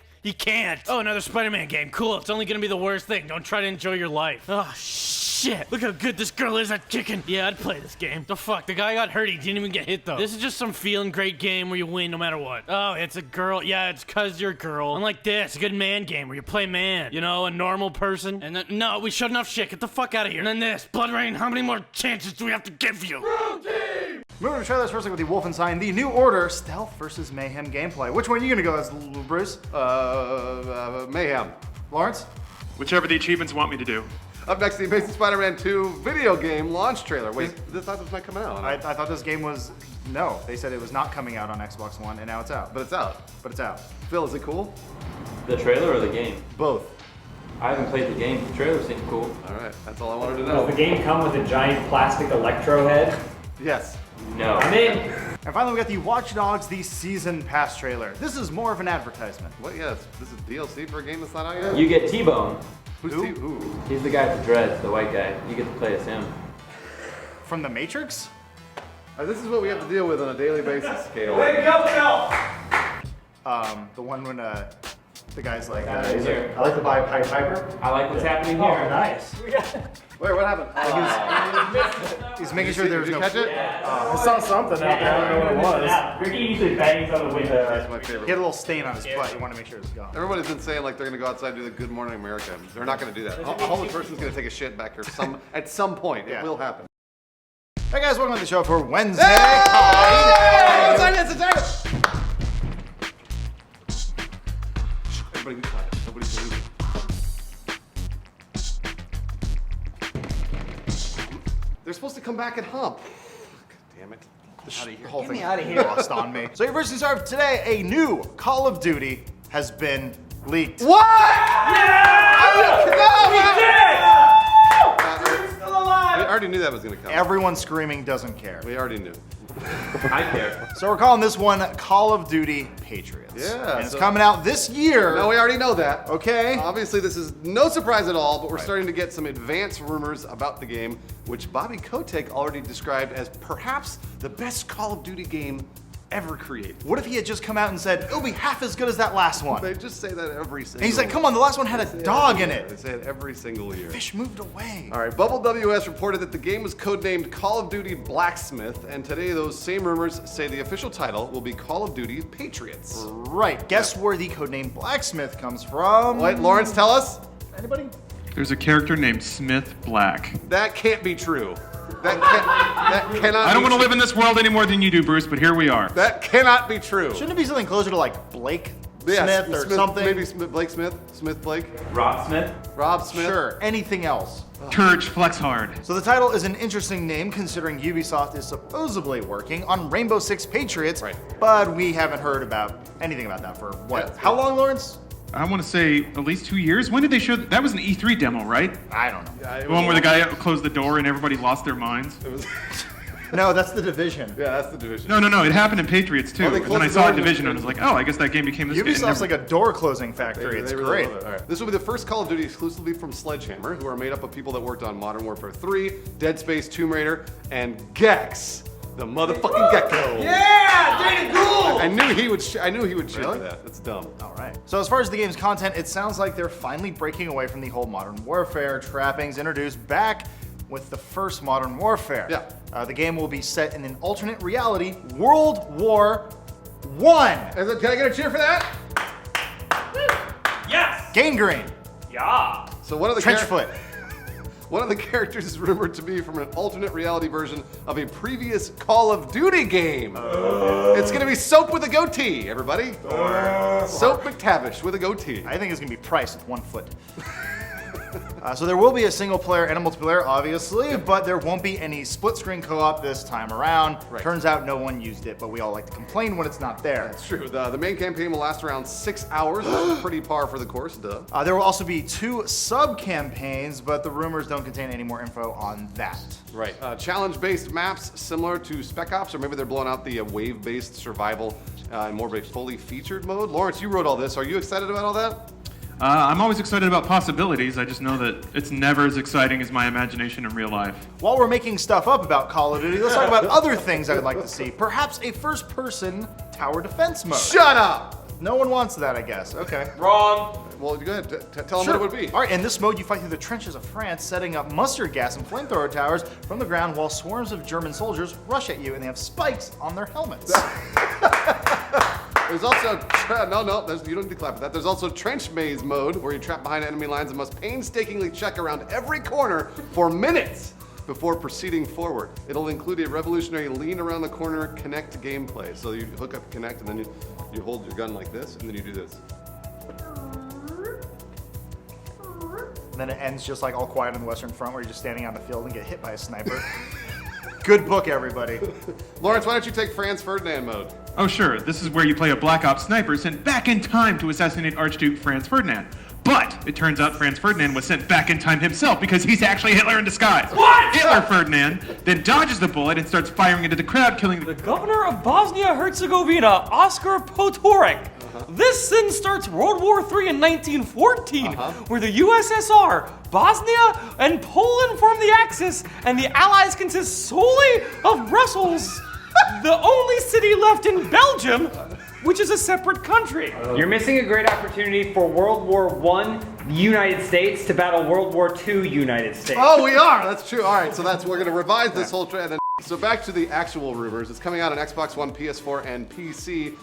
Oh, another Spider-Man game. Cool. It's only gonna be the worst thing. Don't try to enjoy your life. Oh, shit. Look how good this girl is at kicking. Yeah, I'd play this game. The fuck? The guy got hurt. He didn't even get hit, though. This is just some feeling great game where you win no matter what. Oh, it's a girl. Yeah, it's cause you're a girl. Unlike this, a good man game where you play man. You know, a normal person. And then, no, we showed enough shit. Get the fuck out of here. And then this. Blood Rain, how many more chances do we have to give you? Moving to trailers first with the Wolfenstein, the New Order, Stealth versus Mayhem gameplay. Which one are you gonna go as, Bruce? Mayhem. Lawrence? Whichever the achievements want me to do. Up next, the Amazing Spider-Man 2 video game launch trailer. Wait, this thought this was not coming out. I thought this game was, no. They said it was not coming out on Xbox One, and now it's out. But it's out. Phil, is it cool? The trailer or the game? Both. I haven't played the game. The trailer seemed cool. All right, that's all I wanted to know. Does the game come with a giant plastic electro head? Yes. No. I'm in. And finally, we got the Watch Dogs, the Season Pass trailer. This is more of an advertisement. What? Yeah, this is DLC for a game that's not out yet? You get T-Bone. Who's Who? He's the guy with the dreads, the white guy. You get to play as him. From The Matrix? This is what we have to deal with on a daily basis, Kale. Wake up, Phil! The one when the guy's like, he's like, I like to buy a Pied Piper. I like what's happening Oh, here. nice. Wait, what happened? He's making sure there's Did you no... catch it? Yeah. I saw something out there. I don't know what it was. Ricky usually bangs on the window. That's my favorite. He had a little stain on his butt. You want to make sure it's gone. Everybody's been saying like they're gonna go outside and do the Good Morning America. They're not gonna do that. A homeless person's gonna take a shit back here at some point. It will happen. Hey guys, welcome to the show for Wednesday. Hey! Everybody be quiet. Nobody say anything. They're supposed to come back and hump. God damn it. The whole thing lost on me. So your first news of today, a new Call of Duty has been leaked. What? Yeah! Still alive! We already knew that was gonna come. Everyone screaming doesn't care. We already knew. I care. So we're calling this one Call of Duty Patriots. Yeah. And it's coming out this year. No, we already know that. Okay. Obviously, this is no surprise at all, but we're starting to get some advanced rumors about the game, which Bobby Kotick already described as perhaps the best Call of Duty game ever created. What if he had just come out and said, it'll be half as good as that last one? They just say that every single And he's like, come on, the last one had a dog in They it. say it every single year. Fish moved away. All right, Bubble WS reported that the game was codenamed Call of Duty Blacksmith, and today those same rumors say the official title will be Call of Duty Patriots. Right. Guess where the codename Blacksmith comes from? What? Lawrence, tell us? Anybody? There's a character named Smith Black. That can't be true. That cannot. I don't want to live in this world any more than you do, Bruce, but here we are. That cannot be true. Shouldn't it be something closer to like Blake Yes, Smith or something? Maybe Blake Smith? Smith Blake? Rob Smith? Rob Smith? Sure. Anything else? Church, flex hard. So the title is an interesting name considering Ubisoft is supposedly working on Rainbow Six Patriots, Right. but we haven't heard about anything about that for what? Yeah. How long, Lawrence? I want to say at least 2 years. When did they show that? Was an E3 demo, right? I don't know. Yeah, The one where the guy closed the door and everybody lost their minds. It was. No, that's the Division. Yeah, that's the Division. No. It happened in Patriots too. Oh, they And then closed I the saw door a Division and I was like, oh, I guess that game became this game. Ubisoft's like a door closing factory. It's They really great. love it. All right. This will be the first Call of Duty exclusively from Sledgehammer, who are made up of people that worked on Modern Warfare 3, Dead Space, Tomb Raider, and Gex, the motherfucking gecko. Yeah, Dana Gould. I knew he would. I knew he would cheer Really? for that. That's dumb. All right. So as far as the game's content, it sounds like they're finally breaking away from the whole Modern Warfare trappings introduced back with the first Modern Warfare. Yeah. The game will be set in an alternate reality, World War I. Can I get a cheer for that? Yes! Gangrene. Yeah! So one of the Trenchfoot. One of the characters is rumored to be from an alternate reality version of a previous Call of Duty game. It's gonna be Soap with a goatee, everybody. Soap McTavish with a goatee. I think it's gonna be Price with 1 foot. So there will be a single player and a multiplayer, obviously, but there won't be any split screen co-op this time around. Right. Turns out no one used it, but we all like to complain when it's not there. That's true. The main campaign will last around 6 hours. That's pretty par for the course, duh. There will also be 2 sub-campaigns, but the rumors don't contain any more info on that. Right. Challenge-based maps similar to Spec Ops, or maybe they're blowing out the wave-based survival in more of a fully featured mode. Lawrence, you wrote all this. Are you excited about all that? I'm always excited about possibilities. I just know that it's never as exciting as my imagination in real life. While we're making stuff up about Call of Duty, let's talk about other things I would like to see. Perhaps a first-person tower defense mode. Shut up! No one wants that, I guess. Okay. Wrong. Well, go ahead. Tell them what it would be. All right, in this mode, you fight through the trenches of France, setting up mustard gas and flamethrower towers from the ground while swarms of German soldiers rush at you, and they have spikes on their helmets. There's also, you don't need to clap at that. There's also trench maze mode, where you're trapped behind enemy lines and must painstakingly check around every corner for minutes before proceeding forward. It'll include a revolutionary lean around the corner KINECT gameplay. So you hook up KINECT and then you hold your gun like this, and then you do this. And then it ends just like All Quiet on the Western Front, where you're just standing on the field and get hit by a sniper. Good book, everybody. Lawrence, why don't you take Franz Ferdinand mode? Oh sure, this is where you play a Black Ops sniper sent back in time to assassinate Archduke Franz Ferdinand. But it turns out Franz Ferdinand was sent back in time himself because he's actually Hitler in disguise. What? Hitler Ferdinand then dodges the bullet and starts firing into the crowd, killing The governor of Bosnia-Herzegovina, Oscar Potorek. This then starts World War III in 1914, where the USSR, Bosnia, and Poland form the Axis, and the Allies consist solely of Brussels, the only city left in Belgium, which is a separate country. You're missing a great opportunity for World War I United States to battle World War II United States. Oh, we are. That's true. All right, so we're going to revise this whole trend. So back to the actual rumors. It's coming out on Xbox One, PS4, and PC.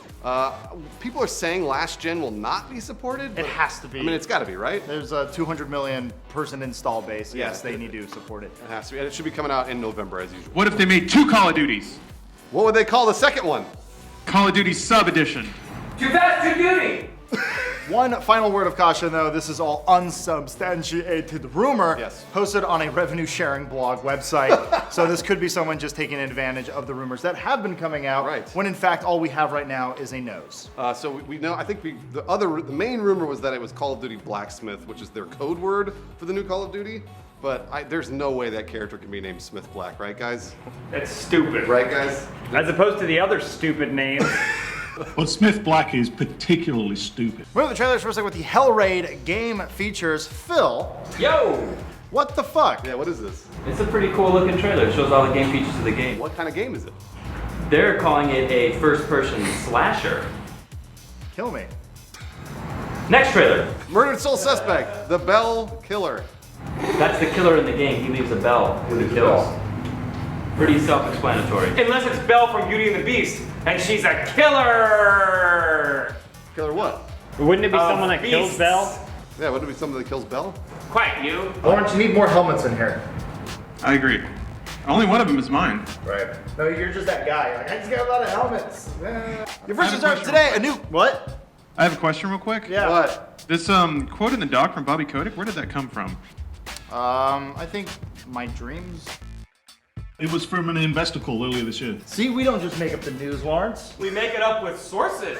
People are saying last gen will not be supported. It has to be. I mean, it's got to be, right? There's a 200 million person install base. Yes, they need to support it. It has to be. And it should be coming out in November as usual. What if they made 2 Call of Duties? What would they call the second one? Call of Duty Sub Edition. Too fast, too beauty. One final word of caution, though. This is all unsubstantiated rumor posted on a revenue-sharing blog website. So this could be someone just taking advantage of the rumors that have been coming out, when in fact all we have right now is a nose. So we know. I think the main rumor was that it was Call of Duty Blacksmith, which is their code word for the new Call of Duty. But there's no way that character can be named Smith Black, right, guys? That's stupid. Right, guys? As opposed to the other stupid names. Well, Smith Black is particularly stupid. One of the trailers for a second with the Hell Raid game features. Phil. Yo! What the fuck? Yeah, what is this? It's a pretty cool looking trailer. It shows all the game features of the game. What kind of game is it? They're calling it a first-person slasher. Kill me. Next trailer. Murdered Soul Suspect, the Bell Killer. That's the killer in the game. He leaves a bell when he kills. Pretty self-explanatory. Unless it's Belle from Beauty and the Beast, and she's a killer! Killer what? Wouldn't it be someone that kills Belle? Yeah, wouldn't it be someone that kills Belle? Quiet, you. Lawrence, you need more helmets in here. I agree. Only one of them is mine. Right. No, you're just that guy. Like, I just got a lot of helmets. Your first start today, a new... What? I have a question real quick. Yeah. What? This quote in the doc from Bobby Kotick, where did that come from? I think my dreams. It was from an investor call earlier this year. See, we don't just make up the news, Lawrence. We make it up with sources.